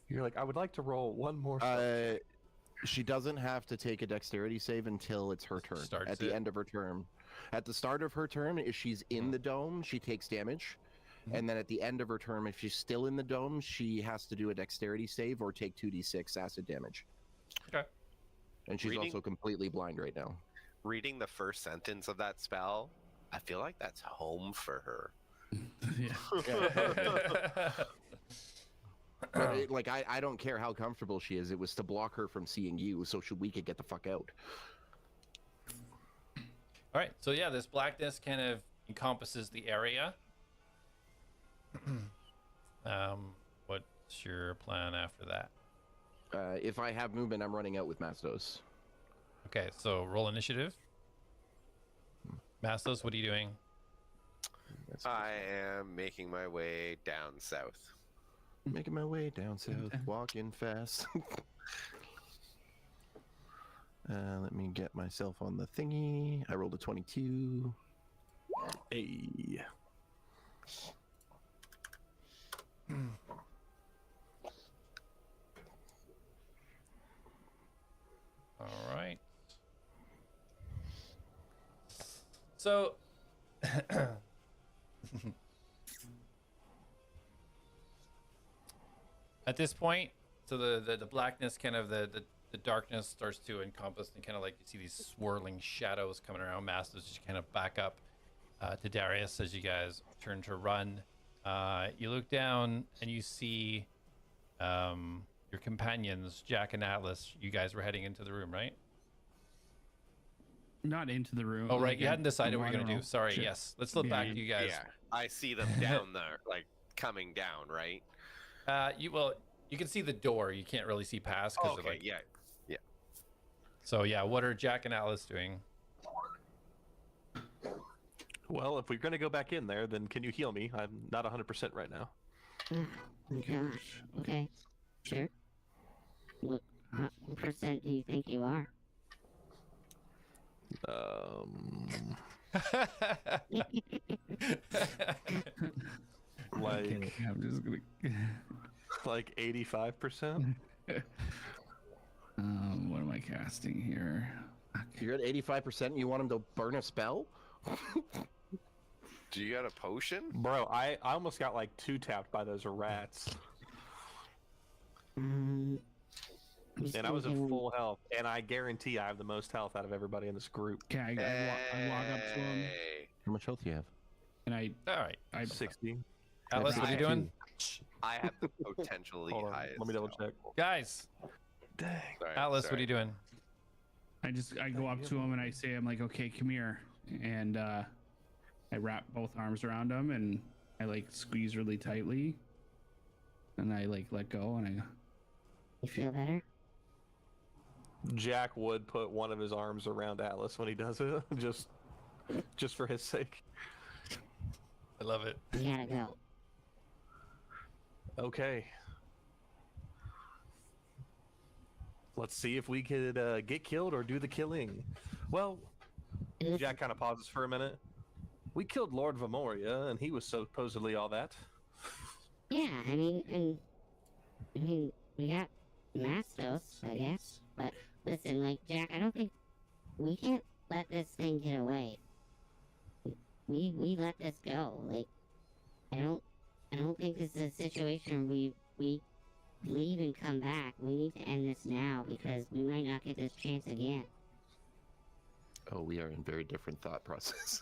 You're like, I would like to roll one more. She doesn't have to take a dexterity save until it's her turn. Starts At the it. end of her turn. At the start of her turn, if she's in the dome, she takes damage. And then at the end of her turn, if she's still in the dome, she has to do a dexterity save or take 2d6 acid damage. Okay. And she's Reading- also completely blind right now. Reading the first sentence of that spell, I feel like that's home for her. Like, I don't care how comfortable she is. It was to block her from seeing you, so we could get the fuck out. All right, so yeah, this blackness kind of encompasses the area. What's your plan after that? If I have movement, I'm running out with Mastos. Okay, so roll initiative. Mastos, what are you doing? I am making my way down south. Making my way down south, walking fast. Let me get myself on the thingy. I rolled a 22. Hey. All right. So, at this point, so the blackness, kind of the darkness starts to encompass, and kind of like you see these swirling shadows coming around. Masters just kind of back up to Darius as you guys turn to run. You look down and you see your companions, Jack and Atlas. You guys were heading into the room, right? Not into the room. Oh, right. like, You hadn't decided what you're going to do. know. Sorry. Shit. Yes. Let's flip back to you guys. Yeah, I see them down there, like coming down, right? You can see the door. You can't really see past. Cause Okay, of, like, yeah. So yeah, what are Jack and Atlas doing? Well, if we're going to go back in there, then can you heal me? I'm not 100% right now. Oh gosh. Okay. Sure. What percent do you think you are? Like, Okay, I'm just gonna. like 85%? What am I casting here? You're at 85% and you want him to burn a spell? Do you got a potion? Bro, I almost got like 2 tapped by those rats. I'm And I was at thinking- full health, and I guarantee I have the most health out of everybody in this group. Okay, I walk up to him Hey. How much health do you have? and I All right. 60. Atlas, what are you doing? I have the potentially Hold on, highest. let me double check. Guys, Dang. Sorry, Atlas, what are you doing? I go up to him and I say, I'm like, okay, come here, and I wrap both arms around him and I like squeeze really tightly, and I like let go and I go, You feel better? Jack would put one of his arms around Atlas when he does it, just for his sake. I love it. You gotta go. Okay. Let's see if we could get killed or do the killing. Well, Jack kind of pauses for a minute. We killed Lord Vamoria, and he was supposedly all that. Yeah, I mean, we got Mastos, I guess. But listen, like Jack, I don't think we can't let this thing get away. We let this go. Like, I don't think this is a situation where we leave and come back. We need to end this now because we might not get this chance again. Oh, we are in very different thought process.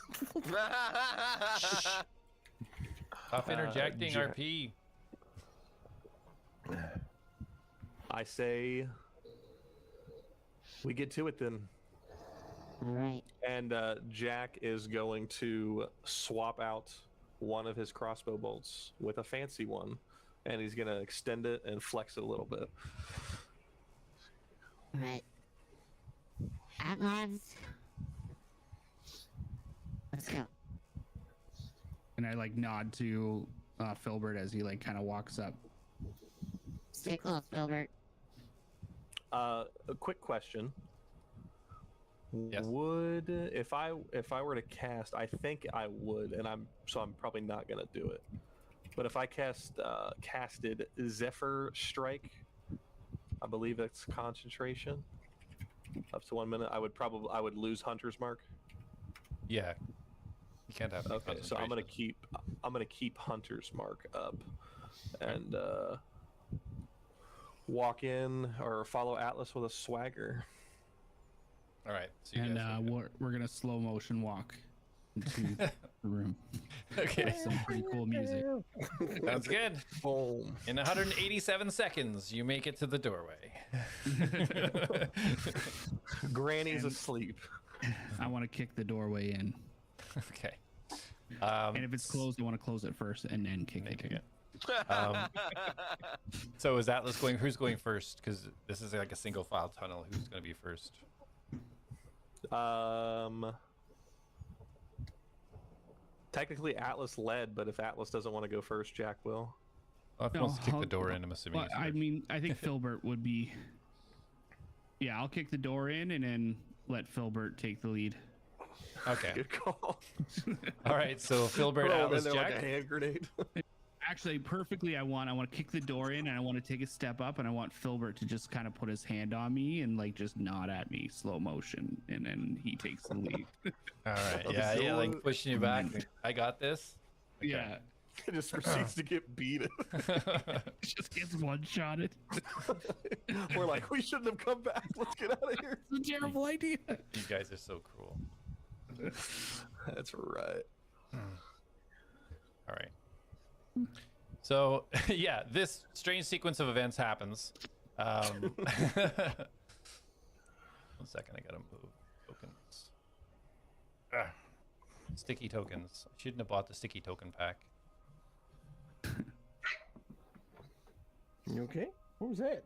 Stop interjecting, Jack. RP. I say we get to it then. All right. And Jack is going to swap out one of his crossbow bolts with a fancy one, and he's going to extend it and flex it a little bit. All right. Outlaws. Let's go. and I like nod to Filbert as he like kind of walks up. Stay close, Filbert. A quick question. Yes. Would if I were to cast, I think I would, and I'm probably not gonna do it. But if I casted Zephyr Strike, I believe that's concentration. Up to 1 minute, I would lose Hunter's Mark. Yeah. You can't have. Okay, so I'm gonna keep Hunter's Mark up, and walk in or follow Atlas with a swagger. All right. So you And guys we're gonna slow motion walk into the room. okay. Some pretty cool music. Sounds good. Boom. In 187 seconds, you make it to the doorway. Granny's asleep. I want to kick the doorway in. Okay. And if it's closed, I want to close it first and then kick it in. So is Atlas going? Who's going first? Because this is like a single file tunnel. Who's going to be first? Technically Atlas led, but if Atlas doesn't want to go first, Jack will. Well, if he wants to kick the door in, I'm assuming. Well, he's I first. mean, I think Filbert would be. Yeah, I'll kick the door in and then let Filbert take the lead. Okay. Good call. All right. So Filbert, Throw him Atlas, in there Jack. like a hand grenade. Actually, perfectly. I want to kick the door in and I want to take a step up and I want Filbert to just kind of put his hand on me and like just nod at me, slow motion, and then he takes the lead. All right. Yeah, like pushing you back. I got this. Okay. Yeah. It just proceeds to get beat. Just gets one-shotted. We're like, we shouldn't have come back. Let's get out of here. It's a terrible idea. You guys are so cruel. That's right. All right. So yeah, this strange sequence of events happens. 1 second, I gotta move tokens. Sticky tokens. I shouldn't have bought the sticky token pack. You okay? What was that?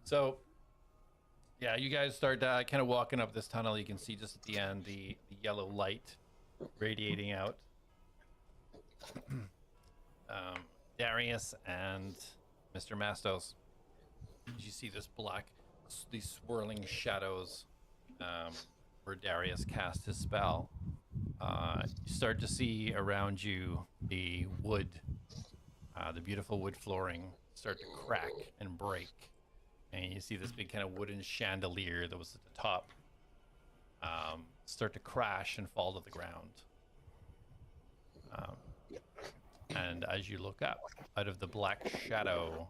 So, yeah, you guys start kind of walking up this tunnel. You can see just at the end the yellow light radiating out. Darius and Mr. Mastos, you see this these swirling shadows where Darius cast his spell. You start to see around you the wood, the beautiful wood flooring start to crack and break. And you see this big kind of wooden chandelier that was at the top start to crash and fall to the ground. And as you look up, out of the black shadow,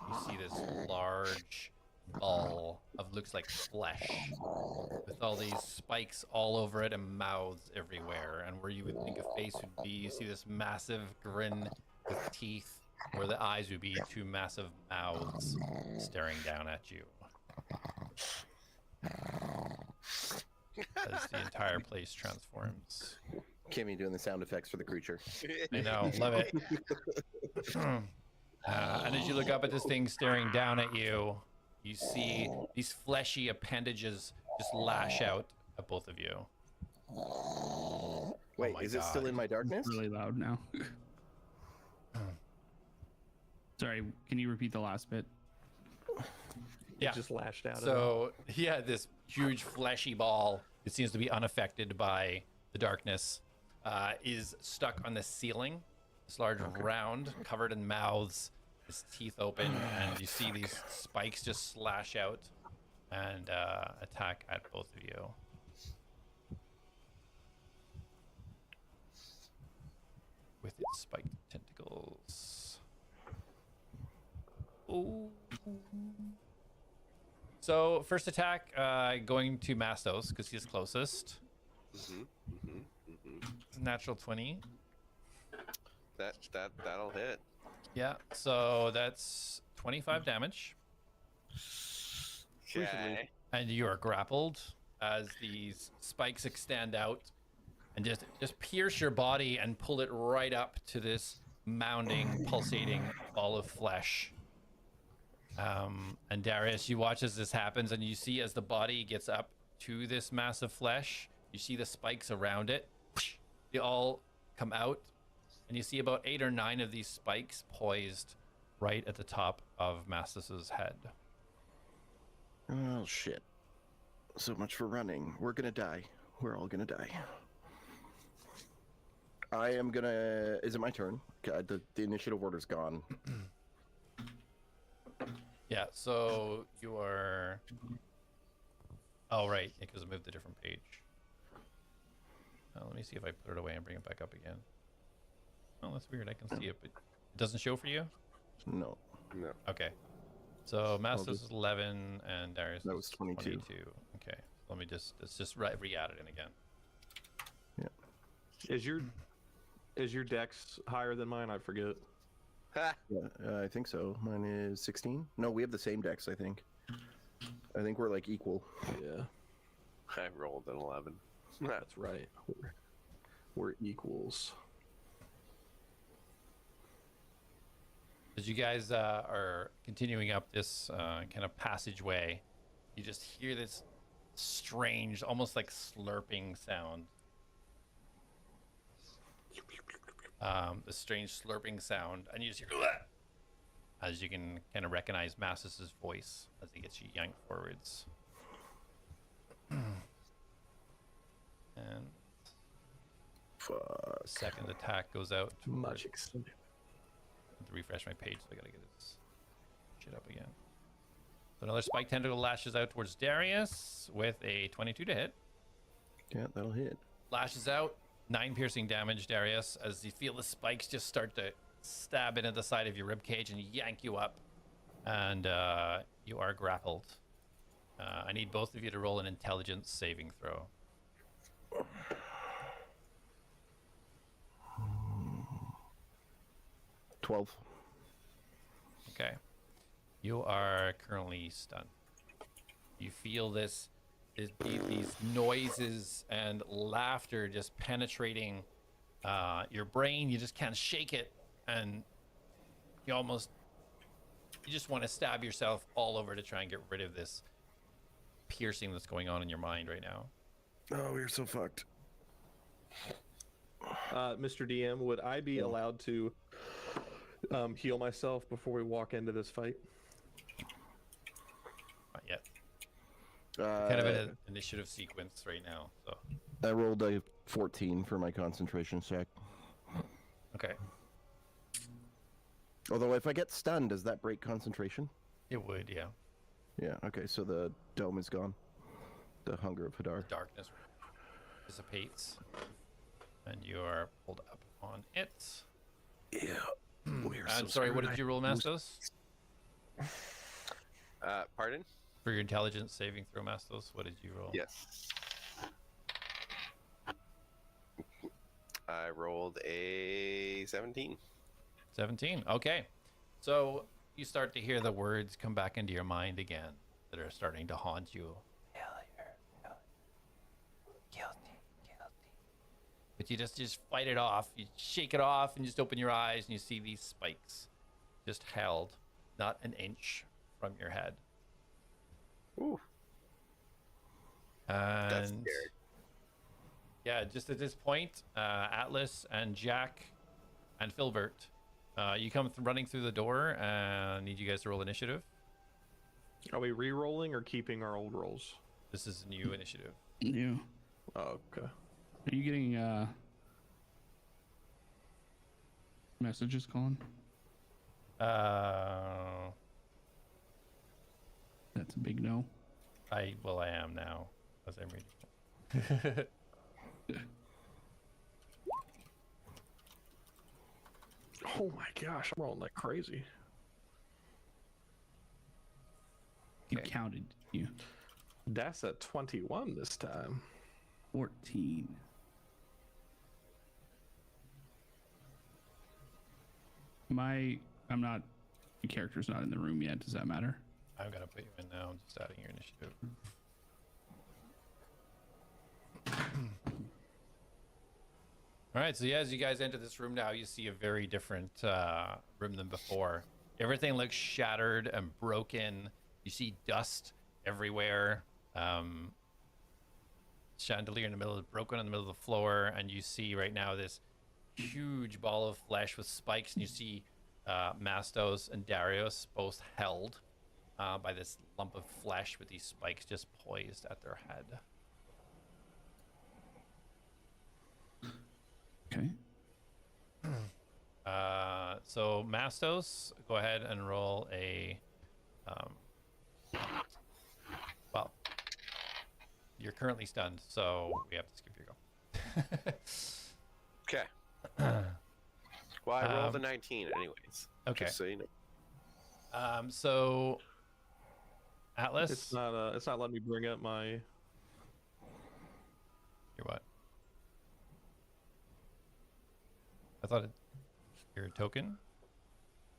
you see this large ball of looks like flesh with all these spikes all over it and mouths everywhere. And where you would think a face would be, you see this massive grin with teeth, where the eyes would be two massive mouths staring down at you. As the entire place transforms. Kimmy doing the sound effects for the creature. I know, love it. And as you look up at this thing staring down at you, you see these fleshy appendages just lash out at both of you. Wait, my is it still God. in my darkness? It's really loud now. Sorry, can you repeat the last bit? Yeah. Just lashed out. So, yeah, this huge fleshy ball, it seems to be unaffected by the darkness, is stuck on the ceiling. This large round covered in mouths, his teeth open, and you see these spikes just slash out and attack at both of you. With its spiked tentacles. Ooh. So first attack, going to Mastos because he's closest. Natural 20. That'll hit. Yeah, so that's 25 damage. Okay. And you are grappled as these spikes extend out and just pierce your body and pull it right up to this mounding, pulsating ball of flesh. And Darius, you watch as this happens, and you see as the body gets up to this mass of flesh, you see the spikes around it. They all come out, and you see about 8 or 9 of these spikes poised right at the top of Mastus's head. Oh, shit. So much for running. We're gonna die. We're all gonna die. I am gonna... Is it my turn? God, the initiative order's gone. Yeah, so you are... Oh, right, because I moved a different page. Let me see if I put it away and bring it back up again. Oh, that's weird. I can see it, but it doesn't show for you? No. No. Okay. So Mastos just- is 11 and Darius That was is 22. Okay. Let me just let's just re-add it in again. Is your dex higher than mine? I forget. Ha! Yeah, I think so. Mine is 16. No, we have the same dex. I think we're like equal. Yeah, I rolled an 11. that's right. We're equals. As you guys are continuing up this kind of passageway, you just hear this strange, almost like slurping sound. The strange slurping sound, and you just hear as you can kind of recognize Massus's voice as he gets you yanked forwards. And Fuck. the second attack goes out. Much extended. To refresh my page, so I gotta get this shit up again. So another spike tentacle lashes out towards Darius with a 22 to hit. Yeah, that'll hit. Lashes out, 9 piercing damage, Darius, as you feel the spikes just start to stab into the side of your ribcage and yank you up, and you are grappled. I need both of you to roll an intelligence saving throw. — 12. Okay. You are currently stunned. You feel these noises and laughter just penetrating your brain. You just can't shake it, and you just want to stab yourself all over to try and get rid of this piercing that's going on in your mind right now. Oh, we're so fucked. Mr. DM, would I be allowed to heal myself before we walk into this fight? Not yet. Kind of an initiative sequence right now. So I rolled a 14 for my concentration check. okay, Although if I get stunned, does that break concentration? it would, yeah. Yeah, okay, so the dome is gone. The hunger of Hadar. Darkness dissipates, and you are pulled up on it. Yeah. We're I'm sorry, what did you roll, Mastos? Pardon? For your intelligence saving throw, Mastos, what did you roll? Yes. I rolled a 17. 17. Okay. So you start to hear the words come back into your mind again that are starting to haunt you. Failure. Guilty. But you just fight it off. You shake it off and just open your eyes and you see these spikes just held not an inch from your head. Ooh. And That's scary. yeah, just at this point, Atlas and Jack and Filbert, you come running through the door, and I need you guys to roll initiative. Are we re-rolling or keeping our old rolls? This is a new initiative. You. Oh, okay. Are you getting messages, Colin? That's a big no. I am now, as I'm reading. Oh my gosh, I'm rolling like crazy. You Okay. counted you. That's a 21 this time. 14. I'm not. The character's not in the room yet. Does that matter? I'm gonna put you in now. I'm just adding your initiative. All right, so yeah, as you guys enter this room now, you see a very different room than before. Everything looks shattered and broken. You see dust everywhere. Chandelier in the middle, broken in the middle of the floor, and you see right now this huge ball of flesh with spikes, and you see Mastos and Darius both held by this lump of flesh with these spikes just poised at their head. Okay. So Mastos, go ahead and roll a well, you're currently stunned, so we have to skip your go. Okay. Well, I rolled a 19 anyways. Okay. Just so you know. So Atlas. It's not. It's not letting me bring up my. Your what? I thought your token.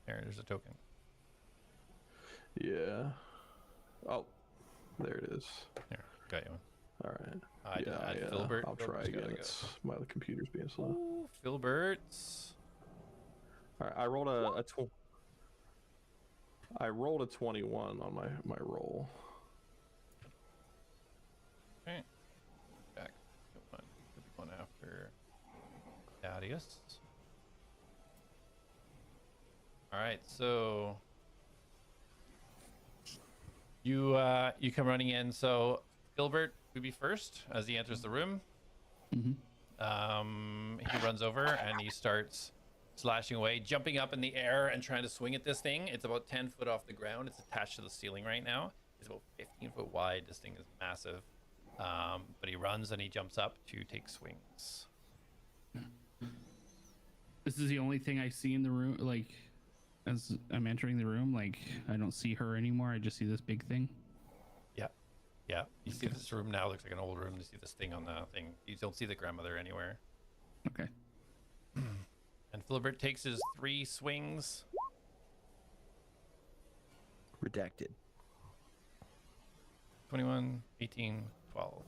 There's a token. Yeah. Oh, there it is. There, got you one. All right. Filbert. I'll try again. It's my computer's being slow. Ooh, Filberts. All right, I rolled I rolled a 21 on my roll. Okay. Back. Could be one after Thaddeus. All right, so you come running in. So Filbert would be first as he enters the room. He runs over and he starts slashing away, jumping up in the air and trying to swing at this thing. It's about 10 foot off the ground. It's attached to the ceiling right now. It's about 15 foot wide. This thing is massive. But he runs and he jumps up to take swings. This is the only thing I see in the room. Like, as I'm entering the room, like I don't see her anymore. I just see this big thing. Yeah. You see this room now looks like an old room. You see this thing on the thing. You don't see the grandmother anywhere. Okay. And Filbert takes his 3 swings. Redacted. 21, 18, 12.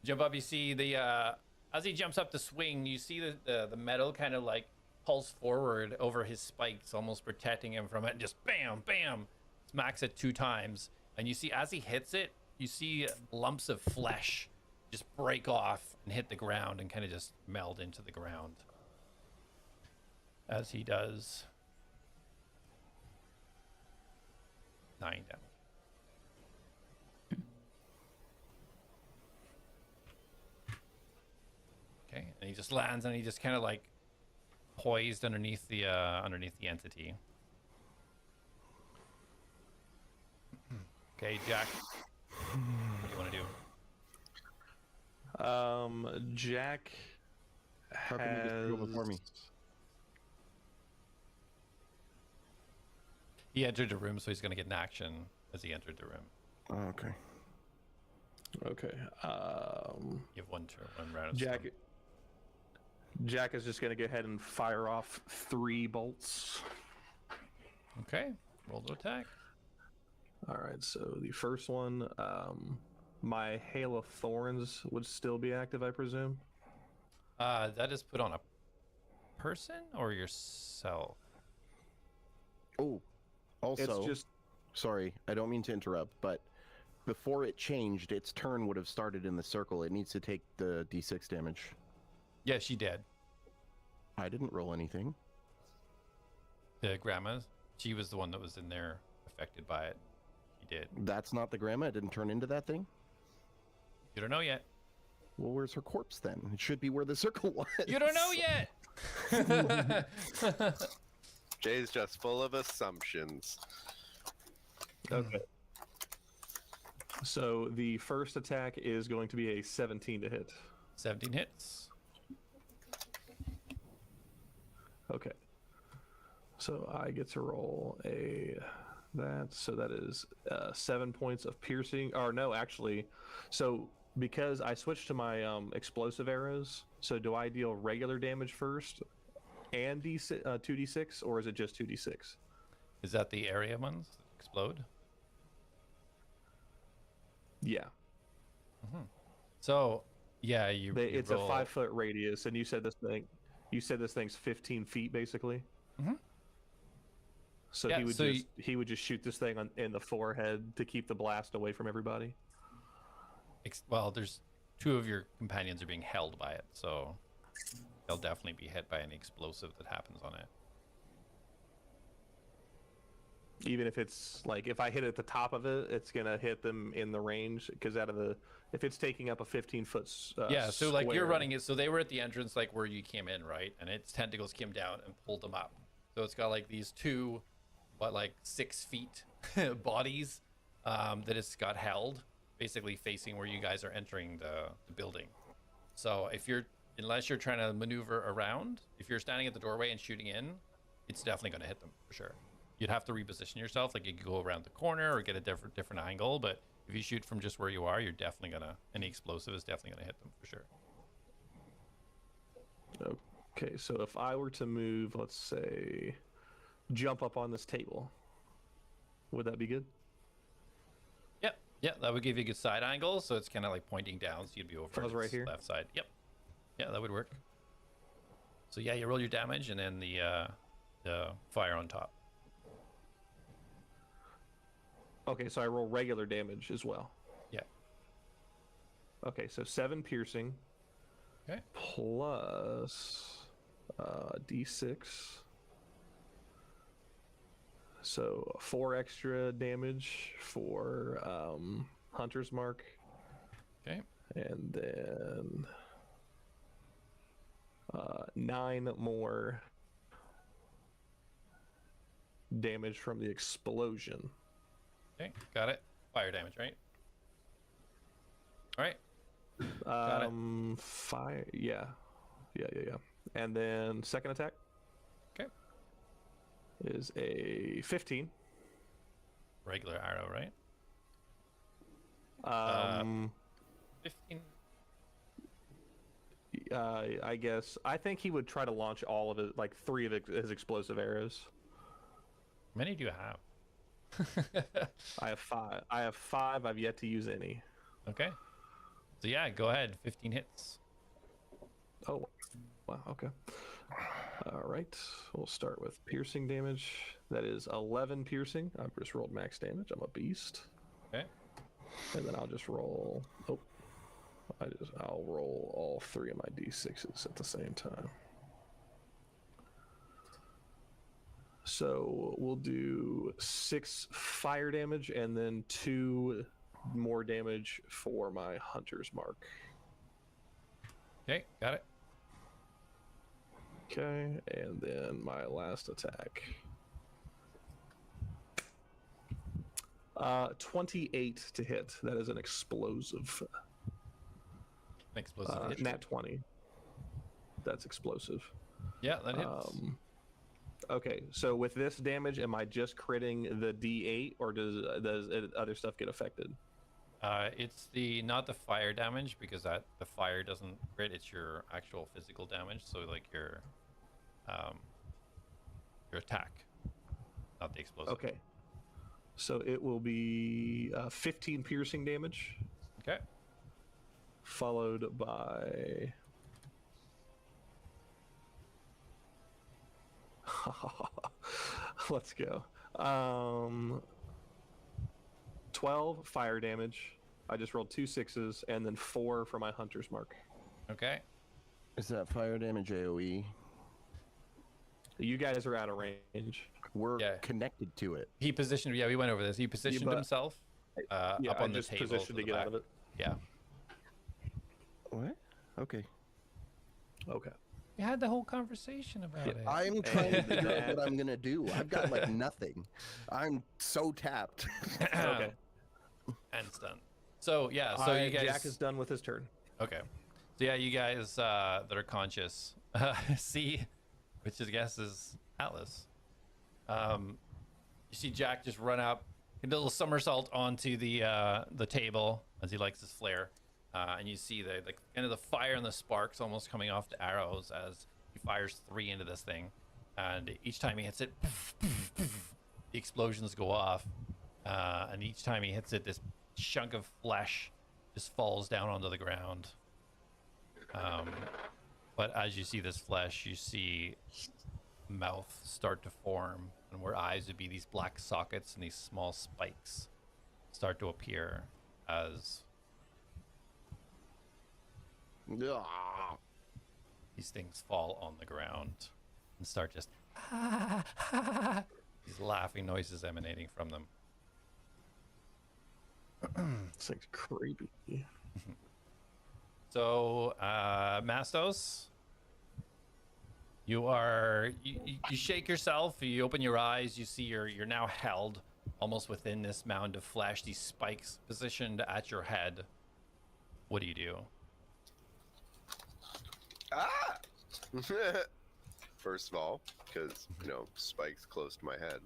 Jump up, you see the as he jumps up to swing, you see the metal kind of like pulse forward over his spikes, almost protecting him from it. And just bam, bam, smacks it 2 times. And you see as he hits it, you see lumps of flesh just break off and hit the ground and kind of just meld into the ground as he does 9 damage. Okay, and he just lands and he just kind of like poised underneath the entity. Okay, Jack, what do you want to do? Jack How come you just go before me? He entered the room, so he's going to get an action as he entered the room. Oh, okay. Okay. You have one turn, one round. Of Jack is just going to go ahead and fire off 3 bolts. Okay, roll to attack. All right, so the first one, my Hail of Thorns would still be active, I presume? That is put on a person or yourself? Oh, also, It's just... sorry, I don't mean to interrupt, but before it changed, its turn would have started in the circle. It needs to take the d6 damage. Yeah, she did. I didn't roll anything. The grandma, she was the one that was in there affected by it. She did. That's not the grandma? It didn't turn into that thing? You don't know yet. Well, where's her corpse then? It should be where the circle was. You don't know yet! Jay's just full of assumptions. Okay. So the first attack is going to be a 17 to hit. 17 hits. Okay. So I get to roll so that is 7 points of piercing. Or no, actually. So because I switched to my explosive arrows, so do I deal regular damage first and 2d6, or is it just 2d6? Is that the area ones that explode? Yeah. Mm-hmm. So, yeah, it's roll... a 5-foot radius, and you said this thing's 15 feet, basically. Mm-hmm. So yeah, he would just shoot this thing in the forehead to keep the blast away from everybody. Well, there's 2 of your companions are being held by it, so they'll definitely be hit by any explosive that happens on it. Even if it's like, if I hit at the top of it, it's gonna hit them in the range, because if it's taking up a 15-foot yeah, so square. like you're running it, so they were at the entrance like where you came in, right? And its tentacles came down and pulled them up. So it's got like these 2, like 6 feet bodies that it's got held, basically facing where you guys are entering the building. So unless you're trying to maneuver around, if you're standing at the doorway and shooting in, it's definitely going to hit them for sure. you'd have to reposition yourself. Like you could go around the corner or get a different angle. But if you shoot from just where you are, you're definitely gonna, any explosive is definitely gonna hit them for sure. Okay, so if I were to move, let's say, jump up on this table, would that be good? Yep. Yeah, that would give you a good side angle. So it's kind of like pointing down, so you'd be over I was right its here? left side. Yep. Yeah, that would work. So yeah, you roll your damage and then the fire on top. Okay, so I roll regular damage as well. Yeah. Okay, so 7 piercing. Okay. Plus d6. So 4 extra damage for Hunter's Mark. Okay. And then 9 more damage from the explosion. Okay, got it. Fire damage, right? All right. Got it. Fire. Yeah. And then second attack. Okay. Is a 15. Regular arrow, right? 15. I guess. I think he would try to launch all of it, like 3 of his explosive arrows. How many do you have? I have 5. I've yet to use any. Okay. So yeah, go ahead. 15 hits. Oh, wow. Okay. All right. We'll start with piercing damage. That is 11 piercing. I've just rolled max damage. I'm a beast. Okay. And then I'll just roll. Oh, I'll roll all 3 of my d6s at the same time. So we'll do 6 fire damage and then 2 more damage for my Hunter's Mark. Okay, got it. Okay, and then my last attack. 28 to hit. That is an explosive. Explosive hit. Nat 20. That's explosive. Yeah, that hits. Okay, so with this damage, am I just critting the D8, or does other stuff get affected? It's not the fire damage, because the fire doesn't crit. It's your actual physical damage. So like your attack, not the explosive. Okay, so it will be 15 piercing damage. Okay. Followed by let's go. 12 fire damage. I just rolled 2 6s and then 4 for my Hunter's Mark. Okay. Is that fire damage AoE? You guys are out of range. We're connected to it. He positioned. Yeah, we went over this. He positioned himself up on the just table positioned to get out of it. Yeah. What? Okay. Okay. We had the whole conversation about it. I'm trying to figure out what I'm gonna do. I've got like nothing. I'm so tapped. Okay. And it's done. So yeah, so you guys. Jack is done with his turn. Okay. So yeah, you guys that are conscious see, which I guess is Atlas. You see Jack just run up, a little somersault onto the table as he likes his flare, and you see the kind of the fire and the sparks almost coming off the arrows as he fires 3 into this thing, and each time he hits it, the explosions go off, and each time he hits it, this chunk of flesh just falls down onto the ground. But as you see this flesh, you see mouth start to form, and where eyes would be these black sockets and these small spikes start to appear as these things fall on the ground and start just these laughing noises emanating from them. This thing's creepy. So, Mastos, you shake yourself, you open your eyes, you see you're now held almost within this mound of flesh, these spikes positioned at your head. What do you do? Ah! First of all, because, spikes close to my head.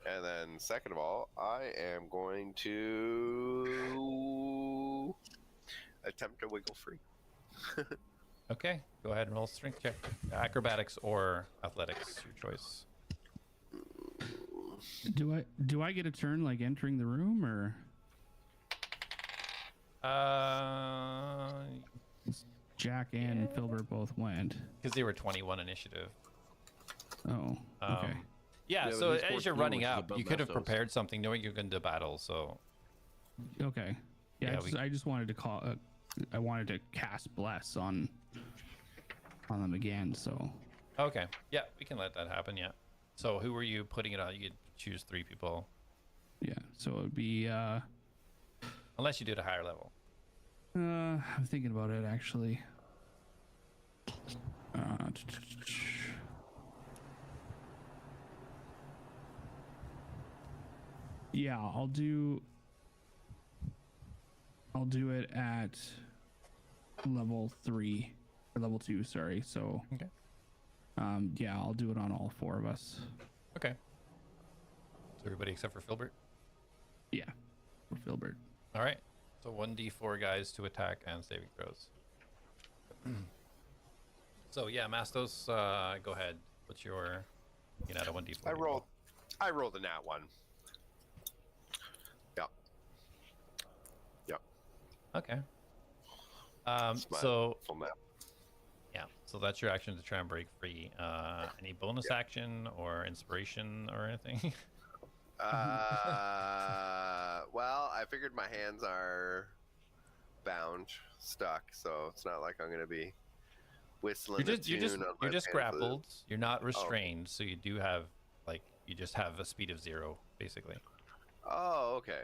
And then, second of all, I am going to attempt to wiggle free. Okay, go ahead and roll strength check. Acrobatics or athletics, your choice. Do I get a turn like entering the room or? Jack and Filbert both went. Because they were 21 initiative. Oh, okay. Yeah, Yeah, so but he's as you're 14, running which is up, above you could have Mastos. prepared something knowing you're going to battle, so... Okay. Yeah, Yeah, I just wanted to call. I wanted to cast bless on them again. So. Okay, yeah, we can let that happen, yeah. So who were you putting it on? You could choose 3 people. Yeah, so it would be. Unless you do it a higher level. I'm thinking about it actually. Yeah, I'll do it at level 3 or level 2, sorry. So Okay. Yeah, I'll do it on all 4 of us. Okay. So everybody except for Filbert? Yeah, for Filbert. All right. So 1d4 guys to attack and saving throws. So yeah, Mastos, go ahead. What's your... You know, a 1d4. I rolled a nat 1. Yep. Yep. Okay. It's my So full nat. yeah, so that's your action to try and break free. Any bonus action or inspiration or anything? Well, I figured my hands are bound, stuck, so it's not like I'm gonna be whistling You're a tune on my just pamphlet. grappled. You're not restrained, so you do have you just have a speed of 0 basically. Oh, okay.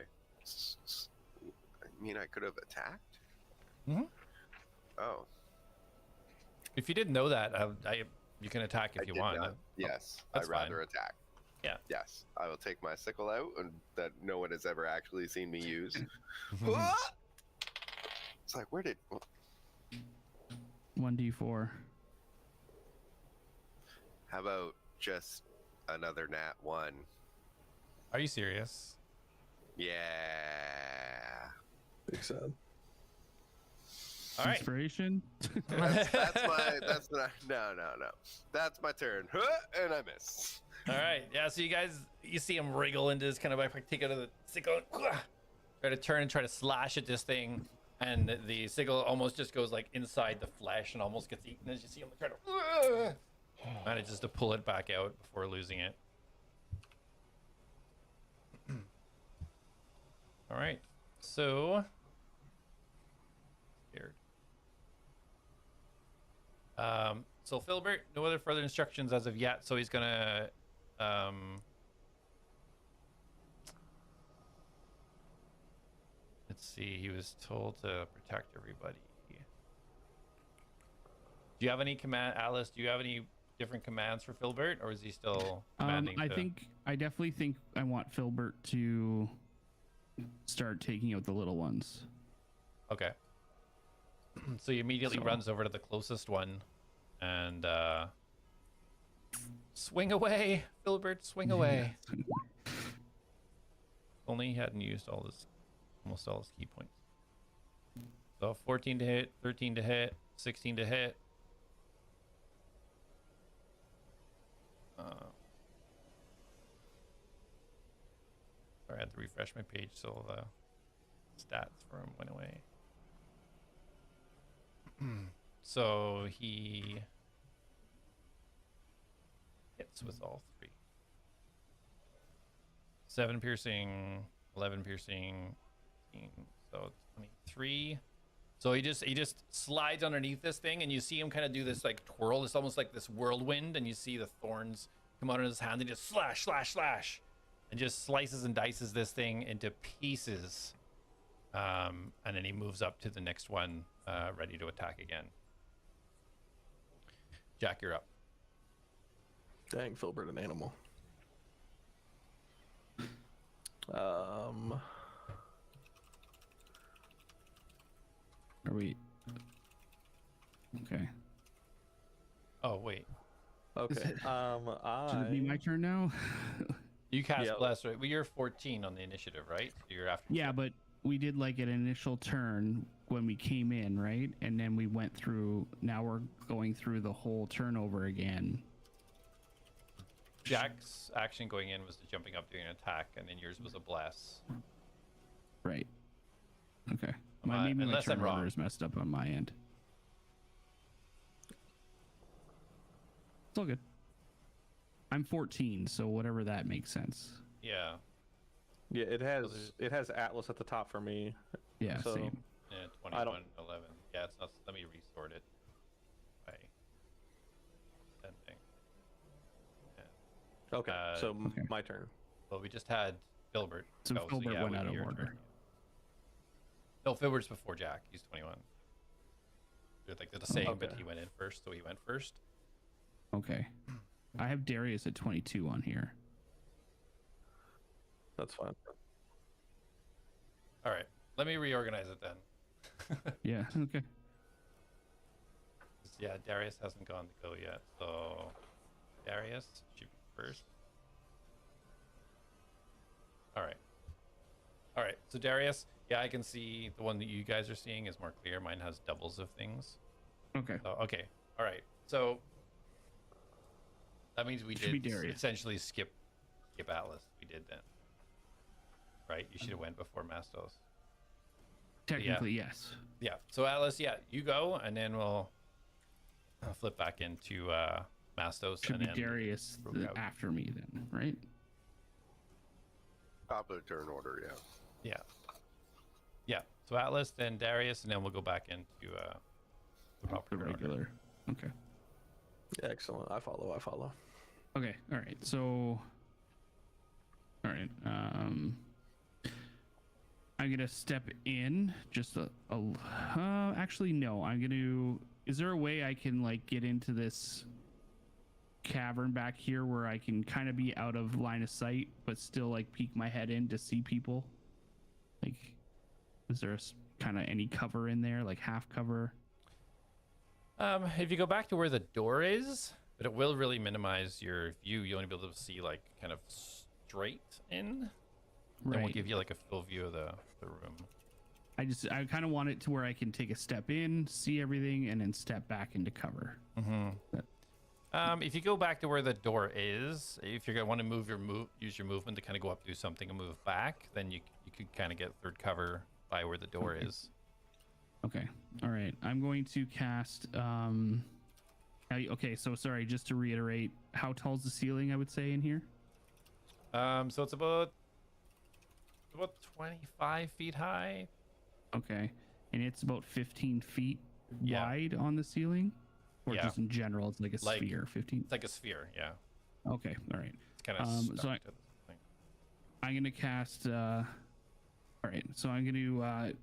I mean, I could have attacked. Mhm. Oh, If you didn't know that, you can attack if I you did want. not. Yes, that's I'd rather fine. attack. Yeah. Yes, I will take my sickle out, and that no one has ever actually seen me use. It's like, where did? 1d4. How about just another nat 1? Are you serious? Yeah. Big sad. All right. Inspiration. That's my no. That's my turn. And I miss. All right. Yeah. So you see him wriggle into this kind of backpack, take out of the sickle, try to turn and try to slash at this thing, and the sickle almost just goes like inside the flesh and almost gets eaten as you see him try to manages to pull it back out before losing it. All right. So scared. So Filbert, no other further instructions as of yet. So he's gonna let's see. He was told to protect everybody. Do you have any command, Alice? Do you have any different commands for Filbert, or is he still commanding? I definitely think I want Filbert to start taking out the little ones. Okay. So he immediately runs over to the closest one and swing away, Filbert, swing away. Only he hadn't used almost all his key points. So 14 to hit, 13 to hit, 16 to hit. Sorry, I had to refresh my page so the stats for him went away. So he hits with all 3. 7 piercing, 11 piercing, 15, so 23. So he just slides underneath this thing, and you see him kind of do this like twirl. It's almost like this whirlwind, and you see the thorns come out of his hand and just slash, slash, slash, and just slices and dices this thing into pieces. And then he moves up to the next one, ready to attack again. Jack, you're up. Dang, Filbert, an animal. Are we? Okay. Oh wait. Okay. Should it be my turn now? You cast Yeah. bless, right? Well, you're 14 on the initiative, right? You're after. Yeah, but we did like an initial turn when we came in, right? And then we went through. Now we're going through the whole turnover again. Jack's action going in was the jumping up doing an attack, and then yours was a bless. Right. Okay. I- Maybe my unless I'm turn wrong. order is messed up on my end. It's all good. I'm 14, so whatever that makes sense. Yeah. Yeah, it there's- has Atlas at the top for me. Yeah, So- same. Yeah, I 21, don't- 11. Yeah, it's not. Let me resort it. By sending. Okay, so Okay. my turn. Well, we just had Filbert. So go, Filbert yeah, went would out be of your order. turn. No, Filbert's before Jack. He's 21. They're like they're the same, but Okay. he went in first, so he went first. Okay. I have Darius at 22 on here. That's fine. All right, let me reorganize it then. Yeah, okay. Yeah, Darius hasn't gone to go yet, so Darius should be first. All right. So Darius, yeah, I can see the one that you guys are seeing is more clear. Mine has doubles of things. Okay. So, okay. All right. So that means we Should be did Darius. essentially skip Atlas. We did then. Right? You should have went before Mastos. Technically, yes. Yeah. So Atlas, yeah, you go, and then we'll flip back into Mastos. Should and be then Darius Rook out. after me then, right? Top of the turn order, yeah. Yeah. Yeah. So Atlas, then Darius, and then we'll go back into the proper The order. regular. Okay. Excellent. I follow. Okay. All right. So. All right. I'm gonna step in just actually no. I'm gonna. Is there a way I can like get into this cavern back here where I can kind of be out of line of sight, but still like peek my head in to see people? Like, is there kind of any cover in there, like half cover? If you go back to where the door is, but it will really minimize your view. You'll only be able to see like kind of straight in. It won't Right. give you like a full view of the room. I kind of want it to where I can take a step in, see everything, and then step back into cover. If you go back to where the door is, if you're gonna want to use your movement to kind of go up, do something, and move back, then you could kind of get third cover by where the door is. Okay. All right. I'm going to cast. Okay. So sorry. Just to reiterate, how tall is the ceiling? I would say in here. So it's about 25 feet high. Okay. And it's about 15 feet Yeah. wide on the ceiling, or Yeah. just in general, it's like a Like- sphere. 15. It's like a sphere, yeah. Okay. All right. It's kind of So stuck to the thing. I'm gonna cast. All right. So I'm gonna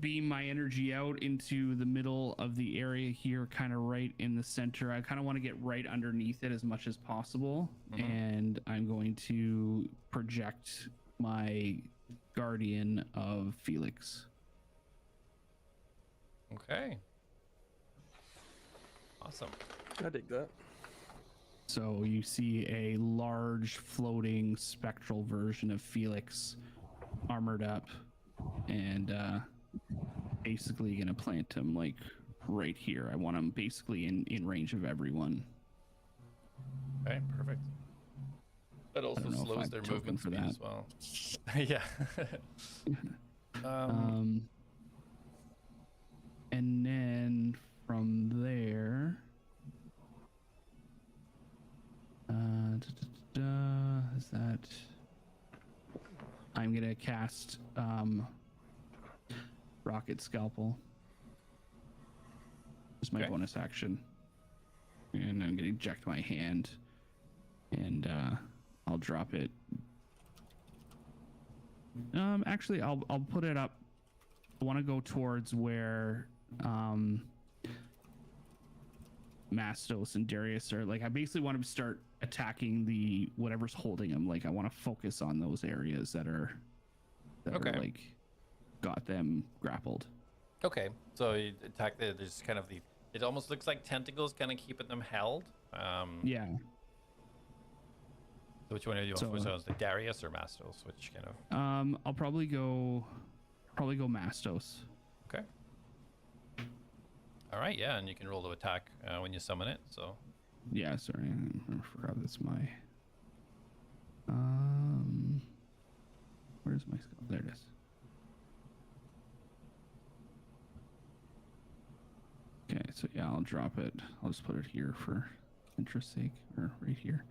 beam my energy out into the middle of the area here, kind of right in the center. I kind of want to get right underneath it as much as possible, and I'm going to project my guardian of Felix. Okay. Awesome. I dig that. So you see a large floating spectral version of Felix, armored up, and basically gonna plant him like right here. I want him basically in range of everyone. Okay, perfect. That also know if slows I've their token movement for speed that. as well. Yeah. And then from there, is that? I'm gonna cast Rocket Scalpel. It's my Okay. bonus action, and I'm gonna eject my hand, and I'll drop it. Actually, I'll put it up. I want to go towards where Mastos and Darius are. Like, I basically want to start attacking the whatever's holding them. Like, I want to focus on those areas that are Okay. like got them grappled. Okay, so you attack there's kind of it almost looks like tentacles kind of keeping them held. Yeah. Which one do you want? So, Which one was the Darius or Mastos? Which kind of? I'll probably go Mastos. Okay. All right, yeah, and you can roll to attack when you summon it. So. Yeah, sorry, I forgot that's my. Where's my skill? There it is. Okay, so yeah, I'll drop it. I'll just put it here for interest's sake, or right here.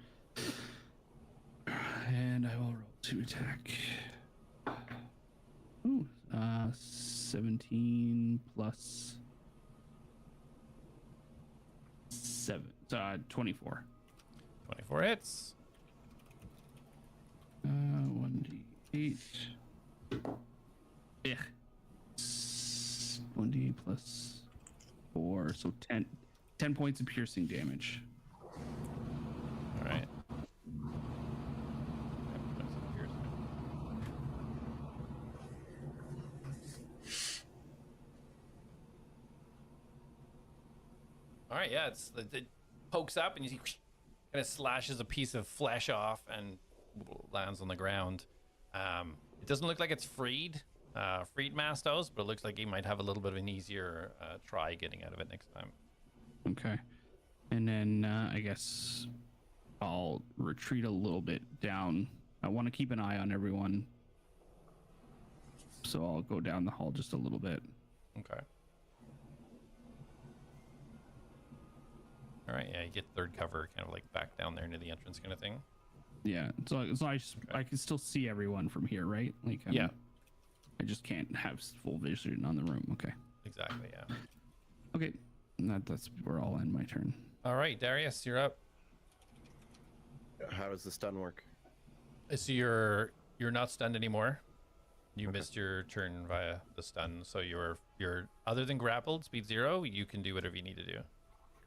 And I will roll to attack. Ooh, 17 plus 7, 24. 24 hits. 1d8. Yeah. 1d8 plus 4, so 10 points of piercing damage. All right. 10 points of piercing. All right, yeah, it pokes up and you see kind of slashes a piece of flesh off and lands on the ground. It doesn't look like it's freed Mastos, but it looks like he might have a little bit of an easier try getting out of it next time. Okay. And then I guess I'll retreat a little bit down. I want to keep an eye on everyone. So I'll go down the hall just a little bit. Okay. All right, yeah, you get third cover, kind of like back down there near the entrance kind of thing. Yeah, so I can still see everyone from here, right? Like, yeah. I just can't have full vision on the room. Okay. Exactly, yeah. Okay, that's where I'll end my turn. All right, Darius, you're up. How does the stun work? So you're not stunned anymore. You missed your turn via the stun, so you're other than grappled, speed 0, you can do whatever you need to do.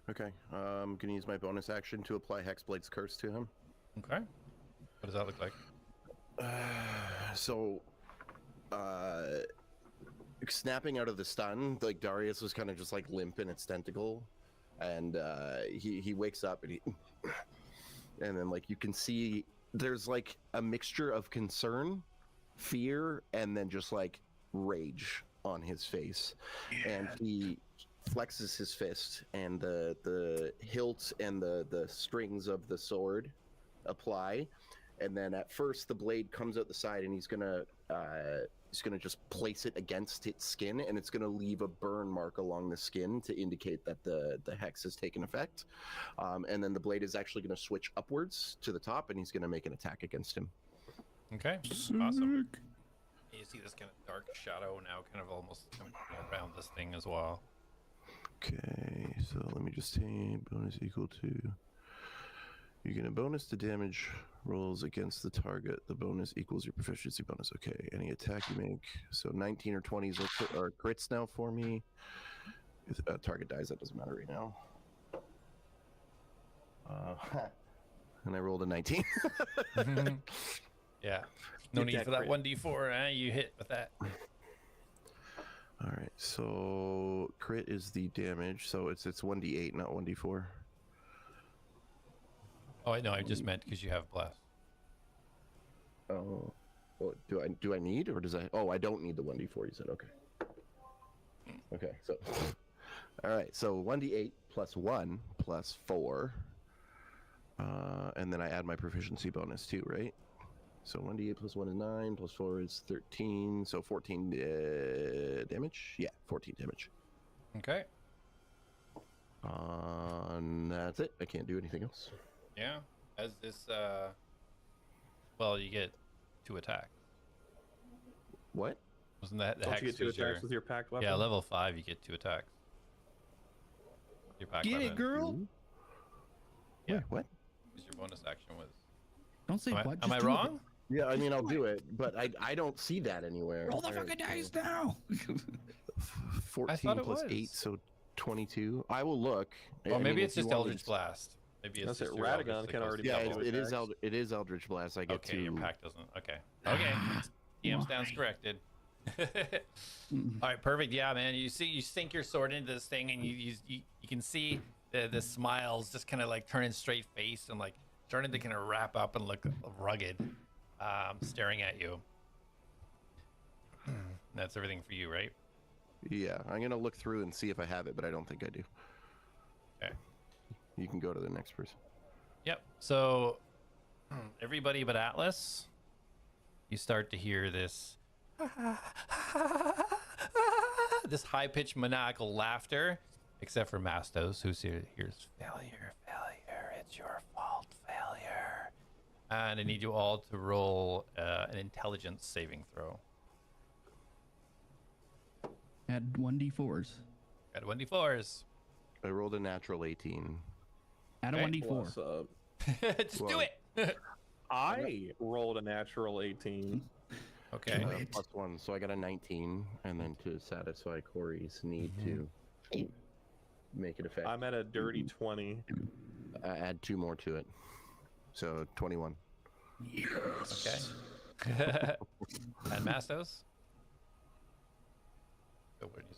Okay, I'm gonna use my bonus action to apply Hexblade's Curse to him. Okay. What does that look like? Snapping out of the stun, like Darius was kind of just like limp in its tentacle, and he wakes up and and then like you can see there's like a mixture of concern, fear, and then just like rage on his face, and he flexes his fist, and the hilt and the strings of the sword apply, and then at first the blade comes out the side, and he's gonna just place it against its skin, and it's gonna leave a burn mark along the skin to indicate that the hex has taken effect, and then the blade is actually gonna switch upwards to the top, and he's gonna make an attack against him. Okay, awesome. You see this kind of dark shadow now kind of almost around this thing as well. Okay, so let me just say bonus equal to. You're gonna bonus the damage rolls against the target. The bonus equals your proficiency bonus. Okay, any attack you make. So 19 or 20s are crits now for me. If a target dies, that doesn't matter right now. And I rolled a 19. Yeah, no need for that 1d4. You hit with that. All right, so crit is the damage, so it's 1d8, not 1d4. Oh, I know. I just meant because you have blast. Oh, well, do I need, or does I? Oh, I don't need the 1d4. You said okay. Okay, so all right, so 1d8 plus 1 plus 4, and then I add my proficiency bonus too, right? So 1d8 plus 1 is 9, plus 4 is 13, so 14 damage? Yeah, 14 damage. Okay. That's it. I can't do anything else. Yeah. As this, well, you get 2 attacks. What? Wasn't that the Don't hex? you get 2 attacks with your packed weapon? Yeah, level 5, you get 2 attacks. Your packed Get weapon. it, girl? Yeah. Wait, what? Because your bonus action was. Don't say what. Am I just do wrong? it. Yeah, I mean, I'll do it, but I don't see that anywhere. Roll the fucking dice now. 14 plus 8, so 22. I will look. Or I maybe mean, it's if you just want me Eldritch to- Blast. Maybe it's That's just it. your Radagon Eldritch can that already goes Yeah, double. it is Eldritch Blast. I get Okay, to. your pack doesn't. Okay. Okay. DM stands corrected. All right, perfect. Yeah, man. You sink your sword into this thing, and you can see the smiles just kind of like turning straight face and like starting to kind of wrap up and look rugged, staring at you. That's everything for you, right? Yeah, I'm gonna look through and see if I have it, but I don't think I do. Okay. You can go to the next person. Yep. So everybody but Atlas, you start to hear this this high-pitched maniacal laughter, except for Mastos, who hears failure, it's your fault, failure. And I need you all to roll an intelligence saving throw. Add 1d4s. Got 1d4s. I rolled a natural 18. Add a Okay. 1d4. What's up? Just do it. I rolled a natural 18. Okay. +1, so I got a 19, and then to satisfy Corey's need to make it effective, I'm at a dirty 20. add 2 more to it, so 21. Okay. And Mastos? Oh, where do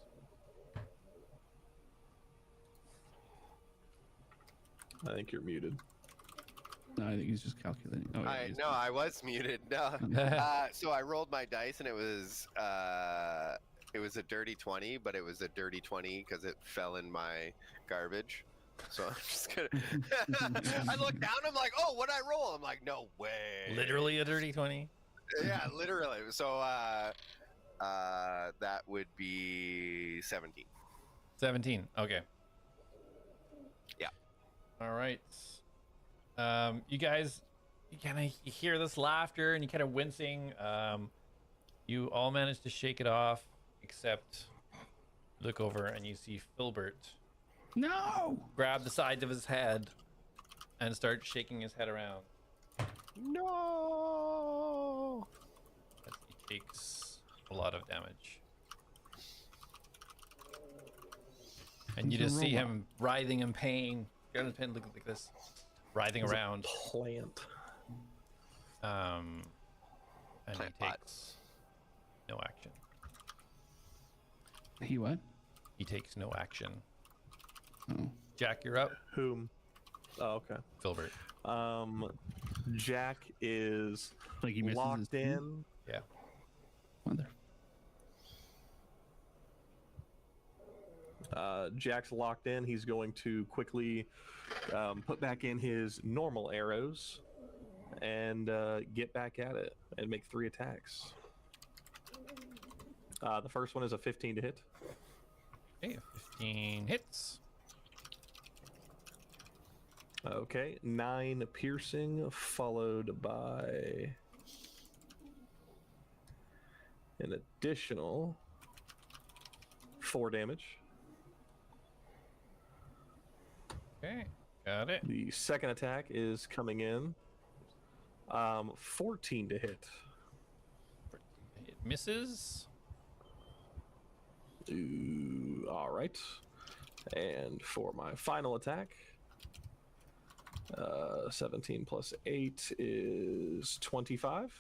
you- I think you're muted. No, I think he's just calculating. Oh, yeah, he's- No, I was muted. No. So I rolled my dice and it was a dirty 20, but it was a dirty 20 because it fell in my garbage. So I'm just gonna. I look down. I'm like, oh, what'd I roll? I'm like, no way. Literally a dirty 20? Yeah, literally. So that would be 17. 17. Okay. Yeah. All right. You guys, you hear this laughter and you kind of wincing. You all manage to shake it off, except look over and you see Filbert No! grab the sides of his head and start shaking his head around. No. As he takes a lot of damage. And you He's a just see robot. him writhing in pain. Look like this. Writhing around. Plant. And Plant he pot. takes no action. He what? He takes no action. Oh. Jack, you're up. Whom? Oh, okay. Filbert. Jack is Like he misses his locked in. Yeah. Mother. Jack's locked in. He's going to quickly put back in his normal arrows and get back at it and make 3 attacks. The first one is a 15 to hit. Okay, 15 hits. Okay, 9 piercing, followed by an additional 4 damage. Okay, got it. The second attack is coming in. 14 to hit. It misses. Ooh, all right. And for my final attack, 17 plus 8 is 25.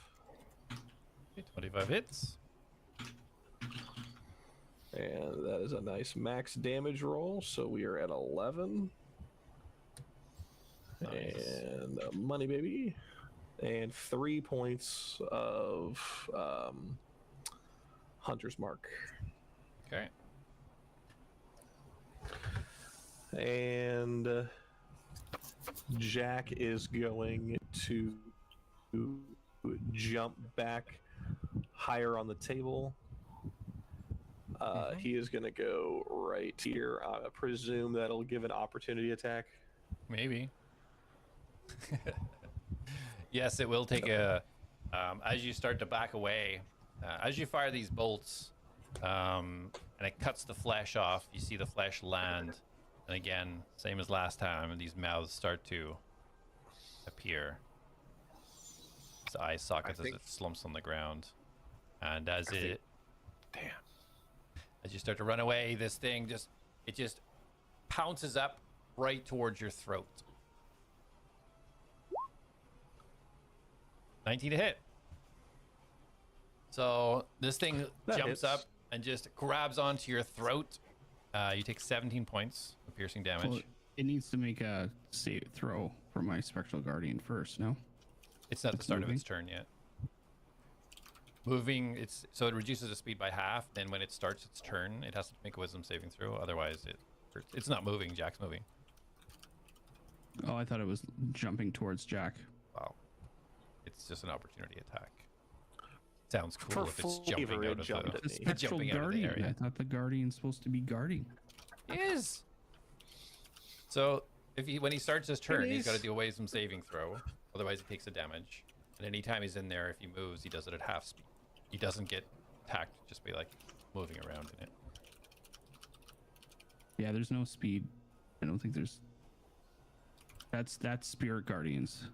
Okay, 25 hits. And that is a nice max damage roll, so we are at 11. Nice. And money, baby. And 3 points of Hunter's Mark. Okay. And Jack is going to jump back higher on the table. He is going to go right here. I presume that'll give an opportunity attack. Maybe. Yes, it will take a. As you start to back away, as you fire these bolts, and it cuts the flesh off, you see the flesh land. And again, same as last time, these mouths start to appear. His eye sockets as it slumps on the ground. And as it. Damn. As you start to run away, this thing just pounces up right towards your throat. 19 to hit. So this thing That jumps hits. up and just grabs onto your throat. You take 17 points of piercing damage. Well, It needs to make a save throw for my spectral guardian first. No. It's not the start moving? of its turn yet. Moving, so it reduces its speed by half. Then when it starts its turn, it has to make a wisdom saving throw. Otherwise, it's not moving. Jack's moving. Oh, I thought it was jumping towards Jack. Wow. It's just an opportunity attack. Sounds cool For if it's flavor, jumping it out of jumped the, at me. Spectral jumping out of the guardian. area. I thought the guardian's supposed to be guarding. He is. So when he starts his turn, he's got to is. do a wisdom saving throw. Otherwise, he takes a damage. And anytime he's in there, if he moves, he does it at half speed. He doesn't get attacked just by like moving around in it. Yeah, there's no speed. I don't think there's. That's spirit guardians.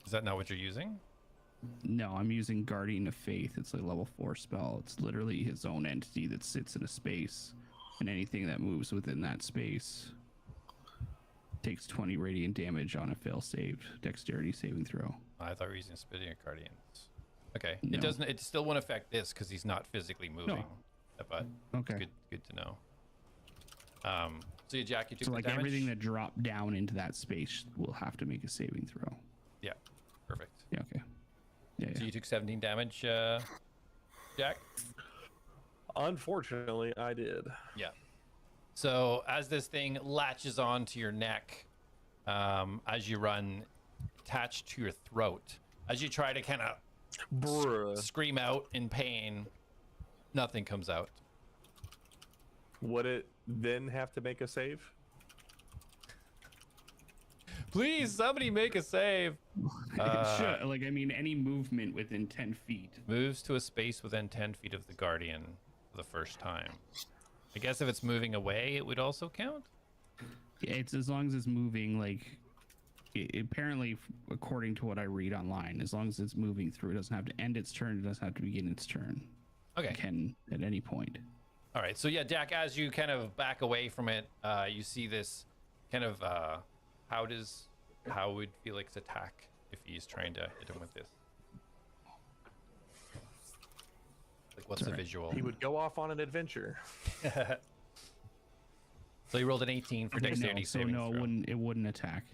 Is that not what you're using? No, I'm using Guardian of Faith. It's a level 4 spell. It's literally his own entity that sits in a space, and anything that moves within that space takes 20 radiant damage on a fail-saved dexterity saving throw. I thought we were using Spirit Guardians. Okay, No. it doesn't. It still won't affect this because he's not physically moving. But Okay. good to know. So yeah, Jack, you took So the like damage. everything that dropped down into that space will have to make a saving throw. Yeah, perfect. Yeah. Okay. Yeah. So yeah. you took 17 damage, Jack. Unfortunately, I did. Yeah. So as this thing latches onto your neck, as you run, attached to your throat, as you try to kind of Bruh. scream out in pain, nothing comes out. Would it then have to make a save? Please, somebody make a save. Sure. Like, I mean, any movement within 10 feet. Moves to a space within 10 feet of the Guardian for the first time. I guess if it's moving away, it would also count? Yeah, it's as long as it's moving, like, apparently, according to what I read online, as long as it's moving through, it doesn't have to end its turn, it doesn't have to begin its turn. Okay. It can at any point. All right, so yeah, Jack, as you kind of back away from it, you see this kind of, how would Felix attack if he's trying to hit him with this? Like, what's the visual? He would go off on an adventure. So he rolled an 18 for dexterity saving no, throw. it wouldn't attack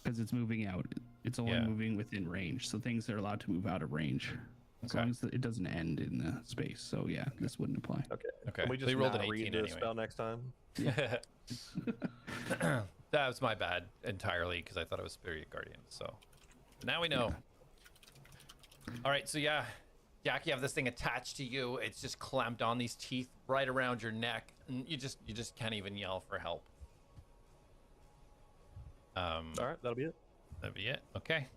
because it's moving out. It's only Yeah. moving within range, so things are allowed to move out of range as long as it doesn't end in the space. So yeah, this wouldn't apply. Okay. Okay. Can we So just he rolled not an read 18 the anyway. spell next time? That was my bad entirely because I thought it was Spirit Guardian. So now we know. All right, so yeah, Jack, you have this thing attached to you. It's just clamped on, these teeth right around your neck, and you just can't even yell for help. All right, that'll be it. That'd be it. Okay.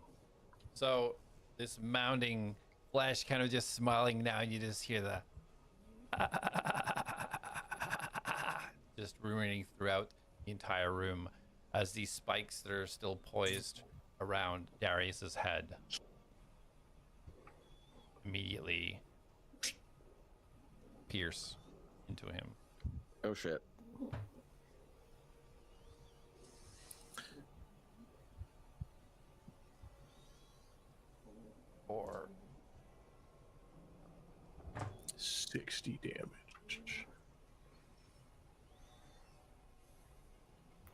So this mounding flesh kind of just smiling now, and you just hear the just ruining throughout the entire room as these spikes that are still poised around Darius's head immediately pierce into him. Oh shit. Or 60 damage.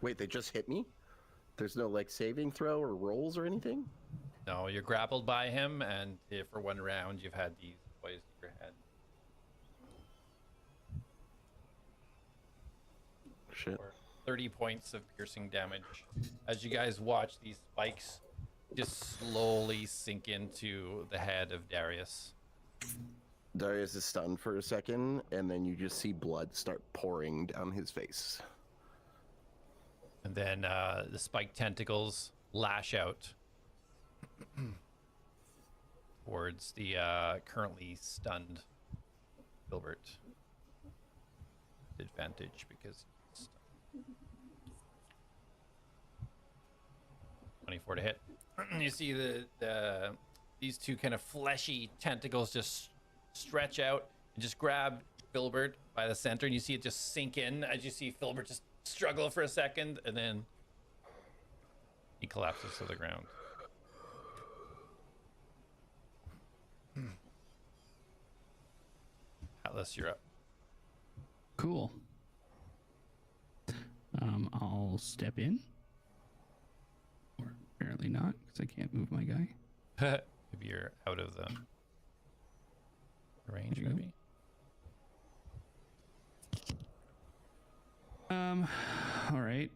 Wait, they just hit me? There's no like saving throw or rolls or anything? no, you're grappled by him, and for one round you've had these poised to your head. Shit. 30 points of piercing damage as you guys watch these spikes just slowly sink into the head of Darius. Darius is stunned for a second, and then you just see blood start pouring down his face. And then the spike tentacles lash out towards the currently stunned Gilbert. Advantage because he's stunned. 24 to hit. You see these two kind of fleshy tentacles just stretch out and just grab Filbert by the center, and you see it just sink in as you see Filbert just struggle for a second, and then he collapses to the ground. Atlas, you're up. Cool. I'll step in. Or apparently not, because I can't move my guy. Maybe you're out of the range, There you go. maybe. All right.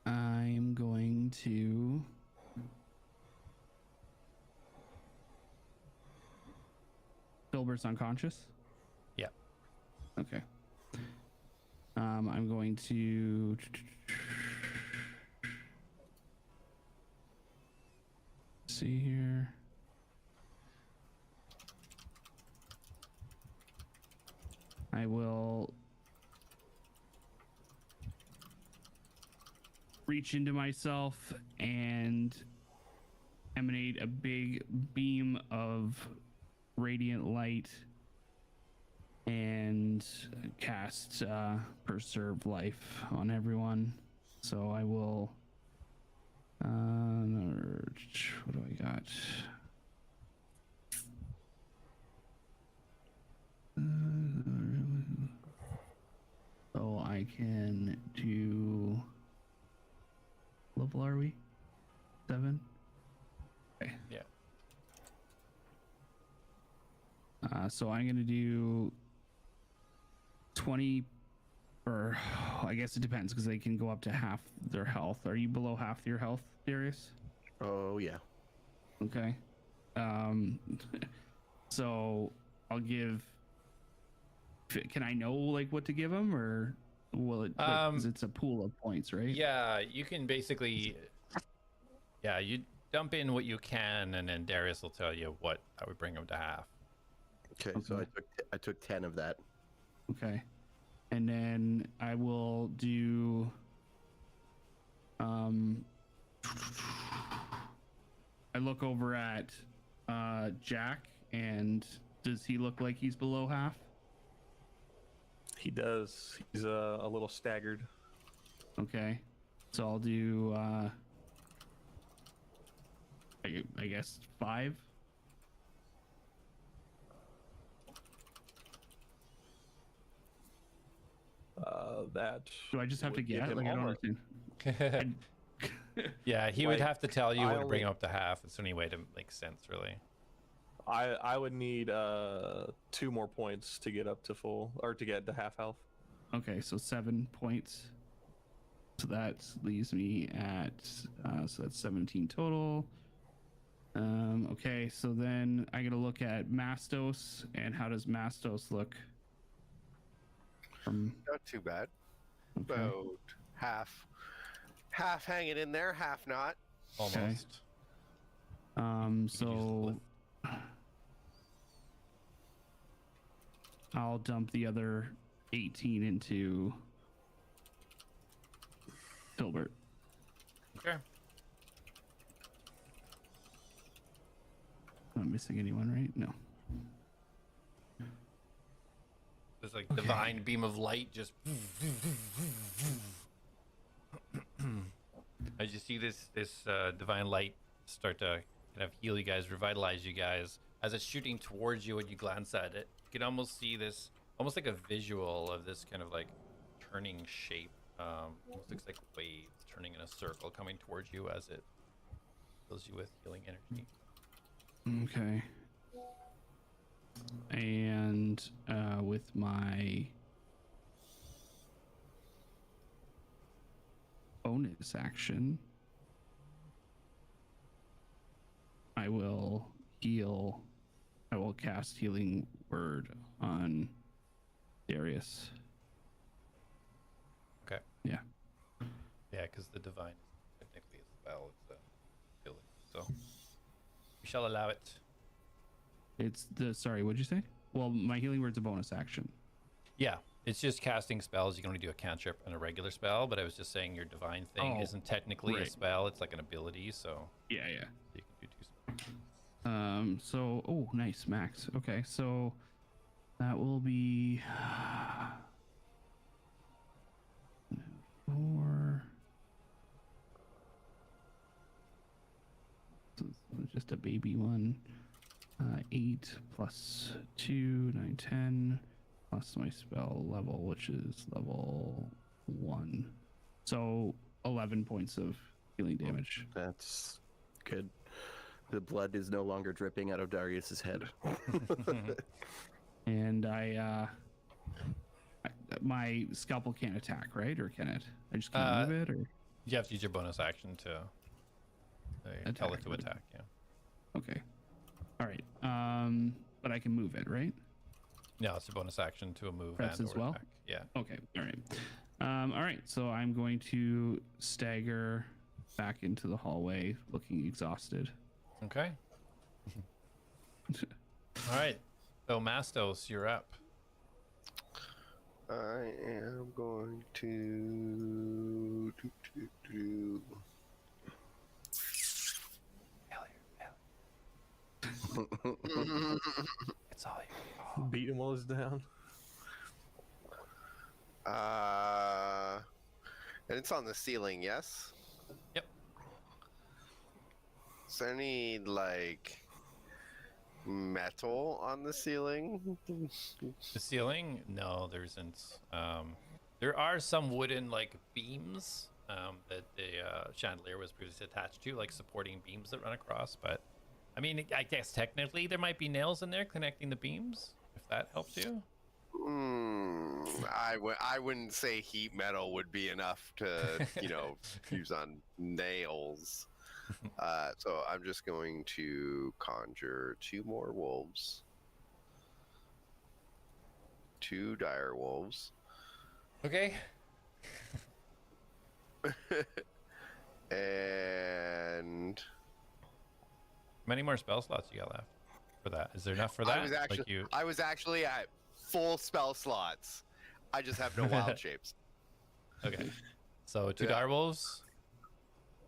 I'm going to Filbert's unconscious. Yeah. Okay. I'm going to see here. I will reach into myself and emanate a big beam of radiant light and cast Preserve Life on everyone. So I will. What do I got? So I can do. Level are we? 7? Okay. Yeah. So I'm gonna do 20, or I guess it depends because they can go up to half their health. Are you below half your health, Darius? Oh yeah. Okay. So I'll give. Can I know like what to give them, or will it? Because it's a pool of points, right? Yeah, you can basically. Yeah, you dump in what you can, and then Darius will tell you what I would bring him to half. Okay, so I took 10 of that. Okay. And then I will do I look over at Jack, and does he look like he's below half? He does. He's a little staggered. Okay. So I'll do I guess 5. That. Do I just have to would give get? him Like I don't almost- understand. Yeah, he would Like, have to tell you I what to bring him only- up to half. It's the only way to make sense, really. I would need 2 more points to get up to full, or to get to half health. Okay, so 7 points. So that leaves me at so that's 17 total. Okay, so then I gotta look at Mastos, and how does Mastos look? Not too bad. Okay. About half hanging in there, half not. Almost. So I'll dump the other 18 into Filbert. Okay. Not missing anyone, right? No. There's like divine beam of light just. As you see this divine light start to kind of heal you guys, revitalize you guys, as it's shooting towards you, when you glance at it, you can almost see this, almost like a visual of this kind of like turning shape. Almost looks like waves turning in a circle coming towards you as it fills you with healing energy. Okay. And with my bonus action, I will heal. I will cast Healing Word on Darius. Okay. Yeah. Yeah, because the divine is technically a spell. It's a healing. So we shall allow it. It's the sorry, what'd you say? Well, my Healing Word's a bonus action. Yeah, it's just casting spells. You can only do a cantrip and a regular spell, but I was just saying your divine thing isn't technically a right. spell. It's like an ability, so Yeah. you can do 2 spells. So oh, nice, max. Okay, so that will be 4. So it's just a baby one. 8 plus 2, 9, 10, plus my spell level, which is level 1. So 11 points of healing damage. That's good. The blood is no longer dripping out of Darius's head. And my scalpel can't attack, right? Or can it? I just can't move it, or You have to use your bonus action to tell it to attack. Yeah. okay. All right. But I can move it, right? No, it's a bonus action to a move Press and as or well? attack. Yeah. Okay. All right. All right. So I'm going to stagger back into the hallway, looking exhausted. Okay. All right. So Mastos, you're up. I am going to do. It's all you. Beat him while he's down. And it's on the ceiling, yes? Yep. Is there any, like, metal on the ceiling? The ceiling? No, there isn't. There are some wooden like beams that the chandelier was previously attached to, like supporting beams that run across. But I mean, I guess technically there might be nails in there connecting the beams, if that helps you. I wouldn't say heat metal would be enough to, use on nails. So I'm just going to conjure 2 more wolves. 2 dire wolves. Okay. And How many more spell slots you got left for that? Is there enough for that? I was actually at full spell slots. I just have no wild shapes. Okay. So 2 dire wolves.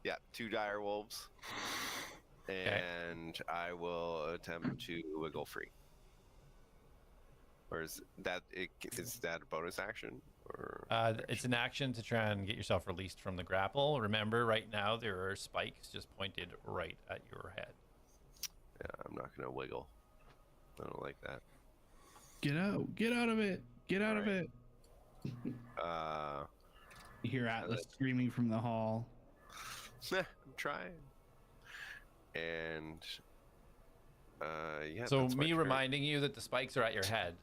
Yeah, 2 dire wolves. And I will attempt to wiggle free. Or is that a bonus action? Or It's an action to try and get yourself released from the grapple. Remember, right now there are spikes just pointed right at your head. Yeah, I'm not gonna wiggle. I don't like that. Get out! Get out of it! Get out of it! You hear Atlas screaming from the hall. I'm trying. And yeah. So that's my me turn. reminding you that the spikes are at your head.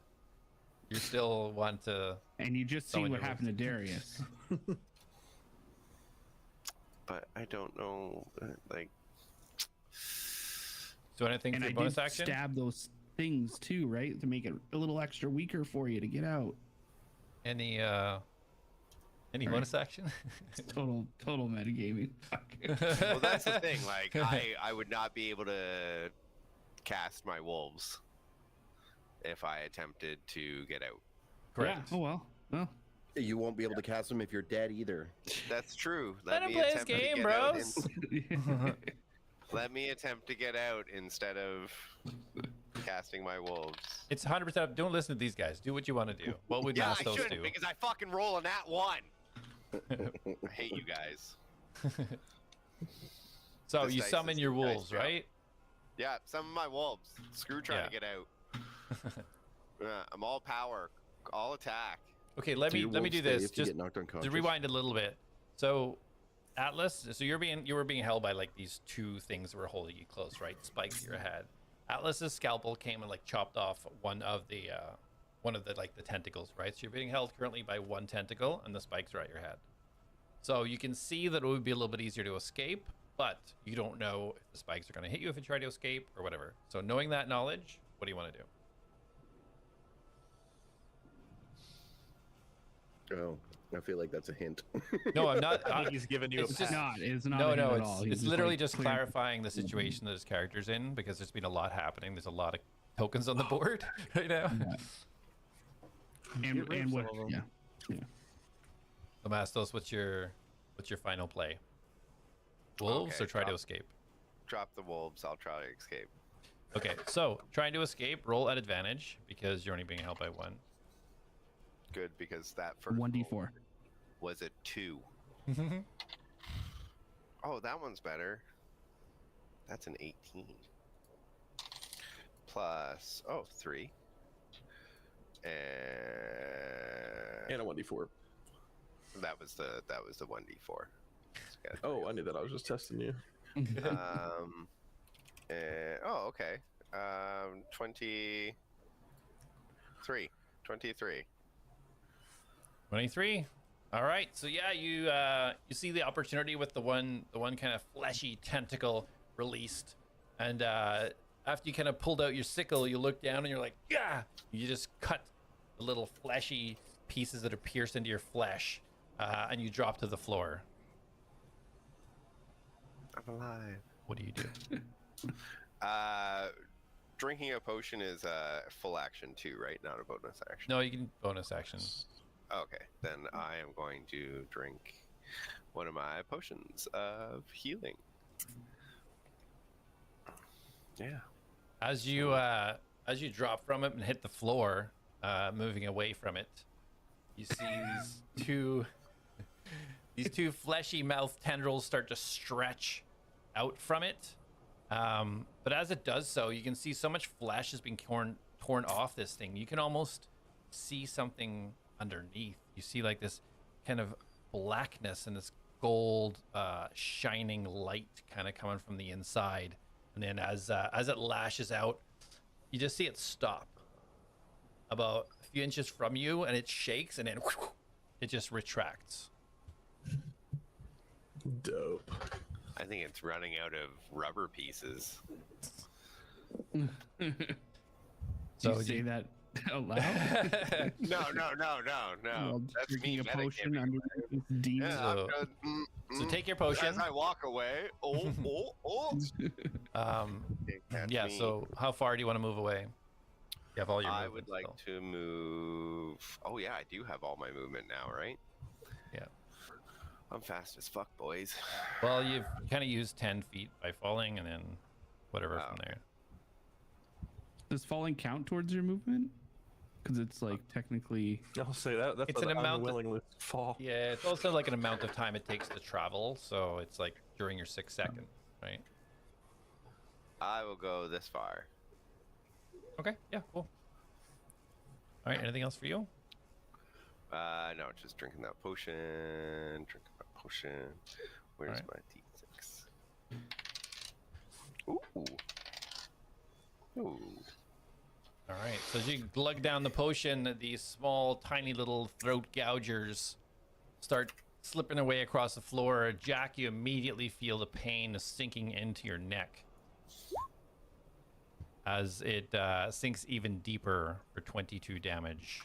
You still want to. And you just see what happened to Darius. But I don't know, like. So anything And for I your bonus did action? stab those things too, right? To make it a little extra weaker for you to get out. Any bonus action? Total metagaming. Well, that's the thing. Like, I would not be able to cast my wolves if I attempted to get out. Correct. Yeah. Oh well. You won't be able to cast them if you're dead either. That's true. Let him me play his attempt to game, get out bros. Let me attempt to get out instead of casting my wolves. It's 100% up. Don't listen to these guys. Do what you want to do. What would Yeah, I Mastos shouldn't do? because I fucking roll a nat 1. I hate you guys. So This you dice summon is your dice wolves, job. right? Yeah, some of my wolves. Screw trying to get out. I'm all power, all attack. Okay, let me do this. Just get knocked to unconscious. rewind a little bit. So Atlas, so you were being held by like these 2 things that were holding you close, right? Spikes to your head. Atlas's scalpel came and like chopped off one of the like the tentacles, right? So you're being held currently by 1 tentacle, and the spikes are at your head. So you can see that it would be a little bit easier to escape, but you don't know if the spikes are going to hit you if you try to escape or whatever. So knowing that knowledge, what do you want to do? Oh, I feel like that's a hint. No, I'm not. I think he's giving you a It's pass. just- It's not No, a hint no, at all. He's it's literally like, just clear- clarifying the situation that his character's in, because there's been a lot happening. There's a lot of tokens on the board right now. And rid of what? some of Yeah. them. So Mastos, what's your final play? Wolves Okay, or try to drop- escape? Drop the wolves. I'll try to escape. Okay, so trying to escape, roll at advantage because you're only being held by 1. Good, because that first 1d4. roll was a 2. Oh, that one's better. That's an 18. Plus, 3. And a 1d4. That was the 1d4. Oh, I knew that. I was just testing you. Oh, okay. 23. 23. All right. So yeah, you see the opportunity with the one kind of fleshy tentacle released, and after you kind of pulled out your sickle, you look down and you're like, yeah. You just cut the little fleshy pieces that are pierced into your flesh, and you drop to the floor. I'm alive. What do you do? Drinking a potion is a full action too, right? Not a bonus action. No, you can bonus action. Okay, then I am going to drink one of my potions of healing. Yeah. As you drop from it and hit the floor, moving away from it, you see these two fleshy mouth tendrils start to stretch out from it. But as it does so, you can see so much flesh has been torn off this thing. You can almost see something underneath. You see like this kind of blackness and this gold shining light kind of coming from the inside. And then as it lashes out, you just see it stop about a few inches from you, and it shakes, and then it just retracts. Dope. I think it's running out of rubber pieces. So you say that out loud? No. Well, That's me drinking a potion metagaming. under this demon. Yeah, So take your potion. As I walk away, Yeah, so how far do you want to move away? You have all your I movement would like still. to move. Oh yeah, I do have all my movement now, right? Yeah. I'm fast as fuck, boys. Well, you've kind of used 10 feet by falling, and then whatever from there. Does falling count towards your movement? Because it's like technically. I'll say that. That's It's an amount that- unwillingness to fall. Yeah, it's also like an amount of time it takes to travel, so it's like during your 6 seconds, right? I will go this far. Okay, yeah, cool. All right, anything else for you? No, just drinking that potion. Drinking that potion. Where's Alright. my D6? Ooh. Ooh. All right, so as you glug down the potion, these small, tiny little throat gougers start slipping away across the floor. Jack, you immediately feel the pain sinking into your neck as it sinks even deeper for 22 damage.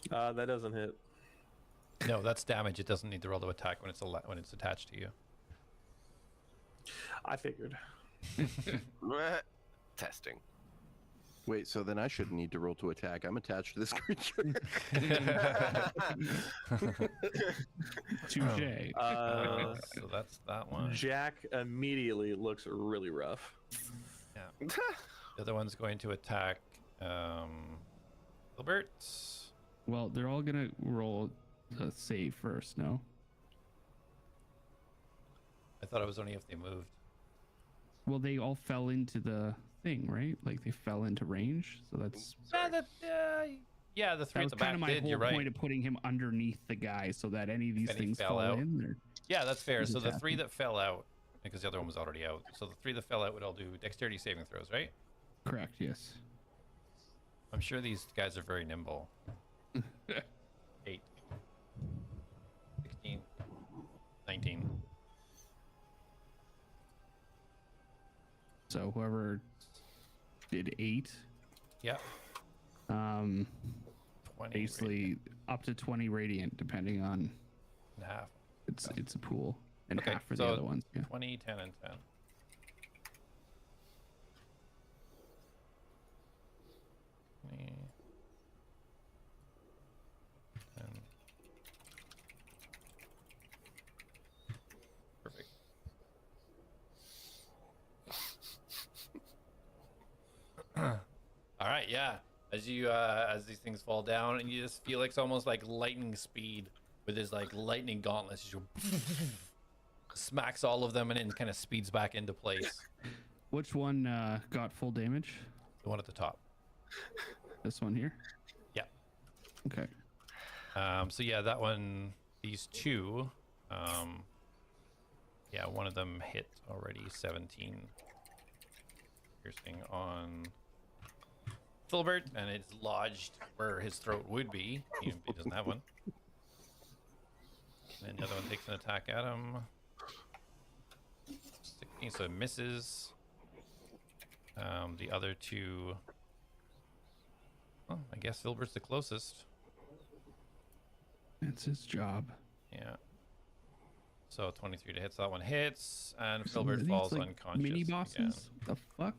That doesn't hit. No, that's damage. It doesn't need to roll to attack when it's attached to you. I figured. Testing. Wait, so then I shouldn't need to roll to attack. I'm attached to this creature. Touche. So that's that one. Jack immediately looks really rough. Yeah. The other one's going to attack Gilbert. Well, they're all gonna roll a save first, no? I thought it was only if they moved. Well, they all fell into the thing, right? Like they fell into range, so that's. Yeah, the three That at was the kind back of my did. whole You're right. point of putting him underneath the guy, so that any of these Any things fell fall out. in there. Yeah, that's fair. He's So the three attacking. that fell out, because the other one was already out. So the three that fell out would all do dexterity saving throws, right? Correct. Yes. I'm sure these guys are very nimble. 8, 16, 19. So whoever did 8, Yeah. 20 20 basically up to 20 radiant, depending on and half. it's a pool, and Okay, half for so the other ones. Yeah. 20, 10, and 10. Perfect. All right, yeah. As you as these things fall down, and you just feel like it's almost like lightning speed with his like lightning gauntlets. You smacks all of them and then kind of speeds back into place. Which one got full damage? The one at the top. This one here? Yeah. Okay. So yeah, that one, these two, yeah, one of them hit already 17 piercing on Filbert, and it's lodged where his throat would be. He doesn't have one. And the other one takes an attack at him. 16, so it misses. The other two, well, I guess Filbert's the closest. It's his job. Yeah. So 23 to hit, so that one hits, and So Filbert are these, falls like, unconscious. Mini again. bosses? The fuck?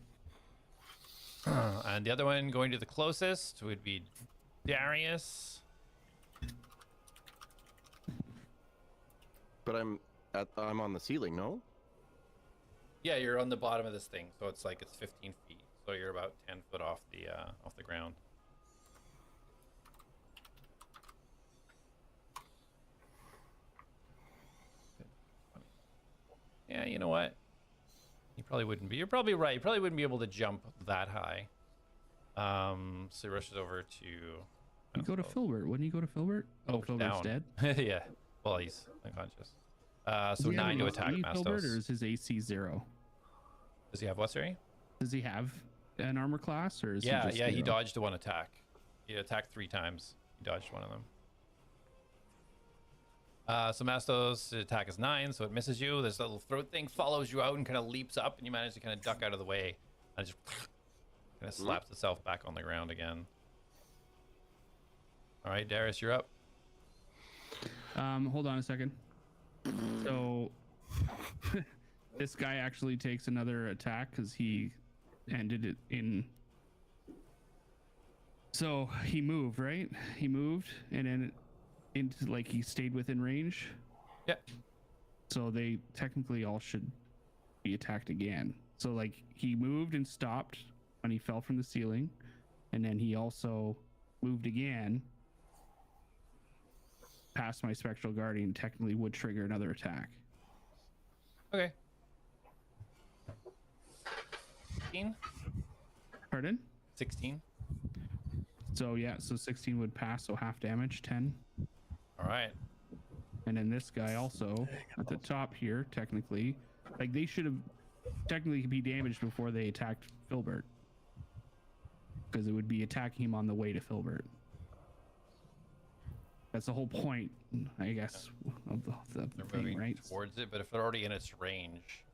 And the other one going to the closest would be Darius. But I'm on the ceiling, no? Yeah, you're on the bottom of this thing, so it's like it's 15 feet. So you're about 10 foot off the ground. Yeah, you know what? You probably wouldn't be. You're probably right. You probably wouldn't be able to jump that high. So he rushes over to. You go to Filbert. Wouldn't you go to Filbert? Oh, Filbert's down. dead? Yeah. Well, he's unconscious. Does So he have 9 to enough attack beat Filbert, or Mastos. is his AC 0? Does he have what, sorry? Does he have an armor class, or is he Yeah, just yeah, he 0? dodged one attack. He attacked 3 times. He dodged one of them. So Mastos' attack is 9, so it misses you. This little throat thing follows you out and kind of leaps up, and you manage to kind of duck out of the way. And it just kind of slaps itself back on the ground again. All right, Darius, you're up. Hold on a second. So this guy actually takes another attack because he ended it in. So he moved, right? He moved, and then into, like, he stayed within range. Yep. So they technically all should be attacked again. So, like, he moved and stopped when he fell from the ceiling, and then he also moved again past my spectral guardian. Technically would trigger another attack. Okay. 16? Pardon? 16. So yeah, so 16 would pass, so half damage, 10. All right. And then this guy also at the top here, technically, like, they should have technically be damaged before they attacked Filbert, because it would be attacking him on the way to Filbert. That's the whole point, I guess, of the They're thing, moving right? towards it, but if they're already in its range.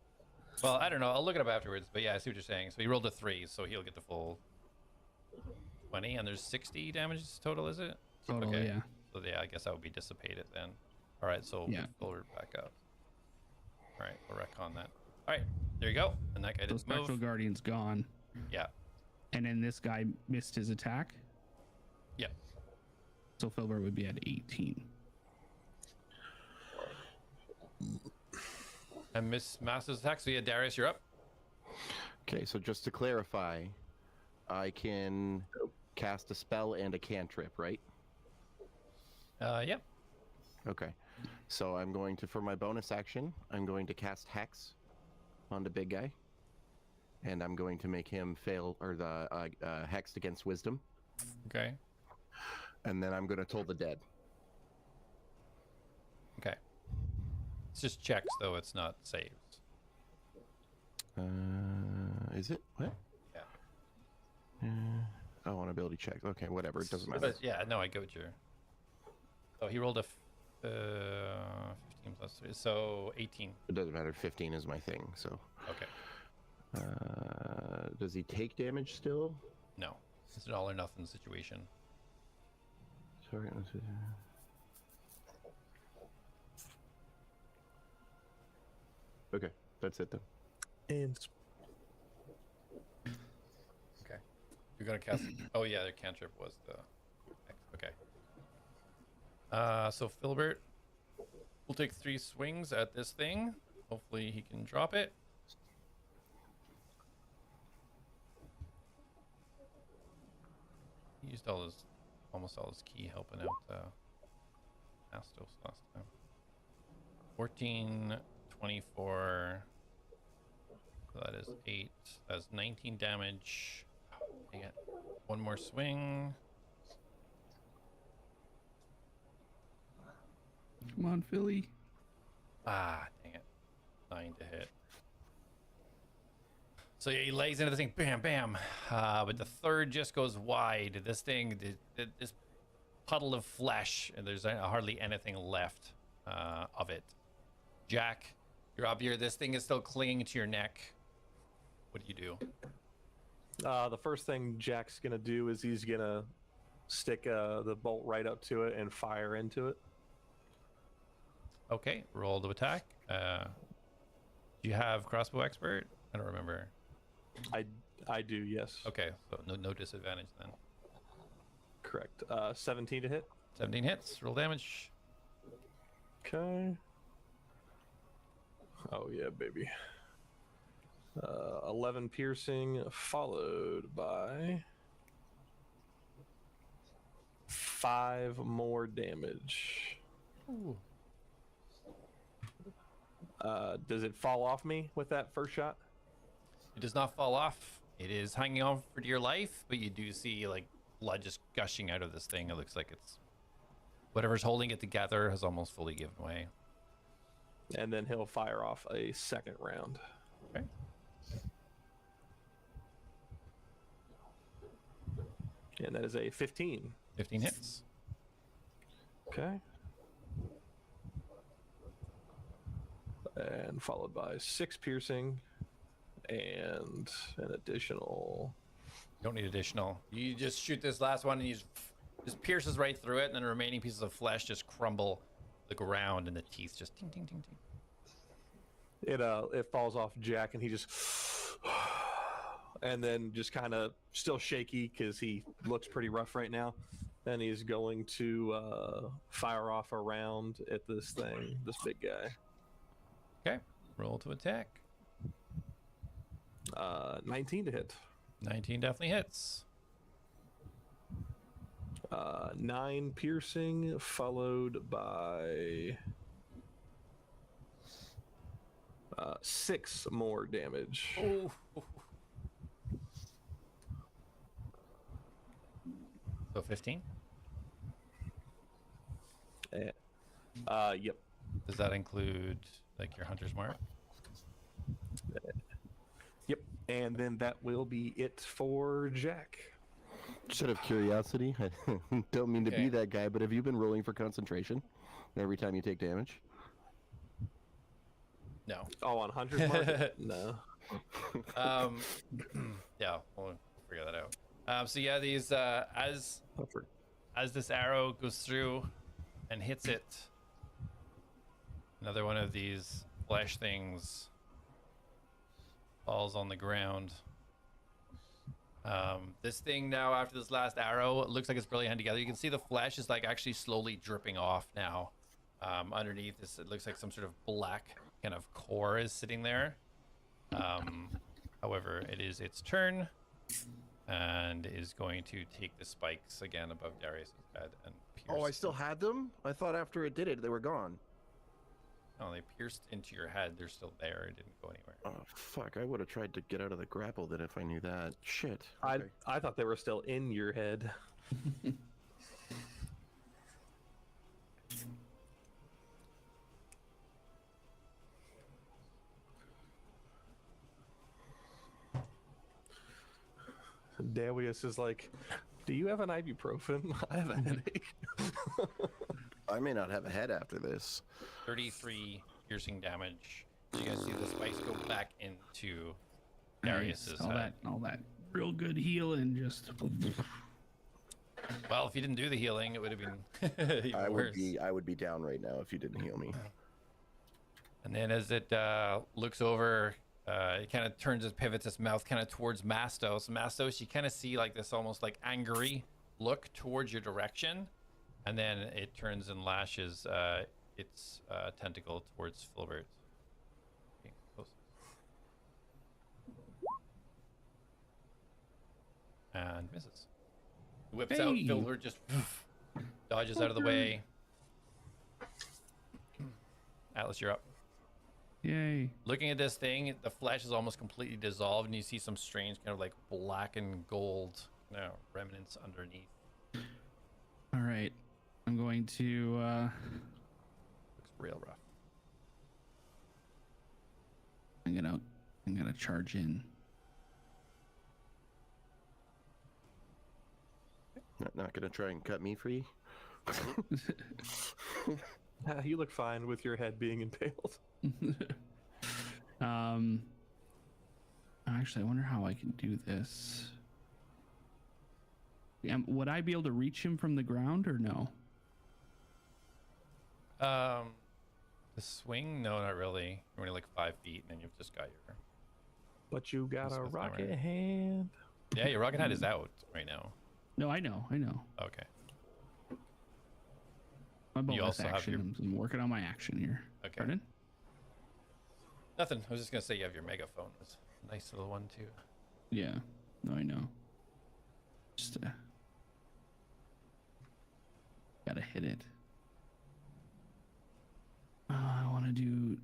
Well, I don't know. I'll look it up afterwards, but yeah, I see what you're saying. So he rolled a 3, so he'll get the full 20, and there's 60 damage total, is it? Total, yeah. So yeah, I guess that would be dissipated then. All right, so Yeah. we'll Filbert back up. All right, we'll retcon that. All right, there you go. And that guy So didn't spectral move. guardian's gone, Yeah, and then this guy missed his attack, yeah. so Filbert would be at 18. And Miss Master's attack. So yeah, Darius, you're up. Okay, so just to clarify, I can cast a spell and a cantrip, right? Yep. Okay. So I'm going to, for my bonus action, I'm going to cast Hex on the big guy. And I'm going to make him fail, or the Hexed against Wisdom. Okay. And then I'm going to Toll the Dead. Okay. It's just checks, though. It's not saves. Is it? What? Yeah. I want ability check. Okay, whatever. It doesn't matter. But yeah, no, I get your. So he rolled a 15 plus 3, so 18. It doesn't matter. 15 is my thing, so. Okay. Does he take damage still? No, it's an all or nothing situation. Sorry. Let's see. Okay, that's it then. And Okay. You're gonna cast. Oh yeah, their cantrip was the. Okay. So Filbert will take 3 swings at this thing. Hopefully he can drop it. He used almost all his key helping out Astos last time. 14, 24. So that is 8. That's 19 damage. Dang it. One more swing. Come on, Philly. Ah, dang it. 9 to hit. So he lays into the thing, bam, bam. But the third just goes wide. This thing, this puddle of flesh, and there's hardly anything left of it. Jack, you're up here. This thing is still clinging to your neck. What do you do? The first thing Jack's gonna do is he's gonna stick the bolt right up to it and fire into it. Okay, roll to attack. Do you have crossbow expert? I don't remember. I do, yes. Okay, so no disadvantage then. Correct. 17 to hit. 17 hits. Roll damage. Okay. Oh yeah, baby. 11 piercing, followed by 5 more damage. Ooh. Does it fall off me with that first shot? It does not fall off. It is hanging on for dear life, but you do see like blood just gushing out of this thing. It looks like it's whatever's holding it together has almost fully given way. And then he'll fire off a second round. Okay. And that is a 15. 15 hits. Okay. And followed by 6 piercing and an additional. Don't need additional. You just shoot this last one and you just pierces right through it, and then the remaining pieces of flesh just crumble the ground and the teeth just ting ting ting ting. It falls off Jack and he just and then just kind of still shaky because he looks pretty rough right now. Then he's going to fire off a round at this thing, this big guy. Okay, roll to attack. 19 to hit. 19 definitely hits. 9 piercing, followed by 6 more damage. Oh. So 15? Yep. Does that include like your hunter's mark? Yep. And then that will be it for Jack. Just out of curiosity, I don't mean to be that guy, but have you been rolling for concentration every time you take damage? No. Oh, on Hunter's Mark? No. Yeah, we'll figure that out. So yeah, these as this arrow goes through and hits it, another one of these flesh things falls on the ground. This thing now, after this last arrow, it looks like it's really held together. You can see the flesh is like actually slowly dripping off now. Underneath this, it looks like some sort of black kind of core is sitting there. However, it is its turn and is going to take the spikes again above Darius's head and pierce. Oh, I still had them? I thought after it did it, they were gone. No, they pierced into your head. They're still there. It didn't go anywhere. Oh, fuck. I would have tried to get out of the grapple then if I knew that. Shit. Okay. I thought they were still in your head. Darius is like, do you have an ibuprofen? I have a headache. I may not have a head after this. 33 piercing damage. You guys see the spikes go back into Darius's head. All that real good healing just. Well, if you didn't do the healing, it would have been even worse. I would be down right now if you didn't heal me. And then as it looks over, it kind of turns, it pivots its mouth kind of towards Mastos. Mastos, you kind of see like this almost like angry look towards your direction, and then it turns and lashes its tentacle towards Filbert. Okay, close. And misses. Whips out. Filbert just dodges out of the way. Atlas, you're up. Yay. Looking at this thing, the flesh is almost completely dissolved, and you see some strange kind of like black and gold, remnants underneath. All right. I'm going to Looks real rough. I'm gonna charge in. Not gonna try and cut me free. You look fine with your head being impaled. Actually, I wonder how I can do this. Would I be able to reach him from the ground or no? The swing? No, not really. You're only like 5 feet, and then you've just got your. But you got a Smith rocket hammer. hand. Yeah, your rocket hand is out right now. No, I know. Okay. My bonus also have action. your- I'm working on my action here. Okay. Pardon? Nothing. I was just gonna say you have your megaphone. It's a nice little one too. Yeah. No, I know. Just gotta hit it. I want to do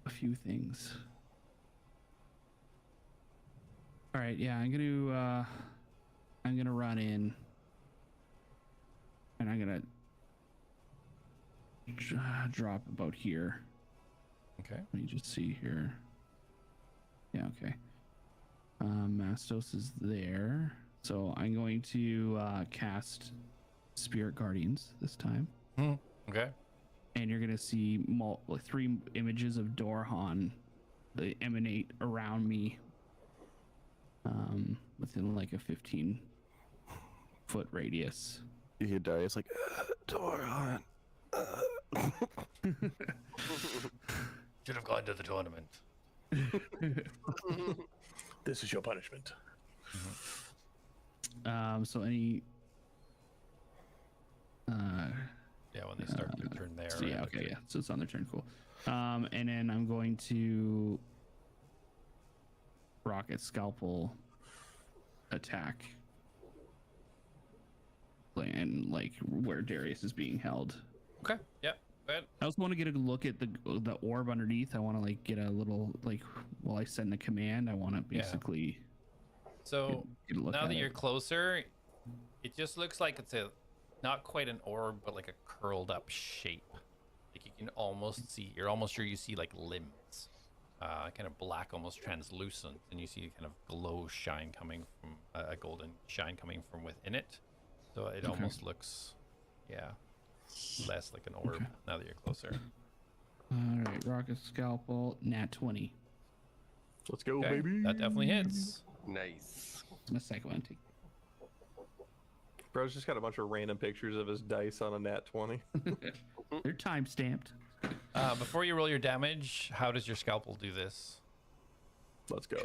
a few things. All right. Yeah, I'm gonna run in, and I'm gonna drop about here. Okay. Let me just see here. Yeah, okay. Mastos is there. So I'm going to cast Spirit Guardians this time. Okay. And you're going to see 3 images of Dorhan that emanate around me within like a 15-foot radius. You hear Darius like, Doran. Should have gone to the tournament. This is your punishment. So any Yeah, when they start their turn there. so yeah, right? okay, yeah. So it's on their turn, cool. And then I'm going to rocket scalpel attack. And like where Darius is being held. Okay. Yep. Go ahead. I also want to get a look at the orb underneath. I want to like get a little like while I send the command. I want to basically. So get a look now at that you're it. closer, it just looks like it's not quite an orb, but like a curled up shape. Like you can almost see. You're almost sure you see like limbs, kind of black, almost translucent, and you see kind of glow shine coming from a golden shine coming from within it. So it almost looks, less like an orb now that you're closer. All right, rocket scalpel, nat 20. Let's go, Okay, baby. that definitely hits. Nice. It's my second one. Bro's just got a bunch of random pictures of his dice on a nat 20. They're time stamped. Before you roll your damage, how does your scalpel do this? Let's go.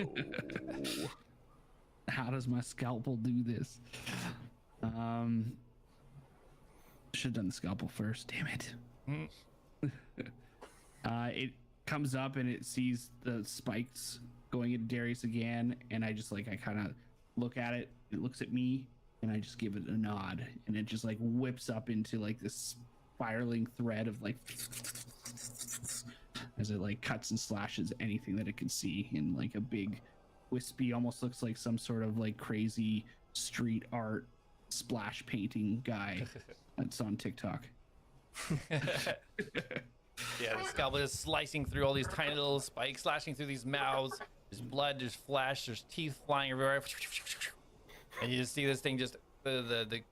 How does my scalpel do this? Should have done the scalpel first. Damn it. It comes up and it sees the spikes going into Darius again, and I kind of look at it. It looks at me, and I just give it a nod, and it just like whips up into like this spiraling thread of like as it like cuts and slashes anything that it can see in like a big wispy, almost looks like some sort of like crazy street art splash painting guy that's on TikTok. Yeah, the scalpel is slicing through all these tiny little spikes, slashing through these mouths. There's blood, there's flesh, there's teeth flying everywhere. And you just see this thing just, the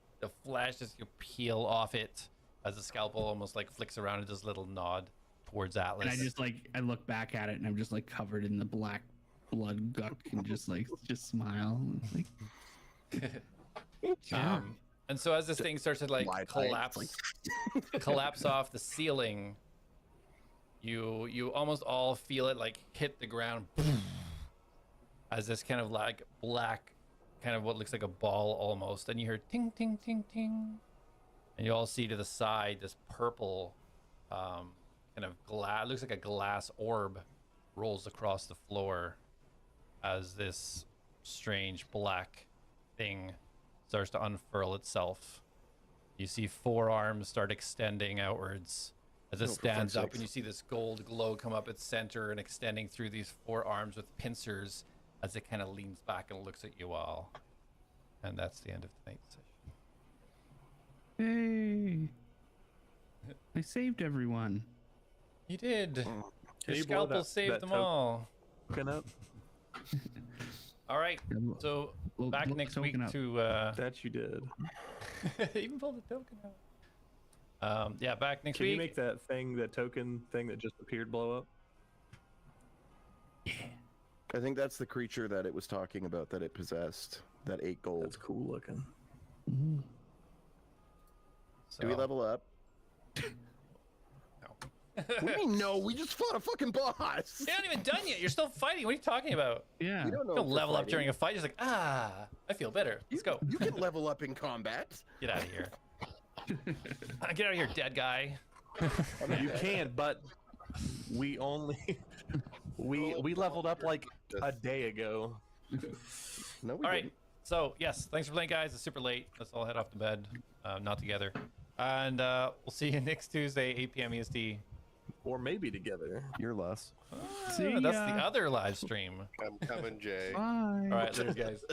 flesh just peel off it as the scalpel almost like flicks around and does a little nod towards Atlas. And I just like, I look back at it and I'm just like covered in the black blood guck and just smile. Like, and so as this thing starts to like collapse off the ceiling, you almost all feel it like hit the ground as this kind of like black, kind of what looks like a ball almost, and you hear ting ting ting ting, and you all see to the side this purple kind of glass, looks like a glass orb, rolls across the floor as this strange black thing starts to unfurl itself. You see 4 arms start extending outwards as it Oh, for stands fuck's up, sakes. and you see this gold glow come up its center and extending through these 4 arms with pincers as it kind of leans back and looks at you all. And that's the end of tonight's session. Hey, I saved everyone. You did. Can Your you blow scalpel that- saved that them token all. up? All right. So back Blow the next week token up. to That you did. even pull the token out. Yeah, back next Can week. you make that thing, that token thing that just appeared, blow up? I think that's the creature that it was talking about that it possessed. That 8 gold. That's cool looking. Do we So- level up? No. What do you mean no? We just fought a fucking boss. You're not even done yet. You're still fighting. What are you talking about? Yeah. You don't know. Don't if we're level up fighting. during a fight. Just like, I feel better. Let's go. You can level up in combat. Get out of here. Get out of here, dead guy. You can, but we only we leveled up like a day ago. No, we All right. didn't. So yes, thanks for playing, guys. It's super late. Let's all head off to bed. Not together. And we'll see you next Tuesday, 8 p.m. EST. Or maybe together. You're less. See That's ya. the other live stream. I'm coming, Jay. Bye. All right, later, guys.